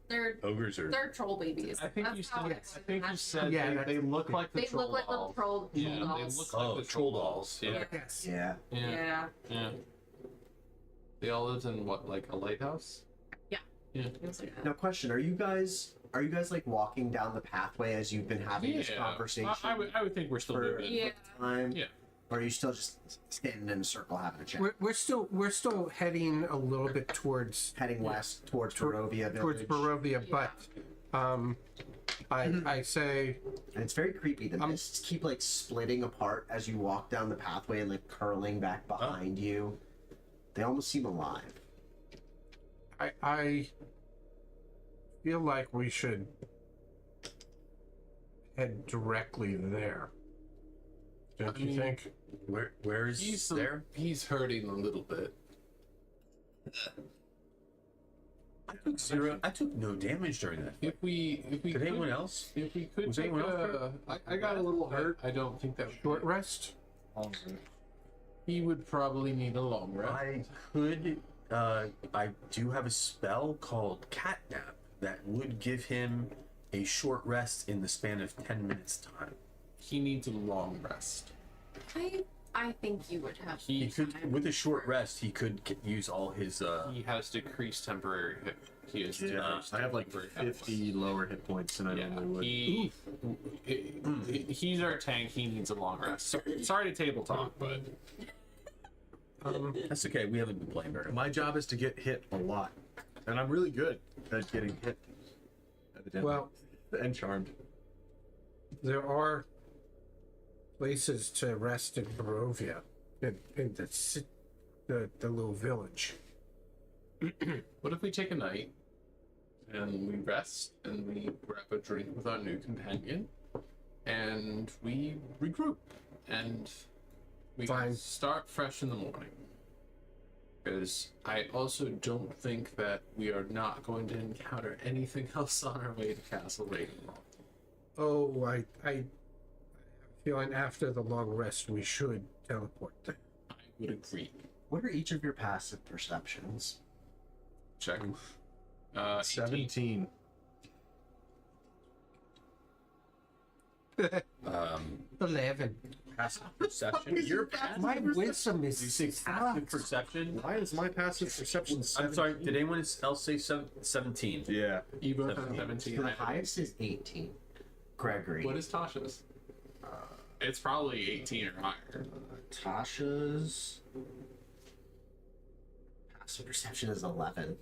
Speaker 6: They're
Speaker 4: Ogres are.
Speaker 6: they're troll babies.
Speaker 7: I think
Speaker 6: That's
Speaker 7: you
Speaker 6: how
Speaker 7: said.
Speaker 6: it's
Speaker 7: I think you
Speaker 6: imagined.
Speaker 7: said
Speaker 5: Yeah,
Speaker 7: they look like the
Speaker 6: They
Speaker 7: troll
Speaker 6: look like little
Speaker 7: dolls.
Speaker 6: troll
Speaker 7: Yeah, they
Speaker 6: dolls.
Speaker 7: look like
Speaker 4: Oh,
Speaker 7: the
Speaker 4: troll
Speaker 7: troll
Speaker 4: dolls.
Speaker 7: dolls. Yeah,
Speaker 5: Yes.
Speaker 3: Yeah.
Speaker 7: yeah,
Speaker 6: Yeah.
Speaker 7: yeah. They all lived in what, like a lighthouse?
Speaker 6: It was like that.
Speaker 3: Now, question: Are you guys like walking down the pathway as you've been having this conversation?
Speaker 7: I would think we're still
Speaker 3: for
Speaker 7: doing
Speaker 6: Yeah.
Speaker 7: it.
Speaker 3: time?
Speaker 7: Yeah.
Speaker 3: Or are you still just standing in a circle having a chat?
Speaker 5: We're still heading a little bit towards
Speaker 3: Heading west towards Barovia
Speaker 5: towards
Speaker 3: Village.
Speaker 5: Barovia, but I say
Speaker 3: And it's very creepy. The mists keep like splitting apart as you walk down the pathway and like curling back behind you. They almost seem alive.
Speaker 5: I feel like we should head directly there. Don't you think?
Speaker 4: Where is
Speaker 7: He's
Speaker 4: there?
Speaker 7: He's hurting a little bit.
Speaker 4: I took no damage during that.
Speaker 7: If we
Speaker 4: Did anyone else?
Speaker 7: If we could
Speaker 4: Was
Speaker 7: take
Speaker 4: anyone else
Speaker 7: I got a little hurt. I don't think that
Speaker 5: Short rest?
Speaker 7: he would probably need a long rest.
Speaker 4: I could. I do have a spell called Catnap that would give him a short rest in the span of 10 minutes time.
Speaker 7: He needs a long rest.
Speaker 6: I think you would have.
Speaker 4: He could,
Speaker 6: time.
Speaker 4: with a short rest, he could use all his.
Speaker 7: He has decreased temporary hit. He has
Speaker 2: Yeah,
Speaker 7: decreased
Speaker 2: I have like
Speaker 7: temporary hit
Speaker 2: 50 lower hit points than I
Speaker 7: Yeah,
Speaker 2: normally would.
Speaker 7: he's our tank. He needs a long rest. Sorry to table talk, but
Speaker 4: That's okay. We haven't been playing very much.
Speaker 2: My job is to get hit a lot, and I'm really good at getting hit. Evidently.
Speaker 5: Well,
Speaker 2: and charmed.
Speaker 5: there are places to rest in Barovia. In the the little village.
Speaker 7: What if we take a night and we rest and we grab a drink with our new companion and we regroup and we
Speaker 5: Fine.
Speaker 7: start fresh in the morning? Because I also don't think that we are not going to encounter anything else on our way to Castle Ravenloft.
Speaker 5: Oh, I have a feeling after the long rest we should teleport there.
Speaker 7: I would agree.
Speaker 3: What are each of your passive perceptions?
Speaker 7: Check. 18.
Speaker 2: 17.
Speaker 5: 11.
Speaker 4: Passive perception. Your passive
Speaker 5: My
Speaker 4: perception?
Speaker 5: wisdom is
Speaker 4: You say passive perception?
Speaker 2: Why is my passive perception 17?
Speaker 4: I'm sorry. Did anyone else say 17?
Speaker 2: Yeah.
Speaker 1: You both have
Speaker 7: 17.
Speaker 1: 17.
Speaker 3: The
Speaker 1: I have
Speaker 3: highest is 18. Gregory.
Speaker 1: What is Tasha's? It's probably 18 or higher.
Speaker 3: Tasha's passive perception is 11.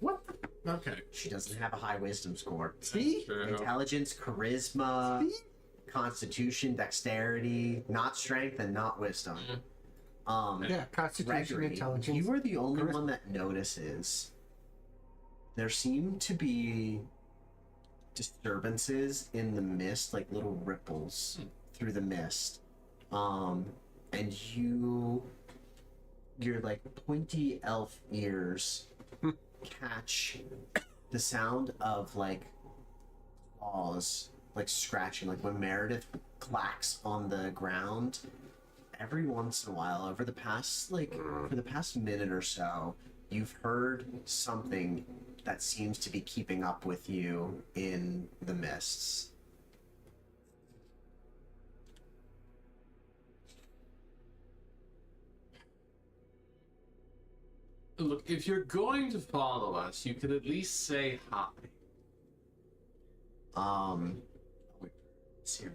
Speaker 1: Okay.
Speaker 3: She doesn't have a high wisdom score.
Speaker 5: See?
Speaker 1: True.
Speaker 3: Intelligence, charisma, constitution, dexterity, not strength, and not wisdom.
Speaker 5: Yeah, Constitution,
Speaker 3: Gregory,
Speaker 5: Intelligence.
Speaker 3: you are the only
Speaker 5: charisma.
Speaker 3: one that notices there seem to be disturbances in the mist, like little ripples through the mist. And your like pointy elf ears catch the sound of like claws, like scratching, like when Meredith clacks on the ground. Every once in a while, over the past for the past minute or so, you've heard something that seems to be keeping up with you in the mists.
Speaker 7: Look, if you're going to follow us, you could at least say hi.
Speaker 3: Wait, let's see.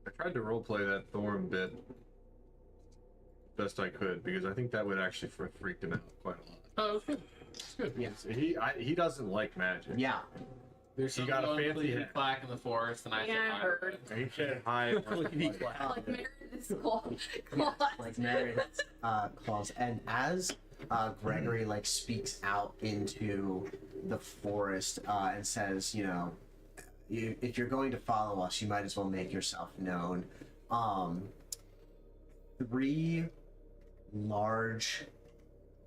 Speaker 2: I tried to roleplay that Thorn bit best I could because I think that would actually freak him out quite a lot.
Speaker 7: Oh, it's good. It's good.
Speaker 3: Yeah.
Speaker 2: So he doesn't like magic.
Speaker 3: Yeah.
Speaker 7: There's
Speaker 2: He got a
Speaker 7: someone
Speaker 2: fancy
Speaker 7: bleeding
Speaker 2: hat.
Speaker 7: black in the forest, and I said
Speaker 6: Yeah, I
Speaker 7: hi.
Speaker 6: heard.
Speaker 2: He said hi.
Speaker 6: Like Meredith's claw.
Speaker 3: Like Meredith's claws. And as Gregory like speaks out into the forest and says, you know, if you're going to follow us, you might as well make yourself known. 3 large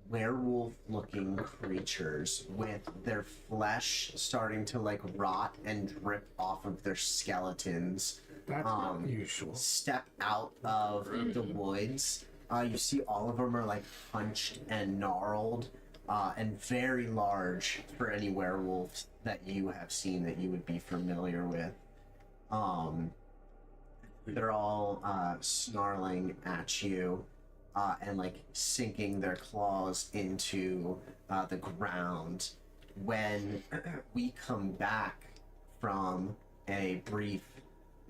Speaker 3: werewolf-looking creatures with their flesh starting to like rot and drip off of their skeletons
Speaker 5: That's not usual.
Speaker 3: step out of the woods. You see all of them are like punched and gnarled and very large for any werewolves that you have seen that you would be familiar with. They're all snarling at you and like sinking their claws into the ground. When we come back from a brief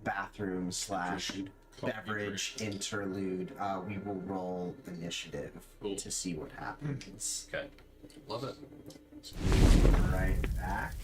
Speaker 3: bathroom / beverage interlude, we will roll initiative
Speaker 7: Cool.
Speaker 3: to see what happens.
Speaker 7: Okay. Love it.
Speaker 3: Right back.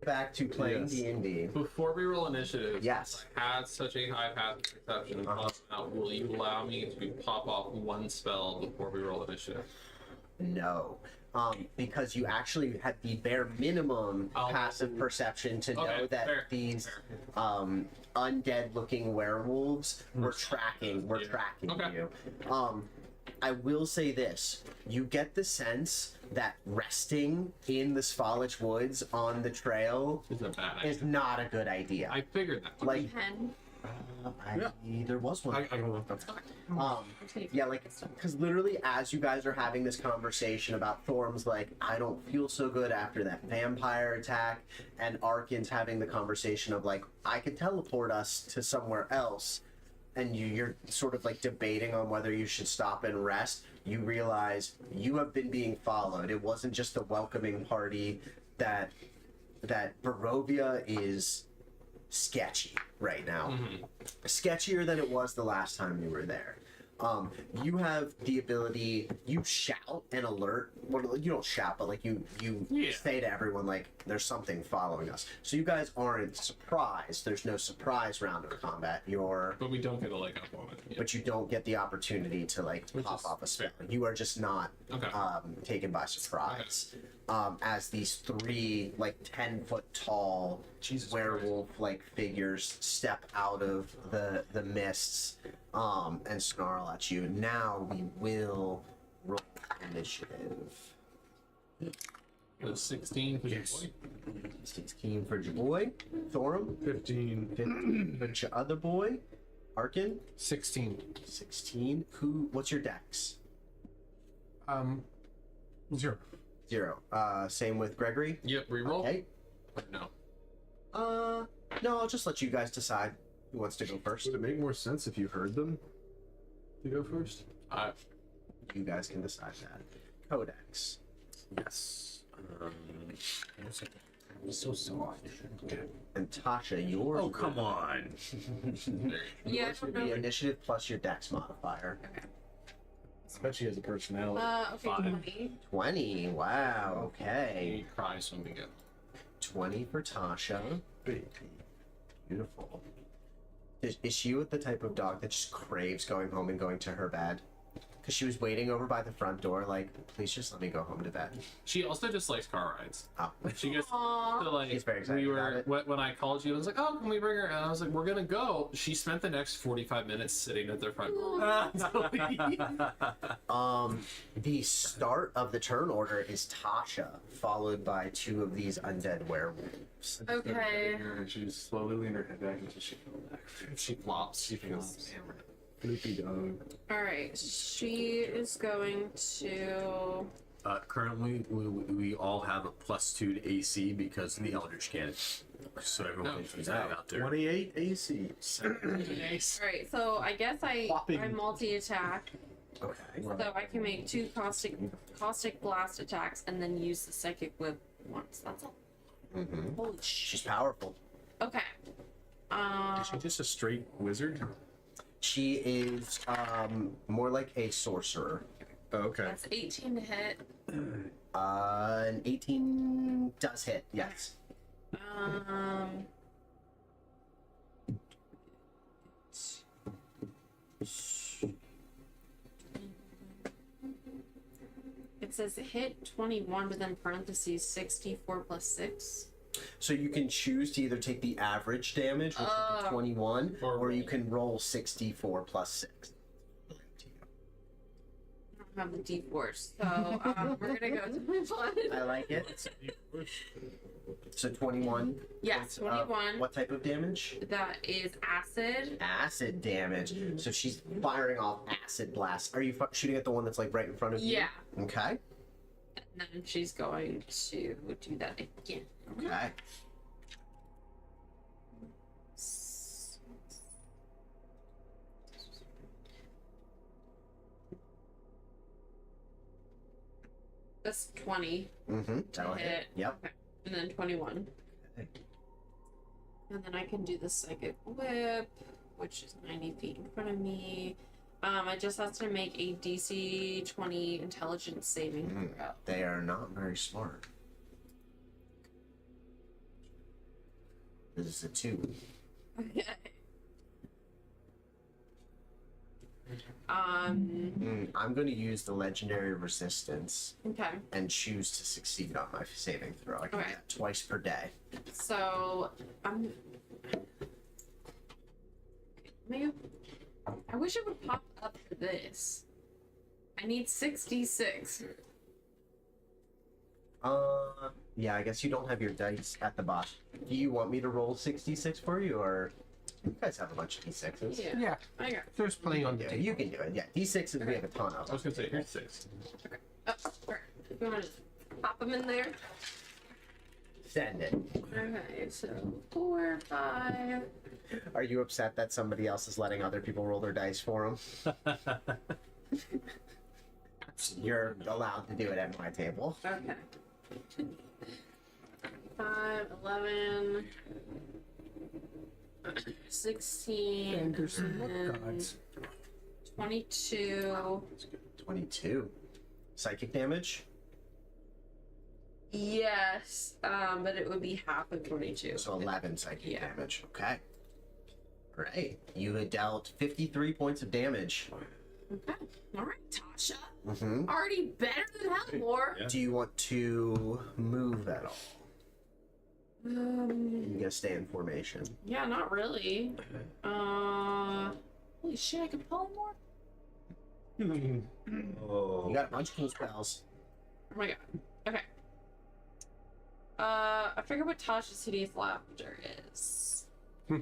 Speaker 3: back to playing
Speaker 2: Yes.
Speaker 3: D&D.
Speaker 1: Before we roll initiative,
Speaker 3: Yes.
Speaker 1: I had such a high path of perception and thought out, will you allow me to pop off one spell before we roll initiative?
Speaker 3: No. Because you actually had the bare minimum
Speaker 1: Oh.
Speaker 3: passive perception to know
Speaker 1: Okay,
Speaker 3: that
Speaker 1: fair,
Speaker 3: these undead-looking werewolves were tracking
Speaker 1: Okay.
Speaker 3: you. I will say this: you get the sense that resting in the Svalich Woods on the trail
Speaker 1: It's a bad
Speaker 3: is
Speaker 1: idea.
Speaker 3: not a good idea.
Speaker 1: I figured that.
Speaker 3: Like,
Speaker 6: 10.
Speaker 3: there was one.
Speaker 2: I don't know.
Speaker 3: Yeah, like, because literally, as you guys are having this conversation about Thorm's, like, I don't feel so good after that vampire attack, and Arkin's having the conversation of, like, I could teleport us to somewhere else, and you're sort of, like, debating on whether you should stop and rest, you realize you have been being followed. It wasn't just a welcoming party, that Barovia is sketchy right now. Sketchier than it was the last time you were there. You have the ability, you shout and alert. Well, you don't shout, but like you
Speaker 1: Yeah.
Speaker 3: say to everyone, like, there's something following us. So you guys aren't surprised. There's no surprise round of combat.
Speaker 1: But we don't get a leg up on it. Yeah.
Speaker 3: But you don't get the opportunity to like
Speaker 1: Which
Speaker 3: pop
Speaker 1: is
Speaker 3: off a spell.
Speaker 1: fair.
Speaker 3: You are just not
Speaker 1: Okay.
Speaker 3: taken by surprise. As these three like 10-foot tall
Speaker 2: Jesus
Speaker 3: werewolf like figures step out of the mists and snarl at you. Now we will roll initiative.
Speaker 1: The 16 for
Speaker 2: Yes.
Speaker 1: your boy.
Speaker 3: 16 for Jaboy, Thorum,
Speaker 2: 15.
Speaker 3: 15 for your other boy, Arkin,
Speaker 5: 16.
Speaker 3: 16. What's your dex?
Speaker 5: 0.
Speaker 3: 0. Same with Gregory.
Speaker 1: Yep, reroll.
Speaker 3: Okay.
Speaker 1: No.
Speaker 3: No, I'll just let you guys decide who wants to go first.
Speaker 2: Would it make more sense if you heard them to go first?
Speaker 3: You guys can decide that. Codex.
Speaker 4: Yes. So soft.
Speaker 3: And Tasha, yours.
Speaker 4: Oh, come on.
Speaker 6: Yeah, I
Speaker 3: Yours would
Speaker 6: don't
Speaker 3: be
Speaker 6: know.
Speaker 3: initiative plus your dex modifier.
Speaker 2: Especially as a personality.
Speaker 6: Okay, 20.
Speaker 3: 20. Wow. Okay.
Speaker 1: He cries when we get.
Speaker 3: 20 for Tasha. Beautiful. Is she with the type of dog that just craves going home and going to her bed? Because she was waiting over by the front door, like, please just let me go home to bed.
Speaker 1: She also just likes car rides.
Speaker 3: Oh.
Speaker 1: She gets
Speaker 6: Aw.
Speaker 1: to like.
Speaker 3: She's very excited
Speaker 1: we
Speaker 3: about
Speaker 1: were
Speaker 3: it.
Speaker 1: when I called you, I was like, "Oh, can we bring her?" And I was like, "We're gonna go." She spent the next 45 minutes sitting at their front door.
Speaker 3: The start of the turn order is Tasha, followed by 2 of these undead werewolves.
Speaker 6: Okay.
Speaker 2: She's slowly leaning her head back until she fell back.
Speaker 1: She flops. She feels.
Speaker 2: Sleepy dog.
Speaker 6: Alright, she is going to.
Speaker 4: Currently, we all have a +2 to AC because of the Eldritch Cannon. So everyone is out there.
Speaker 2: 28 AC.
Speaker 6: Alright, so I guess I
Speaker 2: Whopping.
Speaker 6: multi-attack,
Speaker 3: Okay.
Speaker 6: so I can make 2 caustic blast attacks and then use the psychic whip once. That's all.
Speaker 3: Mm-hmm.
Speaker 6: Holy
Speaker 3: She's
Speaker 6: shit.
Speaker 3: powerful.
Speaker 6: Okay.
Speaker 2: Is she just a straight wizard?
Speaker 3: She is more like a sorcerer.
Speaker 2: Oh, okay.
Speaker 6: That's 18 to hit.
Speaker 3: An 18 does hit, yes.
Speaker 6: It says hit 21, but then parentheses 64 plus 6.
Speaker 3: So you can choose to either take the average damage, which would be
Speaker 6: Oh.
Speaker 3: 21,
Speaker 1: Or
Speaker 3: or you
Speaker 1: roll.
Speaker 3: can roll 64 plus 6.
Speaker 6: I don't have the d4s, so we're gonna go to my one.
Speaker 3: I like it. So 21.
Speaker 6: Yes,
Speaker 3: points of-
Speaker 6: 21.
Speaker 3: What type of damage?
Speaker 6: That is acid.
Speaker 3: Acid damage. So she's firing off acid blasts. Are you shooting at the one that's like right in front of you?
Speaker 6: Yeah.
Speaker 3: Okay.
Speaker 6: And then she's going to do that again.
Speaker 3: Okay.
Speaker 6: That's 20.
Speaker 3: Mm-hmm. That'll hit.
Speaker 6: Hit.
Speaker 3: Yep.
Speaker 6: Okay. And then 21.
Speaker 3: Okay.
Speaker 6: And then I can do the psychic whip, which is 90 feet in front of me. I just have to make a DC 20 intelligence saving throw.
Speaker 3: They are not very smart. This is a 2.
Speaker 6: Okay.
Speaker 3: I'm going to use the legendary resistance
Speaker 6: Okay.
Speaker 3: and choose to succeed on my saving throw. I can do
Speaker 6: Okay.
Speaker 3: that twice per day.
Speaker 6: So maybe I wish it would pop up for this. I need 66.
Speaker 3: Yeah, I guess you don't have your dice at the bottom. Do you want me to roll 66 for you, or you guys have a bunch of d6s?
Speaker 6: Yeah.
Speaker 5: Yeah,
Speaker 6: I got.
Speaker 5: there's plenty on the
Speaker 3: Yeah,
Speaker 5: table.
Speaker 3: you can do it. Yeah, d6s we have a ton of.
Speaker 1: I was gonna say here's 6.
Speaker 6: Oh, alright. You want to just pop them in there?
Speaker 3: Send it.
Speaker 6: Okay, so 4, 5.
Speaker 3: Are you upset that somebody else is letting other people roll their dice for them? You're allowed to do it at my table.
Speaker 6: Okay. 5, 11, 16,
Speaker 5: Anderson, what
Speaker 6: and
Speaker 5: gods?
Speaker 6: 22.
Speaker 3: 22. Psychic damage?
Speaker 6: Yes, but it would be half of 22.
Speaker 3: So 11 psychic
Speaker 6: Yeah.
Speaker 3: damage. Okay. Alright. You had dealt 53 points of damage.
Speaker 6: Okay. All right, Tasha.
Speaker 3: Mm-hmm.
Speaker 6: Already better than Helmore.
Speaker 3: Do you want to move at all? You gotta stay in formation.
Speaker 6: Yeah, not really. Holy shit, I can pull more.
Speaker 4: Oh.
Speaker 3: You got a bunch of cool spells.
Speaker 6: Oh my god. Okay. I figure what Tasha's hideous laughter is.
Speaker 4: I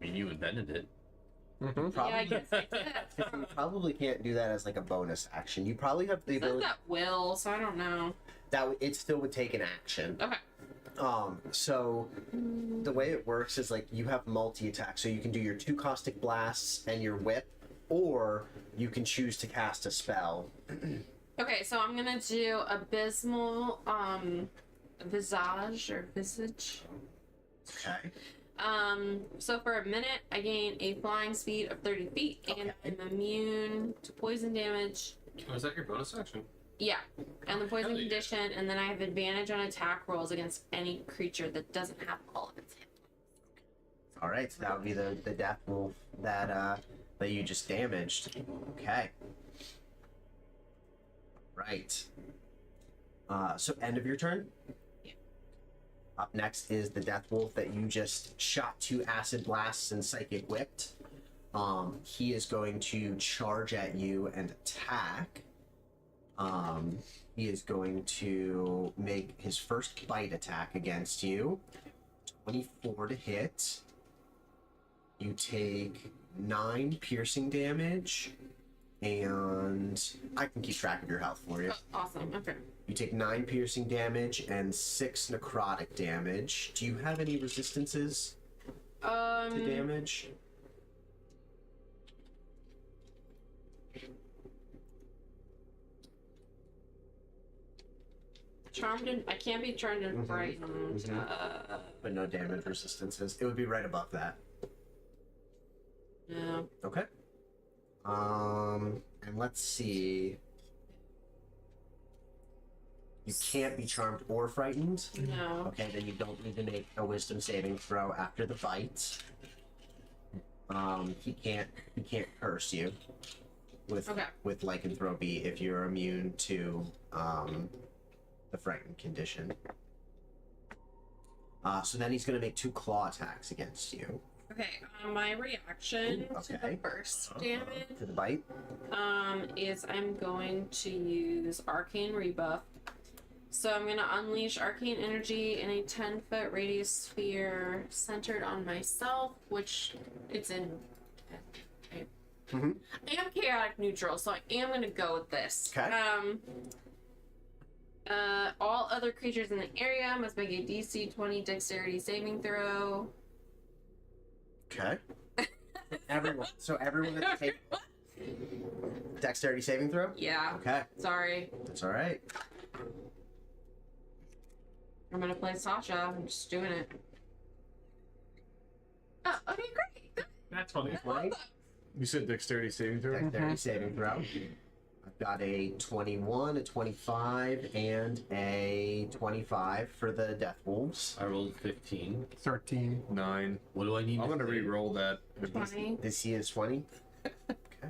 Speaker 4: mean, you invented it.
Speaker 3: Probably,
Speaker 6: Yeah, I guess I did.
Speaker 3: you probably can't do that as like a bonus action. You probably have the
Speaker 6: It says
Speaker 3: ability
Speaker 6: that will, so I don't know.
Speaker 3: that it still would take an action.
Speaker 6: Okay.
Speaker 3: So the way it works is like you have multi-attack, so you can do your 2 caustic blasts and your whip, or you can choose to cast a spell.
Speaker 6: Okay, so I'm gonna do abysmal visage or visage.
Speaker 3: Okay.
Speaker 6: So for a minute, I gain a flying speed of 30 feet, and I'm immune to poison damage.
Speaker 1: Oh, is that your bonus action?
Speaker 6: Yeah, and the poison
Speaker 1: Hell yeah.
Speaker 6: condition, and then I have advantage on attack rolls against any creature that doesn't have all of its hit.
Speaker 3: All right. So that would be the death wolf that you just damaged. Okay. Right. So end of your turn.
Speaker 6: Yeah.
Speaker 3: Up next is the death wolf that you just shot 2 acid blasts and psychic whipped. He is going to charge at you and attack. He is going to make his first bite attack against you. 24 to hit. You take 9 piercing damage, and I can keep track of your health for you.
Speaker 6: Oh, awesome. Okay.
Speaker 3: You take 9 piercing damage and 6 necrotic damage. Do you have any resistances to damage?
Speaker 6: Charmed and I can't be charmed and frightened.
Speaker 3: But no damage resistances. It would be right above that.
Speaker 6: No.
Speaker 3: Okay. And let's see. You can't be charmed or frightened.
Speaker 6: No.
Speaker 3: Okay, then you don't need to make a wisdom saving throw after the bite. He can't curse you with
Speaker 6: Okay.
Speaker 3: with lycanthropy if you're immune to the frightened condition. So then he's gonna make 2 claw attacks against you.
Speaker 6: Okay. My reaction to the
Speaker 3: Okay.
Speaker 6: first damage
Speaker 3: To the bite.
Speaker 6: is I'm going to use Arcane Rebuff. So I'm gonna unleash Arcane Energy in a 10-foot radius sphere centered on myself, which it's in.
Speaker 3: Mhm.
Speaker 6: I am chaotic neutral, so I am gonna go with this.
Speaker 3: Okay.
Speaker 6: All other creatures in the area must make a DC 20 Dexterity saving throw.
Speaker 3: Okay. Everyone at the table. Dexterity saving throw.
Speaker 6: Yeah.
Speaker 3: Okay,
Speaker 6: Sorry.
Speaker 3: that's all right.
Speaker 6: I'm gonna play Sasha. I'm just doing it. Oh, okay, great.
Speaker 1: That's funny.
Speaker 3: Right.
Speaker 2: You said dexterity saving throw?
Speaker 3: Dexterity saving throw. Got a 21, a 25, and a 25 for the Death Wolves.
Speaker 4: I rolled 15.
Speaker 5: 13.
Speaker 2: 9.
Speaker 4: What do I need?
Speaker 2: I'm
Speaker 4: to
Speaker 2: gonna
Speaker 4: save?
Speaker 2: re-roll that.
Speaker 6: 20.
Speaker 3: DC is 20.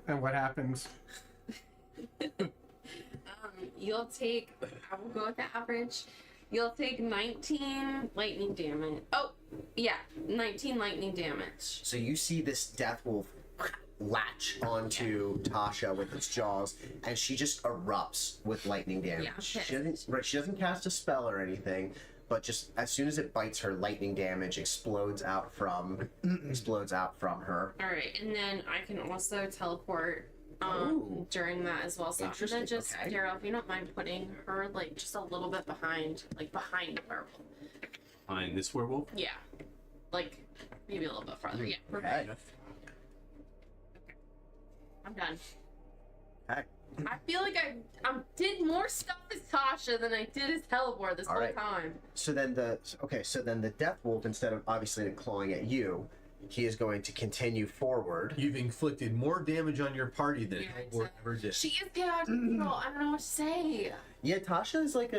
Speaker 5: And what happens?
Speaker 6: You'll take, I will go with the average. You'll take 19 lightning damage. Oh, yeah, 19 lightning damage.
Speaker 3: So you see this Death Wolf latch onto Tasha with its jaws, and she just erupts with lightning damage.
Speaker 6: Yeah,
Speaker 3: She doesn't cast a spell or anything, but just as soon as it bites her, lightning damage explodes out from her.
Speaker 6: All right, and then I can also teleport
Speaker 3: Ooh.
Speaker 6: during that as well. So I'm
Speaker 3: Interesting,
Speaker 6: gonna just,
Speaker 3: okay.
Speaker 6: Daryl, if you don't mind putting her like just a little bit behind the werewolf.
Speaker 4: Find this werewolf.
Speaker 6: Yeah, like maybe a little bit farther. Yeah,
Speaker 3: Okay.
Speaker 6: I'm done.
Speaker 3: Okay.
Speaker 6: I feel like I did more stuff as Tasha than I did as Hellbore this
Speaker 3: All
Speaker 6: whole
Speaker 3: right.
Speaker 6: time.
Speaker 3: So then the Death Wolf, instead of obviously clawing at you, he is going to continue forward.
Speaker 4: You've inflicted more damage on your party than
Speaker 6: Yeah,
Speaker 4: Hellborn ever did.
Speaker 6: She is chaotic control. I don't know what to say.
Speaker 3: Yeah, Tasha is like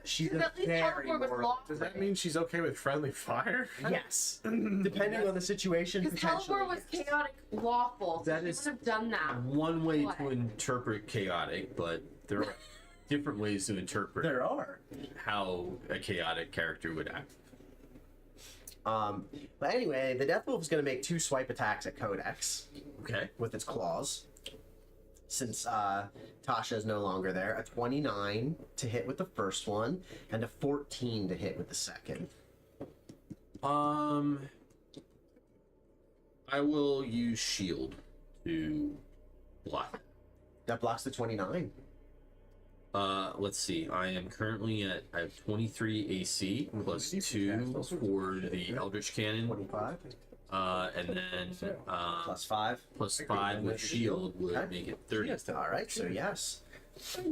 Speaker 3: she's
Speaker 6: Because
Speaker 3: a
Speaker 6: at least
Speaker 3: very
Speaker 6: Hellbore was
Speaker 3: more.
Speaker 6: lost.
Speaker 2: Does that mean she's okay with friendly fire?
Speaker 3: Yes, depending on the situation,
Speaker 6: Because
Speaker 3: potentially.
Speaker 6: Hellbore was chaotic lawful. So
Speaker 4: That
Speaker 6: she
Speaker 4: is-
Speaker 6: would have done that.
Speaker 4: One way
Speaker 6: What?
Speaker 4: to interpret chaotic, but there are different ways to interpret
Speaker 3: There are.
Speaker 4: how a chaotic character would act.
Speaker 3: But anyway, the Death Wolf is going to make 2 swipe attacks at Codex
Speaker 4: Okay.
Speaker 3: with its claws. Since Tasha is no longer there, a 29 to hit with the first one, and a 14 to hit with the second.
Speaker 4: I will use shield to block.
Speaker 3: That blocks the 29.
Speaker 4: Let's see. I am currently at I have 23 AC plus 2 for the Eldritch Cannon,
Speaker 3: 25
Speaker 4: and then
Speaker 3: plus 5.
Speaker 4: plus 5 with shield would
Speaker 3: Okay.
Speaker 4: make it 30.
Speaker 3: All right, so yes.
Speaker 7: So,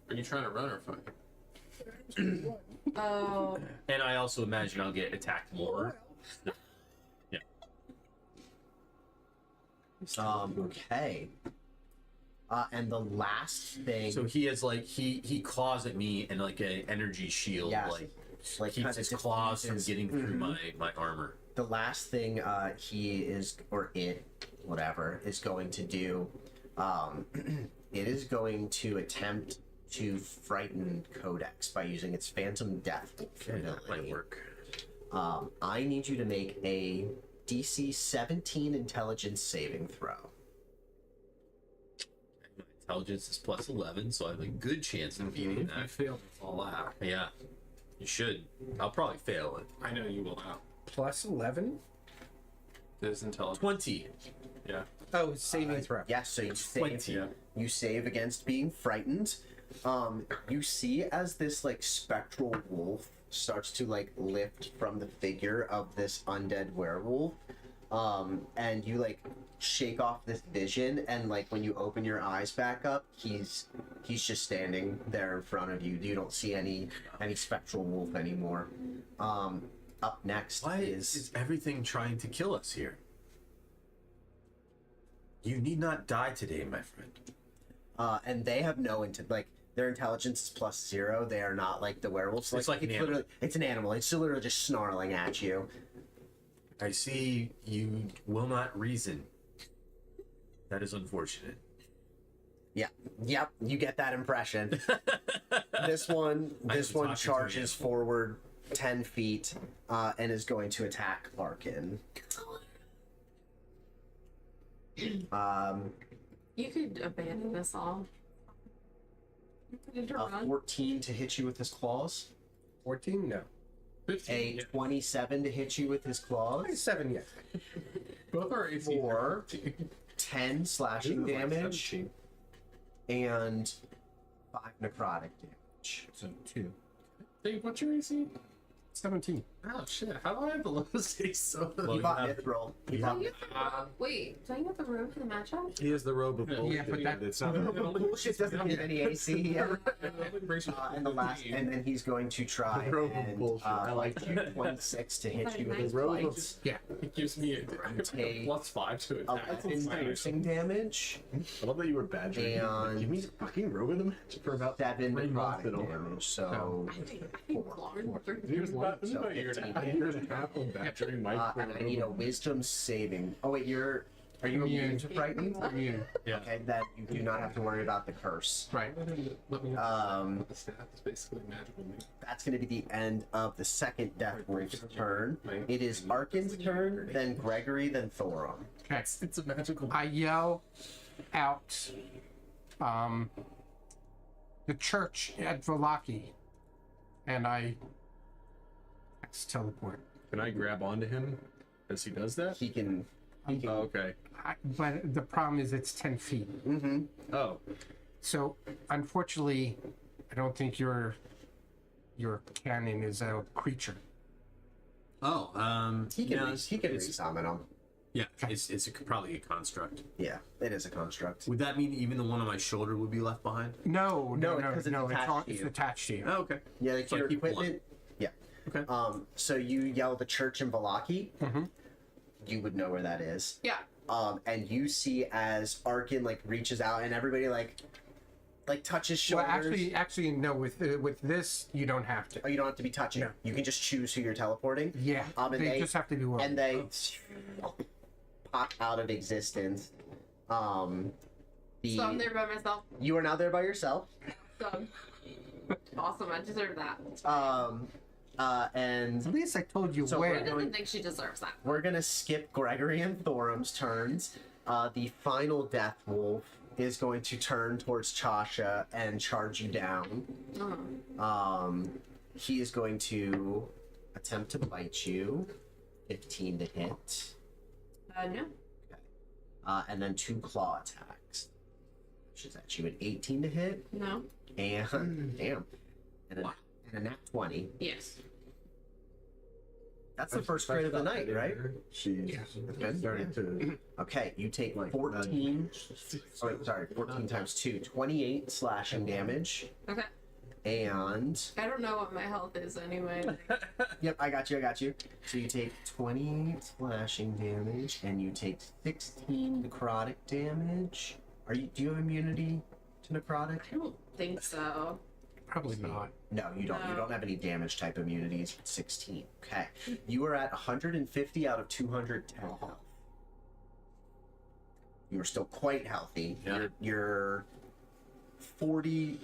Speaker 7: are you trying to run or fight?
Speaker 6: Oh.
Speaker 4: And I also imagine I'll get attacked more. Yeah.
Speaker 3: Okay. And the last thing,
Speaker 4: So he has like he claws at me and like an energy shield
Speaker 3: Yeah.
Speaker 4: like
Speaker 3: kinda
Speaker 4: keeps his claws from
Speaker 3: diffuses.
Speaker 4: getting through my armor.
Speaker 3: the last thing he is, or it, whatever, is going to do, it is going to attempt to frighten Codex by using its Phantom Death
Speaker 4: Okay, that might
Speaker 3: ability.
Speaker 4: work.
Speaker 3: I need you to make a DC 17 intelligence saving throw.
Speaker 4: My intelligence is plus 11, so I have a good chance of beating
Speaker 7: You
Speaker 4: that.
Speaker 7: failed all that.
Speaker 4: Yeah, you should. I'll probably fail it.
Speaker 7: I know you will now.
Speaker 5: Plus 11?
Speaker 7: This intelligence.
Speaker 4: 20.
Speaker 7: Yeah.
Speaker 5: Oh, saving throw.
Speaker 3: Yes, so you save,
Speaker 4: 20.
Speaker 3: you save against being frightened. You see as this like spectral wolf starts to like lift from the figure of this undead werewolf, and you like shake off this vision, and like when you open your eyes back up, he's just standing there in front of you. You don't see any spectral wolf anymore. Up next
Speaker 4: Why
Speaker 3: is
Speaker 4: is everything trying to kill us here? You need not die today, my friend.
Speaker 3: and they have no like their intelligence is plus 0. They are not like the werewolves.
Speaker 4: It's like an animal.
Speaker 3: literally, it's an animal. It's literally just snarling at you.
Speaker 4: I see you will not reason. That is unfortunate.
Speaker 3: Yeah. Yep. You get that impression. This one
Speaker 4: I have to talk to
Speaker 3: charges
Speaker 4: Tony.
Speaker 3: forward 10 feet and is going to attack Larkin.
Speaker 6: You could abandon us all. You could run.
Speaker 3: 14 to hit you with his claws.
Speaker 5: 14? No.
Speaker 7: 15.
Speaker 3: A 27 to hit you with his claws.
Speaker 5: 7 yet.
Speaker 7: Both our AC.
Speaker 3: Four. 10 slashing damage. And 5 necrotic damage.
Speaker 5: So 2.
Speaker 7: Dave, what's your AC?
Speaker 5: 17.
Speaker 7: Oh shit! How do I have the lowest AC? So
Speaker 3: He bought Mithril. He bought
Speaker 6: Don't you have the, wait, don't you have the room for the matchup?
Speaker 2: He has the robe of bullshit.
Speaker 5: Yeah, but that-
Speaker 2: It's not.
Speaker 3: bullshit doesn't get any AC. And the last, and then he's going to try
Speaker 2: Robe of
Speaker 3: and
Speaker 2: bullshit. I like
Speaker 3: 26 to hit you with his
Speaker 2: robe of-
Speaker 3: blights.
Speaker 5: Yeah.
Speaker 7: it gives me a
Speaker 3: Okay.
Speaker 7: +5 to attack.
Speaker 3: That's piercing damage.
Speaker 2: I love that you were badgering.
Speaker 3: And-
Speaker 2: Give me the fucking robe of the match for about
Speaker 3: 7
Speaker 2: 3 months.
Speaker 3: necrotic damage. So
Speaker 6: I think Lauren threw
Speaker 2: Here's one.
Speaker 3: So
Speaker 7: about a year and a
Speaker 3: 15
Speaker 7: half.
Speaker 2: Years and a half of badgering Mike.
Speaker 3: and I need a wisdom saving. Oh wait, are you immune to frightening?
Speaker 5: Immune.
Speaker 4: Yeah.
Speaker 3: Okay, then you do not have to worry about the curse.
Speaker 5: Right.
Speaker 7: Let me
Speaker 3: Um,
Speaker 7: the staff is basically magical.
Speaker 3: that's going to be the end of the second Death Wolf's turn. It is Arkin's turn, then Gregory, then Thorum.
Speaker 5: Okay.
Speaker 7: It's a magical.
Speaker 5: I yell out the church at Valaki, and I teleport.
Speaker 2: Can I grab onto him as he does that?
Speaker 3: He can.
Speaker 2: Oh, okay.
Speaker 5: But the problem is it's 10 feet.
Speaker 3: Mm-hmm.
Speaker 2: Oh,
Speaker 5: So unfortunately, I don't think your cannon is a creature.
Speaker 4: Oh,
Speaker 3: He can.
Speaker 4: yeah,
Speaker 3: He can
Speaker 4: it's,
Speaker 3: resummon him.
Speaker 4: yeah, it's probably a construct.
Speaker 3: Yeah, it is a construct.
Speaker 4: Would that mean even the one on my shoulder would be left behind?
Speaker 5: No,
Speaker 3: No,
Speaker 5: no, no,
Speaker 3: 'cause it's
Speaker 5: no.
Speaker 3: attached to
Speaker 5: It's
Speaker 3: you.
Speaker 5: attached to you.
Speaker 4: Oh, okay.
Speaker 3: Yeah, like
Speaker 4: So I
Speaker 3: your
Speaker 4: keep one.
Speaker 3: equipment. Yeah.
Speaker 4: Okay.
Speaker 3: So you yell the church in Valaki.
Speaker 5: Mhm.
Speaker 3: You would know where that is.
Speaker 6: Yeah.
Speaker 3: And you see as Arkin like reaches out and everybody like touches
Speaker 5: Well,
Speaker 3: shoulders.
Speaker 5: actually, no. With this, you don't have to.
Speaker 3: Oh, you don't have to be touching.
Speaker 5: No.
Speaker 3: You can just choose who you're teleporting.
Speaker 5: Yeah,
Speaker 3: And
Speaker 5: they
Speaker 3: they-
Speaker 5: just have to be willing.
Speaker 3: And they pop out of existence.
Speaker 6: So I'm there by myself.
Speaker 3: You are now there by yourself.
Speaker 6: So awesome. I deserve that.
Speaker 3: And
Speaker 5: At least I told you
Speaker 3: So
Speaker 6: Who
Speaker 5: where.
Speaker 6: doesn't think she deserves that?
Speaker 3: we're gonna skip Gregory and Thorum's turns. The final Death Wolf is going to turn towards Chasha and charge you down. He is going to attempt to bite you. 15 to hit.
Speaker 6: No.
Speaker 3: And then 2 claw attacks. Which is at you an 18 to hit.
Speaker 6: No.
Speaker 3: And damn. And a nat 20.
Speaker 6: Yes.
Speaker 3: That's the first crit of the night, right?
Speaker 2: She's
Speaker 3: Good.
Speaker 2: starting to.
Speaker 3: Okay, you take 14. Oh, wait, sorry, 14 times 2. 28 slashing damage.
Speaker 6: Okay.
Speaker 3: And.
Speaker 6: I don't know what my health is anyway.
Speaker 3: Yep, I got you. So you take 20 slashing damage, and you take 16 necrotic damage. Do you have immunity to necrotic?
Speaker 6: I don't think so.
Speaker 5: Probably not.
Speaker 3: No, you don't. You
Speaker 6: No.
Speaker 3: don't have any damage type immunities. 16. Okay. You are at 150 out of 210 health. You are still quite healthy.
Speaker 4: Yeah.
Speaker 3: You're 40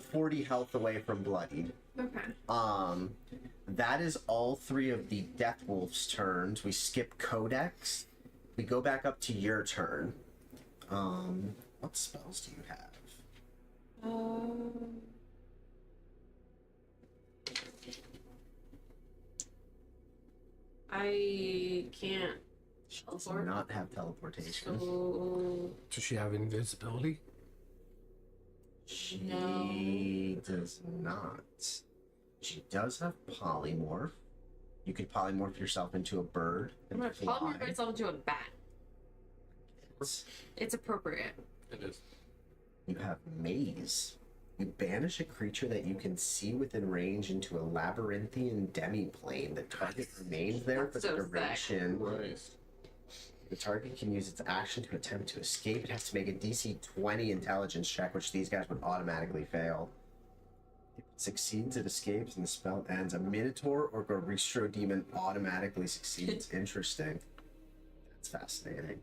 Speaker 3: health away from bloodied.
Speaker 6: Okay.
Speaker 3: That is all 3 of the Death Wolf's turns. We skip Codex. We go back up to your turn. What spells do you have?
Speaker 6: I can't
Speaker 3: She does
Speaker 6: teleport.
Speaker 3: not have teleportation.
Speaker 6: So
Speaker 5: Does she have invisibility?
Speaker 3: She
Speaker 6: No.
Speaker 3: does not. She does have polymorph. You could polymorph yourself into a bird.
Speaker 6: I'm
Speaker 3: And
Speaker 6: gonna polymorph
Speaker 3: fly.
Speaker 6: myself into a bat. It's appropriate.
Speaker 7: It is.
Speaker 3: You have maze. You banish a creature that you can see within range into a labyrinthian demiplane. The target remains there for
Speaker 6: That's
Speaker 3: the
Speaker 6: so sick.
Speaker 3: duration.
Speaker 7: Right.
Speaker 3: The target can use its action to attempt to escape. It has to make a DC 20 intelligence check, which these guys would automatically fail. If it succeeds, it escapes and the spell ends. A Minotaur or Goristro demon automatically succeeds. Interesting. That's fascinating.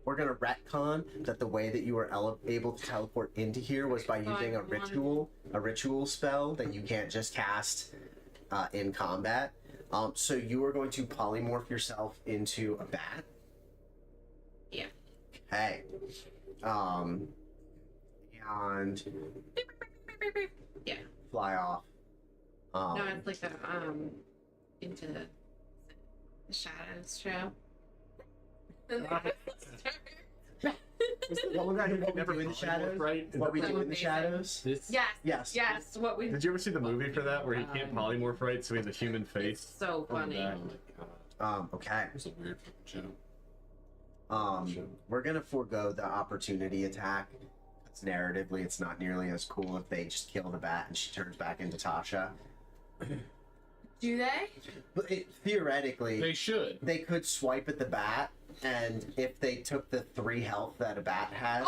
Speaker 3: We're gonna retcon that the way that you were able to teleport into here was by using a ritual spell that you can't just cast in combat. So you are going to polymorph yourself into a bat.
Speaker 6: Yeah.
Speaker 3: Okay. And
Speaker 6: Yeah.
Speaker 3: fly off.
Speaker 6: No, it's like the into the shadows show.
Speaker 2: What we
Speaker 3: do in the shadows?
Speaker 2: Right?
Speaker 3: What we do in the
Speaker 6: Amazing.
Speaker 3: shadows?
Speaker 4: This
Speaker 3: Yes.
Speaker 6: Yes. What we.
Speaker 2: Did you ever see the movie for that where he can't polymorph right, so he has a human face?
Speaker 6: So funny.
Speaker 2: that.
Speaker 3: Okay.
Speaker 7: It was a weird show.
Speaker 3: We're gonna forego the opportunity attack. It's narratively, it's not nearly as cool if they just kill the bat and she turns back into Tasha.
Speaker 6: Do they?
Speaker 3: But theoretically,
Speaker 7: They should.
Speaker 3: they could swipe at the bat, and if they took the 3 health that a bat has,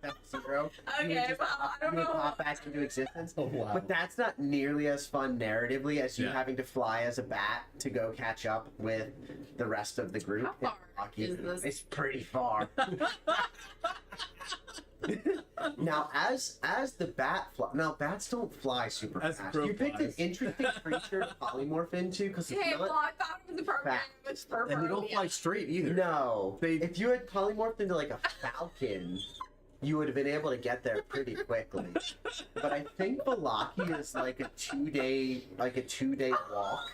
Speaker 3: that's 0. you would
Speaker 6: Okay,
Speaker 3: just
Speaker 6: well,
Speaker 3: pop,
Speaker 6: I don't
Speaker 3: you would
Speaker 6: know.
Speaker 3: pop back into existence.
Speaker 2: Oh, wow.
Speaker 3: But that's not nearly as fun narratively as you
Speaker 4: Yeah.
Speaker 3: having to fly as a bat to go catch up with the rest of the group.
Speaker 6: How far
Speaker 3: Milwaukee.
Speaker 6: is this?
Speaker 3: It's pretty far. Now, as the bat now bats don't fly super
Speaker 2: As the
Speaker 3: fast.
Speaker 2: crow
Speaker 3: You picked an
Speaker 2: flies.
Speaker 3: interesting creature to polymorph into because
Speaker 6: Okay, well, I thought it was a program with for
Speaker 2: And they don't fly straight either.
Speaker 3: no,
Speaker 2: They-
Speaker 3: if you had polymorphed into like a falcon, you would have been able to get there pretty quickly. But I think Valaki is like a 2-day walk.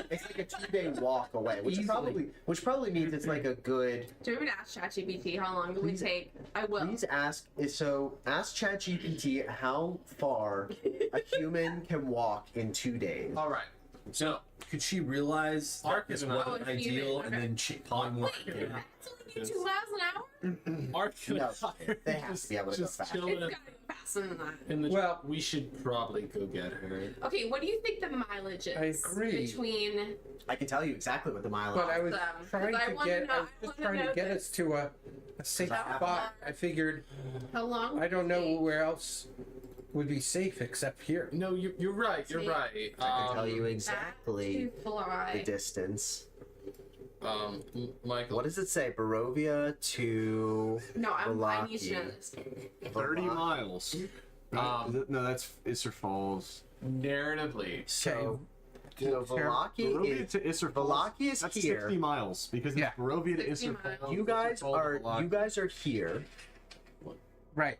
Speaker 3: It's like a 2-day walk away, which probably means it's like a good.
Speaker 6: Do you want me to ask ChatGPT how long it would
Speaker 3: Please-
Speaker 6: take? I will.
Speaker 3: Please ask ChatGPT how far a human can walk in 2 days.
Speaker 7: All right. So
Speaker 4: could she realize that
Speaker 7: Arc
Speaker 4: this
Speaker 7: is not-
Speaker 4: wasn't
Speaker 6: Oh, it's human,
Speaker 4: ideal, and
Speaker 6: okay.
Speaker 4: then she polymorphed?
Speaker 6: Wait, that's only 2 miles an hour?
Speaker 7: Ark
Speaker 3: No, they have to be able to go
Speaker 7: just
Speaker 3: fast.
Speaker 7: chilling
Speaker 6: It's gotta go faster than that.
Speaker 7: in the.
Speaker 5: Well-
Speaker 7: we should probably go get her.
Speaker 6: Okay, what do you think the mileage is?
Speaker 5: I agree.
Speaker 6: Between
Speaker 3: I can tell you exactly what the mileage
Speaker 5: But I was
Speaker 6: Awesome.
Speaker 5: trying
Speaker 6: 'Cause I
Speaker 5: to
Speaker 6: wanna
Speaker 5: get,
Speaker 6: know-
Speaker 5: I was
Speaker 6: I
Speaker 5: just
Speaker 6: wanna
Speaker 5: trying to
Speaker 6: know
Speaker 5: get
Speaker 6: this.
Speaker 5: us to a safe
Speaker 3: How
Speaker 5: spot. I figured,
Speaker 6: how long?
Speaker 5: I don't know where else would be safe except here.
Speaker 7: No, you're right. You're
Speaker 6: See?
Speaker 7: right.
Speaker 3: I can tell you
Speaker 6: To
Speaker 3: exactly
Speaker 6: fly.
Speaker 3: the distance.
Speaker 7: Michael.
Speaker 3: What does it say? Barovia to
Speaker 6: No, I need to know
Speaker 3: Valaki.
Speaker 6: this.
Speaker 2: 30
Speaker 3: Valaki.
Speaker 2: miles. No, that's Isser Falls.
Speaker 7: Narratively?
Speaker 3: So,
Speaker 5: Okay.
Speaker 3: Valaki
Speaker 2: Barovia
Speaker 3: is.
Speaker 2: to Isser Falls.
Speaker 3: Valaki is
Speaker 2: that's
Speaker 3: here.
Speaker 2: 60 miles because
Speaker 5: Yeah.
Speaker 2: it's Barovia to
Speaker 6: 60
Speaker 2: Isser
Speaker 6: miles.
Speaker 2: Falls.
Speaker 3: You guys
Speaker 2: Isser Falls,
Speaker 3: are
Speaker 2: Valaki.
Speaker 3: here.
Speaker 5: Right.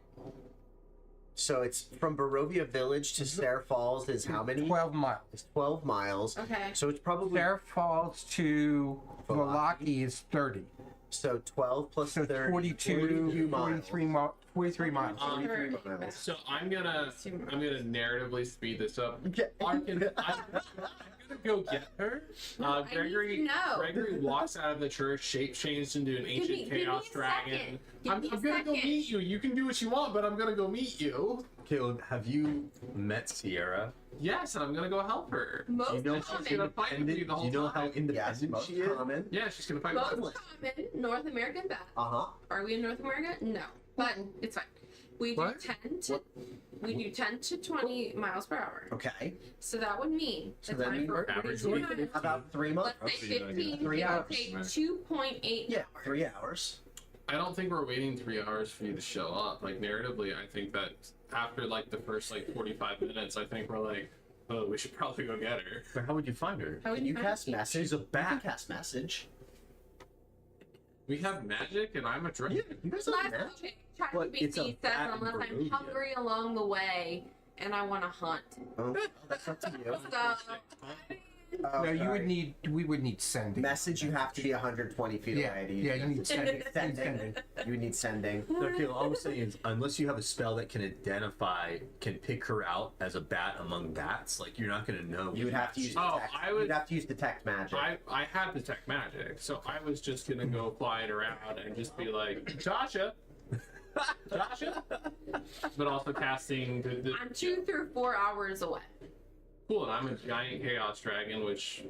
Speaker 3: So it's from Barovia Village to Stair Falls is how many?
Speaker 5: 12 miles.
Speaker 3: It's 12 miles.
Speaker 6: Okay.
Speaker 3: So it's probably
Speaker 5: Fair Falls to
Speaker 3: Valaki.
Speaker 5: Valaki is 30.
Speaker 3: so 12 plus
Speaker 5: So
Speaker 3: 30.
Speaker 5: 42,
Speaker 3: miles.
Speaker 5: 43 miles.
Speaker 3: 43 miles.
Speaker 7: So I'm gonna narratively speed this up.
Speaker 3: Yeah.
Speaker 7: I'm gonna go get her.
Speaker 6: I need
Speaker 7: Gregory
Speaker 6: to know.
Speaker 7: Gregory walks out of the church, shape changed into an ancient
Speaker 6: give me
Speaker 7: chaos
Speaker 6: a
Speaker 7: dragon.
Speaker 6: second. Give
Speaker 7: I'm
Speaker 6: me a
Speaker 7: gonna go
Speaker 6: second.
Speaker 7: meet you. You can do what you want, but I'm gonna go meet you.
Speaker 4: Caleb, have you met Sierra?
Speaker 7: Yes, and I'm gonna go help her.
Speaker 6: Most
Speaker 4: Do you know
Speaker 7: She's
Speaker 6: common.
Speaker 7: gonna fight with you the whole
Speaker 4: Do you know how
Speaker 7: time.
Speaker 3: Yes,
Speaker 4: independent
Speaker 3: most
Speaker 4: she is?
Speaker 3: common.
Speaker 7: Yeah, she's gonna fight with
Speaker 6: Most
Speaker 7: us.
Speaker 6: common North American bat.
Speaker 3: Uh-huh.
Speaker 6: Are we in North America? No, but it's fine. We do
Speaker 5: What?
Speaker 6: 10 to we do 10 to 20 miles per hour.
Speaker 3: Okay.
Speaker 6: So that would mean
Speaker 3: So
Speaker 6: the
Speaker 3: that
Speaker 6: time
Speaker 3: means
Speaker 6: for
Speaker 7: average
Speaker 6: 42
Speaker 7: week.
Speaker 6: miles.
Speaker 3: About 3 months.
Speaker 6: Let's say
Speaker 2: Roughly, yeah,
Speaker 6: 15.
Speaker 3: 3
Speaker 6: it would
Speaker 3: hours.
Speaker 6: take
Speaker 7: Right.
Speaker 6: 2.8
Speaker 3: Yeah,
Speaker 6: hours.
Speaker 3: 3 hours.
Speaker 7: I don't think we're waiting 3 hours for you to show up. Like narratively, I think that after like the first like 45 minutes, I think we're like, oh, we should probably go get her.
Speaker 4: But how would you find her?
Speaker 6: How would
Speaker 3: Can you
Speaker 6: find
Speaker 3: cast
Speaker 6: it?
Speaker 3: message?
Speaker 4: She's a
Speaker 3: You can
Speaker 4: bat.
Speaker 3: cast message.
Speaker 7: We have magic, and I'm a dragon.
Speaker 3: You guys have
Speaker 6: Last
Speaker 3: magic.
Speaker 6: okay,
Speaker 4: But it's a
Speaker 6: ChatGPT says
Speaker 4: bat
Speaker 6: unless I'm
Speaker 4: Barovia.
Speaker 6: hungry along the way and I want to hunt.
Speaker 3: Oh, that's up to you.
Speaker 6: So
Speaker 5: No, you
Speaker 3: sorry.
Speaker 5: we would need sending.
Speaker 3: Message. You have to be 120 feet
Speaker 5: Yeah,
Speaker 3: away to
Speaker 5: yeah,
Speaker 3: use
Speaker 5: you need
Speaker 3: message.
Speaker 5: sending.
Speaker 3: Sending. You would need sending.
Speaker 4: No, Caleb, all I'm saying is, unless you have a spell that can pick her out as a bat among bats, like you're not gonna know.
Speaker 3: You would have to use
Speaker 7: Oh,
Speaker 3: detect.
Speaker 7: I would-
Speaker 3: You'd have to use detect magic.
Speaker 7: I had detect magic, so I was just gonna go flying around and just be like, Tasha, Tasha, but also casting the
Speaker 6: I'm 2 through 4 hours away.
Speaker 7: cool. And I'm a giant chaos dragon, which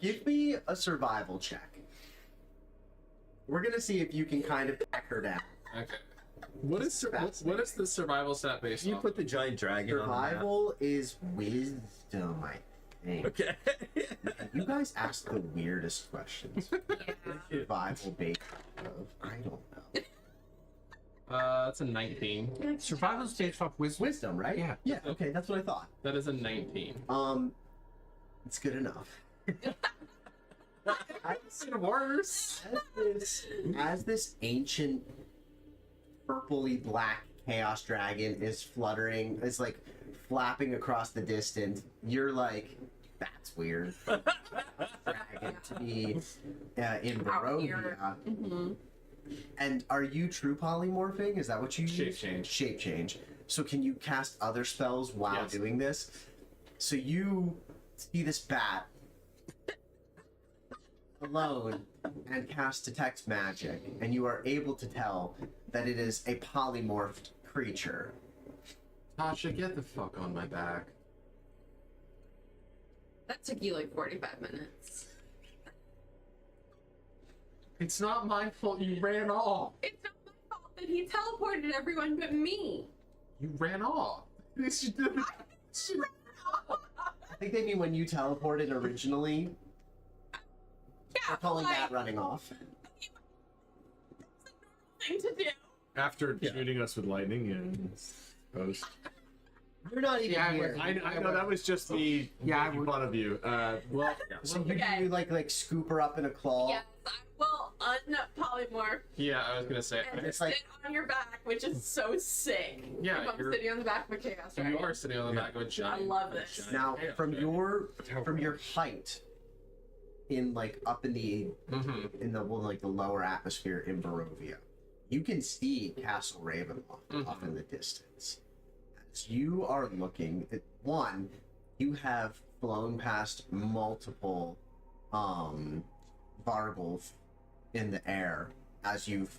Speaker 3: Give me a survival check. We're gonna see if you can kind of track her down.
Speaker 7: okay. What is what is the survival stat based
Speaker 4: Can you
Speaker 7: on?
Speaker 4: put the giant dragon on
Speaker 3: Survival is wisdom, I think.
Speaker 4: the map? Okay.
Speaker 3: You guys ask the weirdest questions.
Speaker 6: Yeah.
Speaker 3: Survival based of I don't know.
Speaker 7: That's a 19.
Speaker 5: Survival's based off wisdom.
Speaker 3: Wisdom, right?
Speaker 5: Yeah.
Speaker 3: Yeah. Okay, that's what I thought.
Speaker 7: That is a 19.
Speaker 3: It's good enough.
Speaker 7: Worse.
Speaker 3: As this ancient purpley black chaos dragon is fluttering, is like flapping across the distance, you're like, that's weird. Dragon to be in
Speaker 6: Out here.
Speaker 3: Barovia.
Speaker 6: Mm-hmm.
Speaker 3: And are you true polymorphing? Is that what you
Speaker 1: Shape
Speaker 3: use?
Speaker 1: change.
Speaker 3: Shape change. So can you cast other spells while
Speaker 1: Yes.
Speaker 3: doing this? So you see this bat alone and cast detect magic, and you are able to tell that it is a polymorphed creature.
Speaker 4: Tasha, get the fuck on my back.
Speaker 6: That took you like 45 minutes.
Speaker 7: It's not my fault you ran off.
Speaker 6: It's not my fault that he teleported everyone but me.
Speaker 7: You ran off. This should
Speaker 3: I think they mean when you teleported originally.
Speaker 6: Yeah,
Speaker 3: We're calling
Speaker 6: like,
Speaker 3: that running off.
Speaker 6: thing to do.
Speaker 2: After shooting us with lightning, yeah. Suppose.
Speaker 3: You're not even
Speaker 5: Yeah,
Speaker 3: here.
Speaker 2: I know that was just me
Speaker 5: Yeah, I
Speaker 2: making
Speaker 5: would-
Speaker 2: fun of you. Well,
Speaker 3: So you,
Speaker 6: Okay.
Speaker 3: you like scoop her up in a claw.
Speaker 6: Yes, I will unpolymorph
Speaker 1: Yeah, I was gonna say.
Speaker 6: and
Speaker 3: It's
Speaker 6: sit
Speaker 3: like-
Speaker 6: on your back, which is so sick.
Speaker 1: Yeah,
Speaker 6: if I'm
Speaker 1: you're-
Speaker 6: sitting on the back of a chaos
Speaker 1: So
Speaker 6: dragon.
Speaker 1: you are sitting on the back of a giant.
Speaker 6: I love this.
Speaker 1: giant
Speaker 3: Now,
Speaker 1: chaos
Speaker 3: from
Speaker 1: dragon.
Speaker 3: your height, in like up in the well, like the lower atmosphere in Barovia, you can see Castle Ravenloft off in the distance. As you are looking at one, you have flown past multiple Vargulf in the air as you've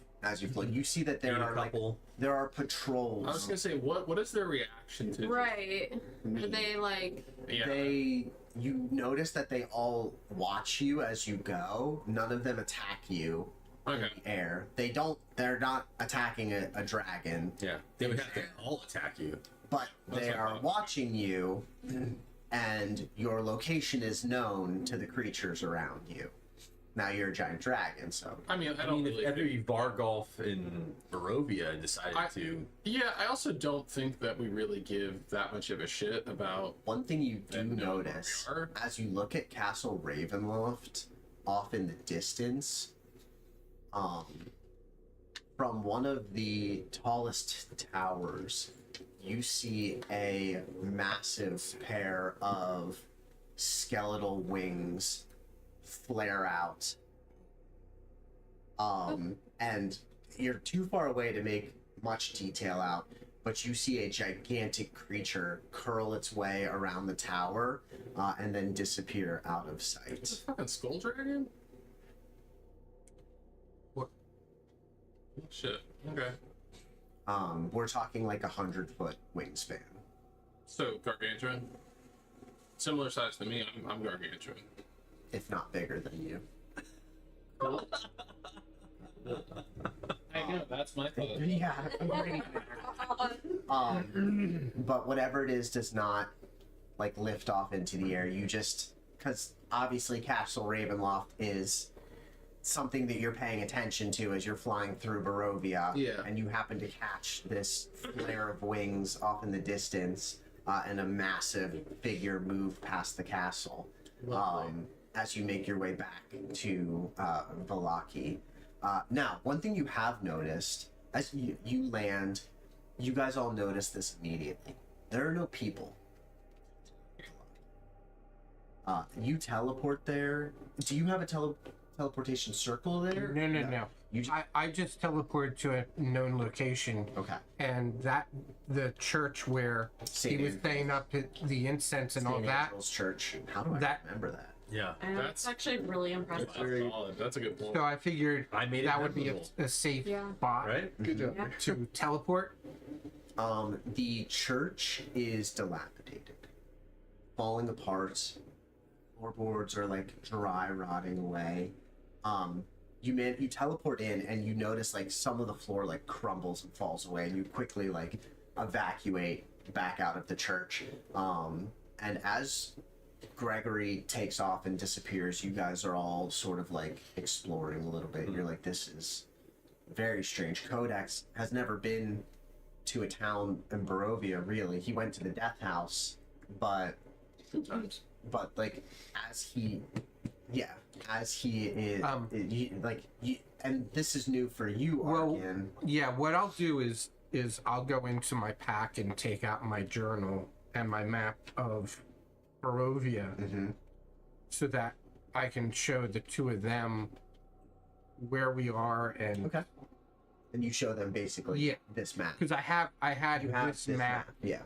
Speaker 3: flown. You see that there
Speaker 4: Seen a
Speaker 3: are like
Speaker 4: couple.
Speaker 3: there are patrols.
Speaker 1: I was gonna say, what is their reaction to
Speaker 6: Right.
Speaker 1: me?
Speaker 6: Are they like
Speaker 1: Yeah.
Speaker 3: You notice that they all watch you as you go. None of them attack you
Speaker 1: Okay.
Speaker 3: in the air. They're not attacking a dragon,
Speaker 4: Yeah, they would have to all attack you.
Speaker 3: but
Speaker 1: That's
Speaker 3: they
Speaker 1: what I
Speaker 3: are
Speaker 1: thought.
Speaker 3: watching you, and your location is known to the creatures around you. Now you're a giant dragon, so
Speaker 1: I mean, I
Speaker 4: I
Speaker 1: don't
Speaker 4: mean, if
Speaker 1: really.
Speaker 4: every Vargolf in Barovia decided to,
Speaker 1: Yeah, I also don't think that we really give that much of a shit about.
Speaker 3: one thing you do
Speaker 1: And know where
Speaker 3: notice
Speaker 1: we are.
Speaker 3: as you look at Castle Ravenloft off in the distance, from one of the tallest towers, you see a massive pair of skeletal wings flare out. And you're too far away to make much detail out, but you see a gigantic creature curl its way around the tower and then disappear out of
Speaker 1: It's a
Speaker 3: sight.
Speaker 1: fucking skull dragon.
Speaker 5: What?
Speaker 1: Oh, shit. Okay.
Speaker 3: We're talking like 100-foot wingspan.
Speaker 1: So gargantuan. Similar size to me. I'm gargantuan.
Speaker 3: If not bigger than you.
Speaker 1: I know. That's my thought.
Speaker 3: Yeah, but whatever it is does not like lift off into the air. You just, because obviously Castle Ravenloft is something that you're paying attention to as you're flying through Barovia.
Speaker 1: Yeah.
Speaker 3: And you happen to catch this flare of wings off in the distance, and a massive figure move past the castle. As you make your way back to Valaki. Now, one thing you have noticed, as you land, you guys all notice this immediately. There are no people. You teleport there. Do you have a teleportation circle there?
Speaker 5: No.
Speaker 3: You just,
Speaker 5: I just teleported to a known location,
Speaker 3: okay.
Speaker 5: and that the church where
Speaker 3: Saint
Speaker 5: he was
Speaker 3: Andrew's.
Speaker 5: staying up the incense and all
Speaker 3: St.
Speaker 5: that.
Speaker 3: Andrew's Church. How do I
Speaker 5: That-
Speaker 3: remember that?
Speaker 4: yeah,
Speaker 6: I know,
Speaker 1: That's-
Speaker 6: it's actually really impressive.
Speaker 1: That's solid. That's a good point.
Speaker 5: So I figured
Speaker 4: I made it
Speaker 5: that would be
Speaker 4: memorable.
Speaker 5: a safe
Speaker 6: Yeah.
Speaker 5: spot
Speaker 4: right?
Speaker 2: good job.
Speaker 6: Yeah.
Speaker 5: to teleport.
Speaker 3: The church is dilapidated, falling apart. Floorboards are like dry, rotting away. You teleport in and you notice like some of the floor like crumbles and falls away, and you quickly like evacuate back out of the church. And as Gregory takes off and disappears, you guys are all sort of like exploring a little bit. You're like, this is very strange. Codex has never been to a town in Barovia, really. He went to the Death House, but like as he is and this is new for you,
Speaker 5: Well,
Speaker 3: Arkin.
Speaker 5: Yeah, what I'll do is I'll go into my pack and take out my journal and my map of Barovia
Speaker 3: Mhm.
Speaker 5: so that I can show the two of them where we are and
Speaker 3: Okay. And you show them basically
Speaker 5: Yeah.
Speaker 3: this map.
Speaker 5: because I had
Speaker 3: You have
Speaker 5: this map
Speaker 3: Yeah.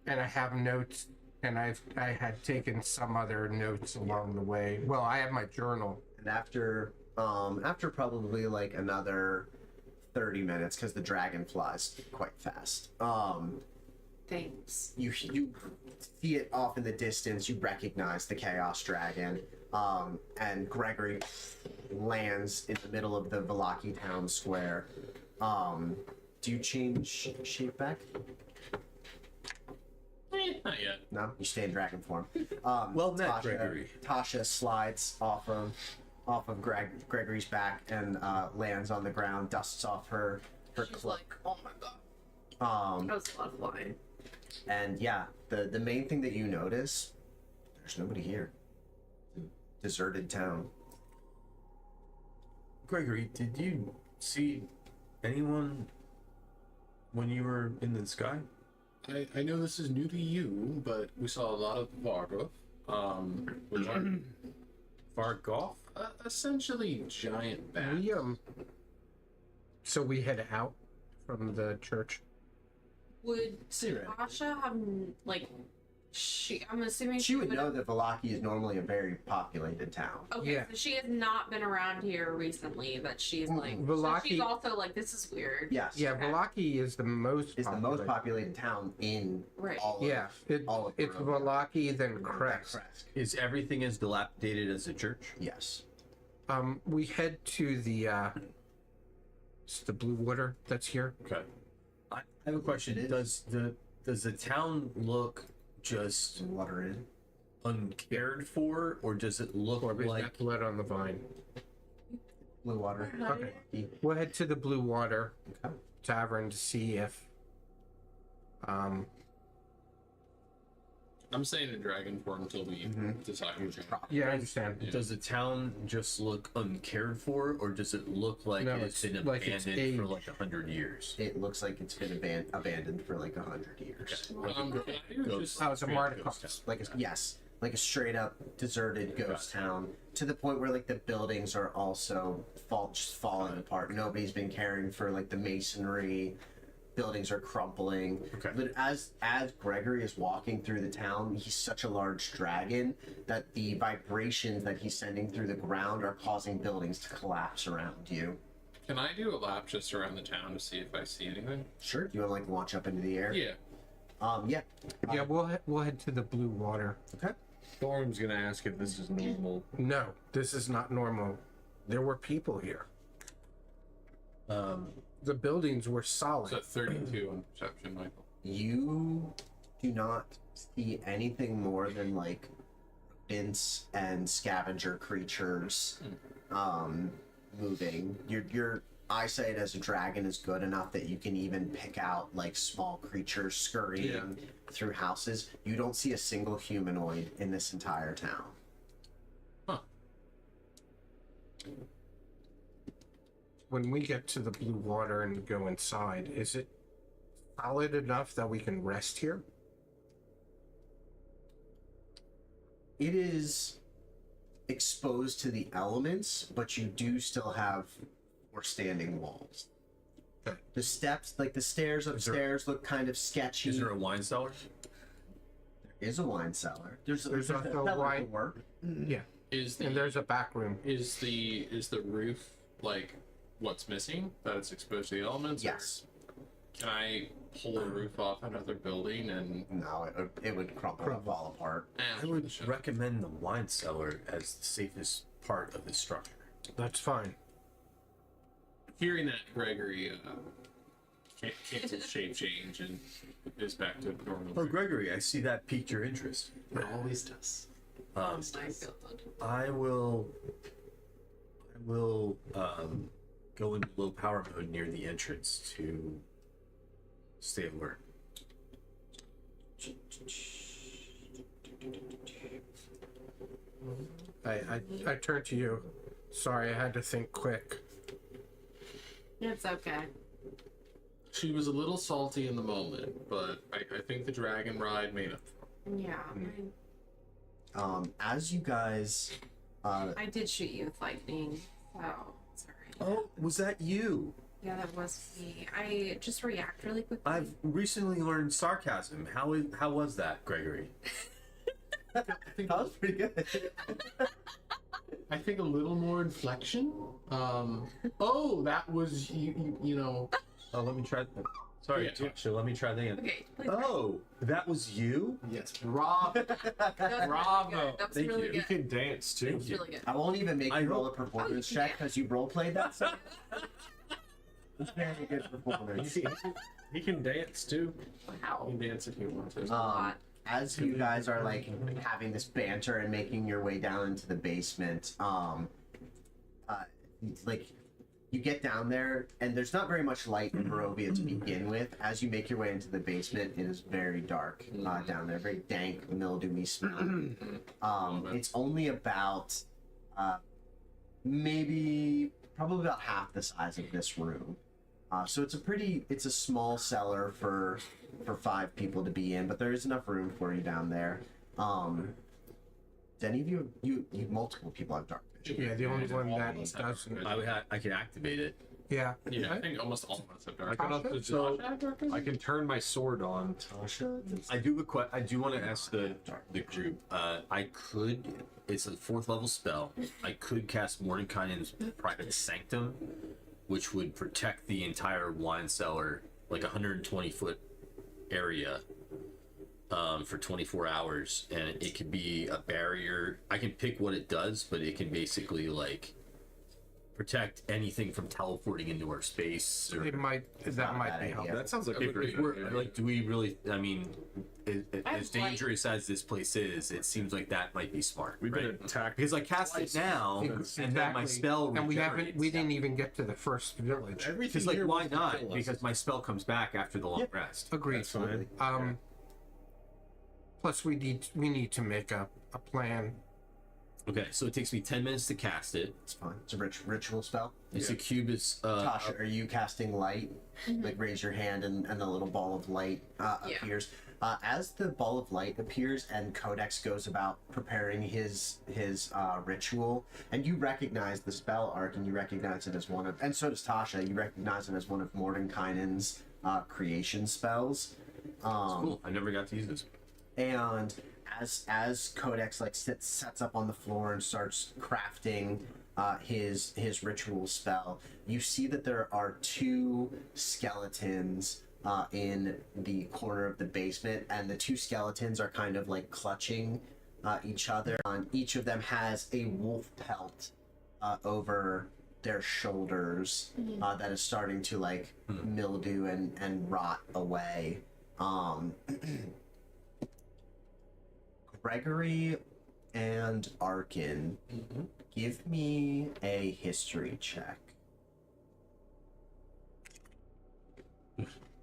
Speaker 5: and I have notes and I had taken some other notes along the way. Well, I have my journal.
Speaker 3: And after probably like another 30 minutes, because the dragon flies quite fast.
Speaker 6: Thanks.
Speaker 3: You see it off in the distance. You recognize the Chaos Dragon, and Gregory lands in the middle of the Vallaki town square. Do you change shape back?
Speaker 7: Not yet.
Speaker 3: No, you stay in dragon form.
Speaker 4: Well met, Gregory.
Speaker 3: Tasha slides off of Gregory's back and lands on the ground, dusts off her
Speaker 6: She's
Speaker 3: cloak.
Speaker 6: like, oh my god. That was a lot of flying.
Speaker 3: And yeah, the main thing that you notice, there's nobody here. Deserted town.
Speaker 4: Gregory, did you see anyone when you were in the sky?
Speaker 7: I know this is new to you, but we saw a lot of Vargov. Which are
Speaker 4: Vargoth?
Speaker 7: essentially giant bats.
Speaker 5: We so we head out from the church.
Speaker 6: Would Tasha have like I'm assuming
Speaker 3: She would know that Vallaki is normally a very populated town.
Speaker 6: Okay,
Speaker 5: Yeah.
Speaker 6: so she has not been around here recently. That she's like, so
Speaker 5: Vallaki-
Speaker 6: she's also like, this is weird.
Speaker 3: Yes.
Speaker 5: Yeah, Vallaki is the most
Speaker 3: Is the most
Speaker 5: populated.
Speaker 3: populated town in
Speaker 6: Right.
Speaker 3: all
Speaker 5: Yeah,
Speaker 3: of all of
Speaker 5: it's
Speaker 3: Barovia.
Speaker 5: Vallaki then Crest.
Speaker 4: Is everything as dilapidated as the church?
Speaker 3: Yes.
Speaker 5: We head to the it's the blue water that's here.
Speaker 4: Okay. I have a question. Does the town look just
Speaker 3: Water in.
Speaker 4: uncared for, or does it look
Speaker 5: Or is
Speaker 4: like
Speaker 5: that blood on the vine?
Speaker 3: Blue water.
Speaker 5: Okay. We'll head to the Blue Water
Speaker 3: Okay.
Speaker 5: Tavern to see if
Speaker 7: I'm saying in dragon form until we decide which one.
Speaker 5: yeah, I understand.
Speaker 7: Yeah.
Speaker 4: does the town just look uncared for, or does it look like
Speaker 5: No,
Speaker 4: it's
Speaker 5: it's
Speaker 4: been
Speaker 5: like it's
Speaker 4: abandoned for
Speaker 5: aged.
Speaker 4: like 100 years?
Speaker 3: It looks like it's been abandoned for like 100 years.
Speaker 7: I do
Speaker 4: Ghost.
Speaker 7: just
Speaker 5: Oh, it's a
Speaker 7: straight
Speaker 5: Mardi
Speaker 7: ghost
Speaker 5: Gras.
Speaker 3: Like yes, like a straight up deserted ghost town, to the point where like the buildings are also just falling apart. Nobody's been caring for like the masonry. Buildings are crumbling.
Speaker 4: Okay.
Speaker 3: But as Gregory is walking through the town, he's such a large dragon that the vibrations that he's sending through the ground are causing buildings to collapse around you.
Speaker 7: Can I do a lap just around the town to see if I see anything?
Speaker 3: Sure. Do you want to like launch up into the air?
Speaker 7: Yeah.
Speaker 3: Yeah.
Speaker 5: Yeah, we'll head to the Blue Water.
Speaker 3: Okay.
Speaker 2: Storm's gonna ask if this is normal.
Speaker 5: No, this is not normal. There were people here. The buildings were solid.
Speaker 7: So 32 on perception, Michael.
Speaker 3: You do not see anything more than like rodents and scavenger creatures moving. Your eyesight as a dragon is good enough that you can even pick out like small creatures scurrying through houses. You don't see a single humanoid in this entire town.
Speaker 5: When we get to the Blue Water and go inside, is it solid enough that we can rest here?
Speaker 3: It is exposed to the elements, but you do still have four standing walls.
Speaker 5: Okay.
Speaker 3: The steps, like the stairs upstairs, look kind of sketchy.
Speaker 4: Is there a wine cellar?
Speaker 3: There is a wine cellar. There's
Speaker 5: also
Speaker 3: a cellar
Speaker 5: wine-
Speaker 3: door.
Speaker 5: Yeah,
Speaker 7: Is the
Speaker 5: and there's a back room.
Speaker 7: is the roof like what's missing? That it's exposed to the elements? or
Speaker 3: Yes.
Speaker 7: Can I pull a roof off another building and
Speaker 3: No, it would crumple and fall apart.
Speaker 4: I would recommend the wine cellar as the safest part of this structure.
Speaker 5: That's fine.
Speaker 7: Hearing that, Gregory cancels shape change and is back to normal.
Speaker 4: Oh, Gregory, I see that piqued your interest.
Speaker 7: It always does.
Speaker 6: I feel good.
Speaker 4: I will go into low power mode near the entrance to stay alert.
Speaker 5: I turn to you. Sorry, I had to think quick.
Speaker 6: It's okay.
Speaker 7: She was a little salty in the moment, but I think the dragon ride made up for it.
Speaker 6: Yeah.
Speaker 3: As you guys
Speaker 6: I did shoot you with lightning. So sorry.
Speaker 4: Oh, was that you?
Speaker 6: Yeah, that was me. I just react really quickly.
Speaker 4: I've recently learned sarcasm. How was that, Gregory?
Speaker 2: That was pretty good.
Speaker 7: I think a little more inflection. Oh, that was you know.
Speaker 4: Oh, let me try. Sorry,
Speaker 7: Yeah.
Speaker 4: Tasha, let me try that again.
Speaker 6: Okay, please.
Speaker 4: Oh, that was you?
Speaker 7: Yes, bravo.
Speaker 6: That was
Speaker 7: bravo.
Speaker 6: Really good. That was
Speaker 4: Thank
Speaker 6: really
Speaker 4: you.
Speaker 2: You
Speaker 6: good.
Speaker 2: can dance too.
Speaker 6: That was really good.
Speaker 3: I won't even make
Speaker 4: I
Speaker 3: you roll a
Speaker 4: hope-
Speaker 3: performance
Speaker 6: Oh,
Speaker 3: check
Speaker 6: yeah.
Speaker 3: because you role played that. So it's very good performance.
Speaker 2: He can dance too.
Speaker 6: Wow.
Speaker 2: He can dance if you want to.
Speaker 6: A lot.
Speaker 3: As you guys are like having this banter and making your way down into the basement, like you get down there and there's not very much light in Barovia to begin with. As you make your way into the basement, it is very dark down there, very dank, mildewy smell. It's only about probably about half the size of this room. So it's a small cellar for 5 people to be in, but there is enough room for you down there. Do any of you multiple people have dark vision?
Speaker 5: Yeah, the only one that
Speaker 1: Almost have
Speaker 5: doesn't.
Speaker 4: I can activate it.
Speaker 5: Yeah.
Speaker 1: Yeah, I think almost all of us have
Speaker 2: I
Speaker 1: dark.
Speaker 2: can also just, I can turn my sword on.
Speaker 4: I do I do want to ask the group. I could. It's a 4th level spell. I could cast Mordenkainen's Private Sanctum, which would protect the entire wine cellar, like 120-foot area, for 24 hours, and it could be a barrier. I can pick what it does, but it can basically like protect anything from teleporting into our space. Or
Speaker 5: It might. That might
Speaker 3: bad
Speaker 5: be
Speaker 3: idea.
Speaker 5: helpful.
Speaker 2: That sounds like a
Speaker 4: if
Speaker 2: pretty
Speaker 4: we're
Speaker 2: good idea.
Speaker 4: like, do we really? I mean, as
Speaker 6: like-
Speaker 4: dangerous as this place is, it seems like that might be smart.
Speaker 2: We've
Speaker 4: right?
Speaker 2: been attacked.
Speaker 4: Because I cast it now, and then my spell
Speaker 5: And we
Speaker 4: regenerates.
Speaker 5: didn't even get to the first village.
Speaker 2: Everything
Speaker 4: Because like,
Speaker 2: here
Speaker 4: why
Speaker 2: wants to
Speaker 4: not?
Speaker 2: kill us.
Speaker 4: Because my spell comes back after the long rest.
Speaker 5: Agreed.
Speaker 2: That's fine.
Speaker 5: Plus, we need to make a plan.
Speaker 4: Okay, so it takes me 10 minutes to cast it.
Speaker 3: It's fine. It's a ritual spell.
Speaker 4: It's a cubis.
Speaker 3: Tasha, are you casting light? Like raise your hand and a little ball of light appears. As the ball of light appears and Codex goes about preparing his ritual, and you recognize the spell arc, and you recognize it as one of, and so does Tasha. You recognize it as one of Mordenkainen's creation spells.
Speaker 4: Cool. I never got to use this.
Speaker 3: And as Codex like sets up on the floor and starts crafting his ritual spell, you see that there are 2 skeletons in the corner of the basement, and the 2 skeletons are kind of like clutching each other. Each of them has a wolf pelt over their shoulders that is starting to like mildew and rot away. Gregory and Arkin, give me a history check.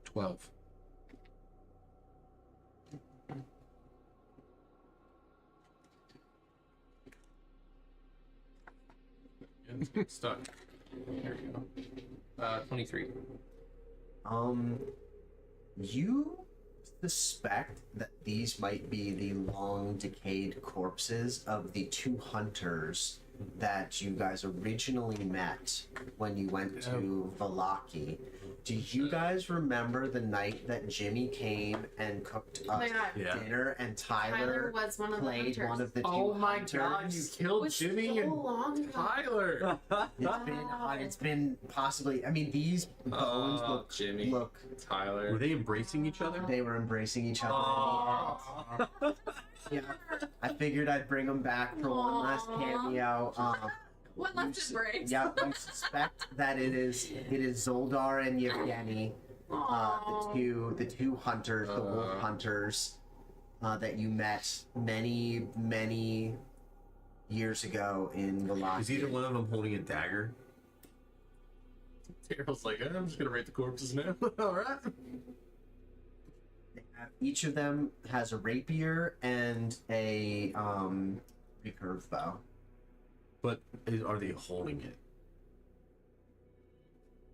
Speaker 7: 12.
Speaker 1: It's stuck. There you go. 23.
Speaker 3: You suspect that these might be the long decayed corpses of the 2 hunters that you guys originally met when you went to Valaki. Do you guys remember the night that Jimmy came and cooked
Speaker 6: Oh my god.
Speaker 4: Yeah.
Speaker 3: dinner and
Speaker 6: Tyler
Speaker 3: Tyler
Speaker 6: was one of the
Speaker 3: played
Speaker 6: hunters.
Speaker 3: one of the 2
Speaker 7: Oh my
Speaker 3: hunters?
Speaker 7: god, you
Speaker 6: It
Speaker 7: killed
Speaker 6: was
Speaker 7: Jimmy
Speaker 6: so
Speaker 7: and
Speaker 6: long ago.
Speaker 7: Tyler.
Speaker 3: It's been possibly. I mean, these bones look.
Speaker 1: Jimmy,
Speaker 3: Look,
Speaker 1: Tyler.
Speaker 4: Were they embracing each other?
Speaker 3: they were embracing each other. Yeah, I figured I'd bring them back for one last
Speaker 6: Aw.
Speaker 3: cameo.
Speaker 6: What left in brains?
Speaker 3: Yeah, I suspect that it is Zoldar and Yevgeny,
Speaker 6: Aw.
Speaker 3: the two hunters, the wolf hunters, that you met many years ago in Valaki.
Speaker 4: Is either one of them holding a dagger?
Speaker 1: Daryl's like, I'm just gonna rate the corpses now. All right.
Speaker 3: Each of them has a rapier and a recurve bow.
Speaker 4: But are they holding it?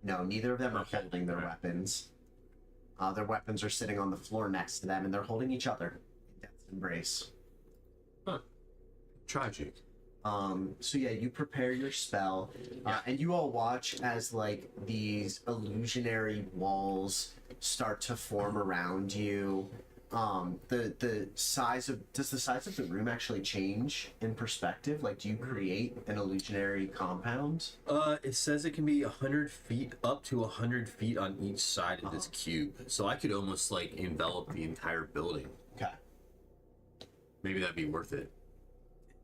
Speaker 3: No, neither of them are
Speaker 4: Okay,
Speaker 3: holding their
Speaker 4: alright.
Speaker 3: weapons. Their weapons are sitting on the floor next to them, and they're holding each other in death's embrace.
Speaker 4: Tragic.
Speaker 3: So yeah, you prepare your spell, and you all watch as like these illusionary walls start to form around you. The size of does the size of the room actually change in perspective? Like, do you create an illusionary compound?
Speaker 4: It says it can be 100 feet, up to 100 feet on each side of this cube. So I could almost like envelop the entire building.
Speaker 3: Okay.
Speaker 4: Maybe that'd be worth it.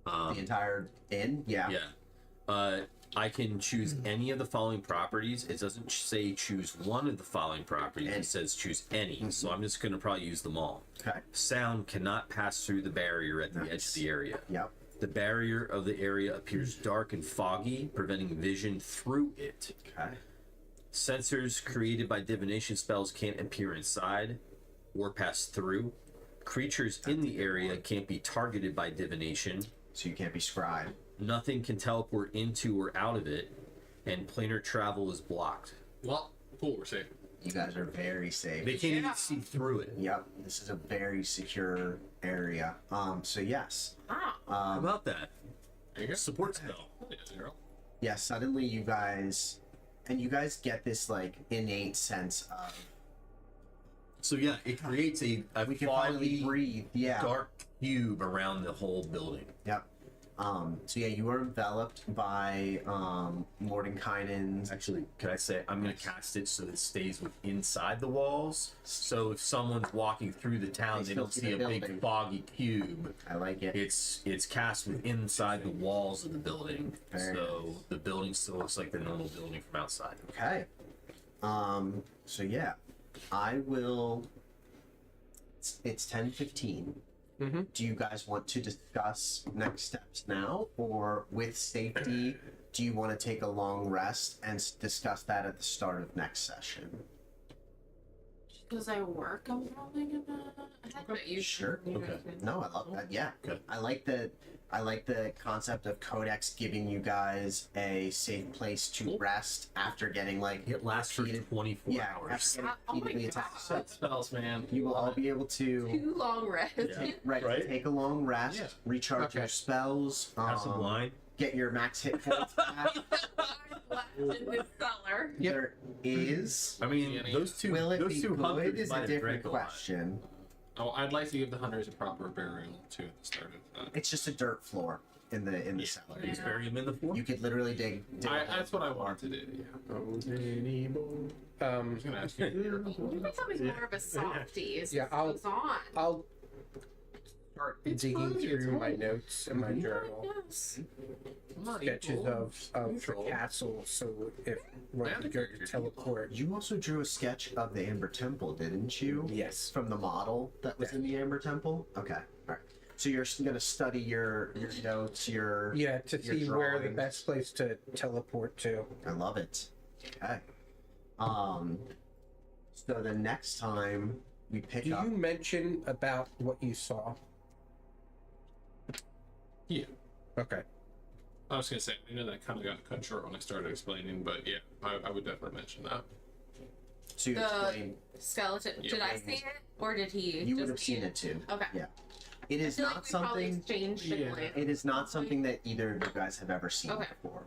Speaker 3: The entire inn? Yeah.
Speaker 4: Yeah. I can choose any of the following properties. It doesn't say choose one of the following properties. It says choose any. So I'm just going to probably use them all.
Speaker 3: Okay.
Speaker 4: Sound cannot pass through the barrier at the edge of the area.
Speaker 3: Yep.
Speaker 4: The barrier of the area appears dark and foggy, preventing vision through it.
Speaker 3: Okay.
Speaker 4: Sensors created by divination spells can't appear inside or pass through. Creatures in the area can't be targeted by divination.
Speaker 3: So you can't be scribed.
Speaker 4: Nothing can teleport into or out of it, and planar travel is blocked.
Speaker 7: Well, cool. We're safe.
Speaker 3: You guys are very safe.
Speaker 4: They can't even see through it.
Speaker 3: Yep. This is a very secure area. So yes.
Speaker 6: Ah,
Speaker 4: How about that?
Speaker 7: There you go.
Speaker 4: Support spell.
Speaker 7: Yeah, zero.
Speaker 3: Yeah, suddenly you guys get this like innate sense of
Speaker 4: So yeah, it creates a
Speaker 3: we can finally
Speaker 4: foggy,
Speaker 3: breathe. Yeah.
Speaker 4: dark cube around the whole building.
Speaker 3: Yep. So yeah, you are enveloped by Mordenkainen's.
Speaker 4: Actually, can I say I'm going to cast it so it stays inside the walls. So if someone's walking through the town, they don't see a big foggy cube.
Speaker 3: I like it.
Speaker 4: It's cast with inside the walls of the building,
Speaker 3: Very
Speaker 4: so the building still looks like the normal building from outside.
Speaker 3: Okay. So yeah, I will. It's 10:15.
Speaker 5: Mm-hmm.
Speaker 3: Do you guys want to discuss next steps now, or with safety, do you want to take a long rest and discuss that at the start of next session?
Speaker 6: because I work, I'm probably gonna. But you
Speaker 3: Sure.
Speaker 6: you
Speaker 4: Okay.
Speaker 6: guys can-
Speaker 3: No, I love that. Yeah.
Speaker 4: Okay.
Speaker 3: I like the concept of Codex giving you guys a safe place to rest after getting like
Speaker 4: It lasts for
Speaker 3: repeated-
Speaker 4: 24
Speaker 3: yeah,
Speaker 4: hours.
Speaker 3: after getting
Speaker 6: Oh my
Speaker 3: repeatedly
Speaker 6: God.
Speaker 3: attacked.
Speaker 7: Set spells, man.
Speaker 3: You will all be able to
Speaker 6: Too long rest.
Speaker 4: Yeah.
Speaker 2: Right.
Speaker 3: take a long rest,
Speaker 7: Yeah.
Speaker 3: recharge your
Speaker 5: Okay.
Speaker 3: spells,
Speaker 4: Have some wine.
Speaker 3: get your max hit points back.
Speaker 6: Left in the cellar.
Speaker 5: Yep.
Speaker 3: There is.
Speaker 4: I mean, those two,
Speaker 3: Will it
Speaker 4: those
Speaker 3: be
Speaker 4: two
Speaker 3: good
Speaker 4: hunters
Speaker 3: is
Speaker 4: might
Speaker 3: a
Speaker 4: have
Speaker 3: different
Speaker 4: drank a lot.
Speaker 3: question.
Speaker 7: Oh, I'd like to give the hunters a proper burial too at the start of that.
Speaker 3: It's just a dirt floor in the cellar.
Speaker 4: Just bury him in the floor.
Speaker 3: You could literally dig a hole.
Speaker 7: That's what I want to do. Yeah. I was gonna ask you.
Speaker 6: You're becoming more of a softie as
Speaker 5: Yeah,
Speaker 6: this
Speaker 5: I'll-
Speaker 6: goes on.
Speaker 5: I'll start digging
Speaker 7: funny, it's
Speaker 5: through my
Speaker 7: funny.
Speaker 5: notes in my journal.
Speaker 6: Yes.
Speaker 7: I'm not
Speaker 5: Sketches
Speaker 7: evil.
Speaker 5: of the
Speaker 7: Neutral.
Speaker 5: castle, so if we're
Speaker 7: I am
Speaker 5: to
Speaker 7: a
Speaker 5: go
Speaker 7: character.
Speaker 5: to teleport.
Speaker 3: You also drew a sketch of the Amber Temple, didn't you?
Speaker 5: Yes.
Speaker 3: From the model that was in the Amber Temple? Okay. All right. So you're going to study your notes, your...
Speaker 5: Yeah, to
Speaker 3: your
Speaker 5: see where the
Speaker 3: drawings.
Speaker 5: best place to teleport to.
Speaker 3: I love it. Okay. So the next time we pick
Speaker 5: Do
Speaker 3: up...
Speaker 5: you mention about what you saw?
Speaker 7: Yeah.
Speaker 5: Okay.
Speaker 7: I was gonna say, I know that kind of got cut short when I started explaining, but yeah, I would definitely mention that.
Speaker 3: So you
Speaker 6: The-
Speaker 3: explain...
Speaker 6: Skeleton.
Speaker 7: Yeah.
Speaker 6: Did I see it, or did he?
Speaker 3: You would
Speaker 6: just
Speaker 3: have
Speaker 6: see
Speaker 3: seen it too.
Speaker 6: Okay.
Speaker 3: Yeah. It
Speaker 6: I
Speaker 3: is
Speaker 6: feel
Speaker 3: not
Speaker 6: like we probably
Speaker 3: something...
Speaker 6: exchanged a
Speaker 7: Yeah.
Speaker 6: glance.
Speaker 3: It is not something that either of you guys have ever seen
Speaker 6: Okay.
Speaker 3: before.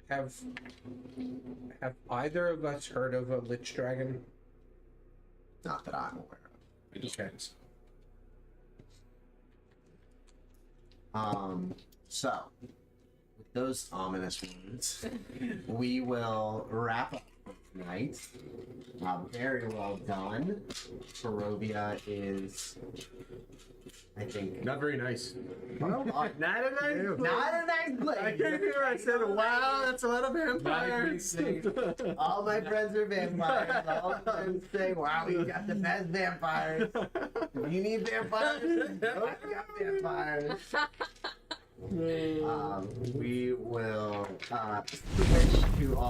Speaker 5: Have either of us heard of a Lich Dragon?
Speaker 3: Not that I'm aware of.
Speaker 7: I don't
Speaker 5: Okay.
Speaker 7: think so.
Speaker 3: So, with those ominous words, we will wrap up for tonight. Very well done. Barovia is, I think,
Speaker 2: Not very nice.
Speaker 3: not a nice place.
Speaker 2: I came here. I said, "Wow, that's a lot of vampires."
Speaker 3: All my friends are vampires. All my friends say, "Wow, you got the best vampires." If you need vampires, I got vampires. We will switch to all.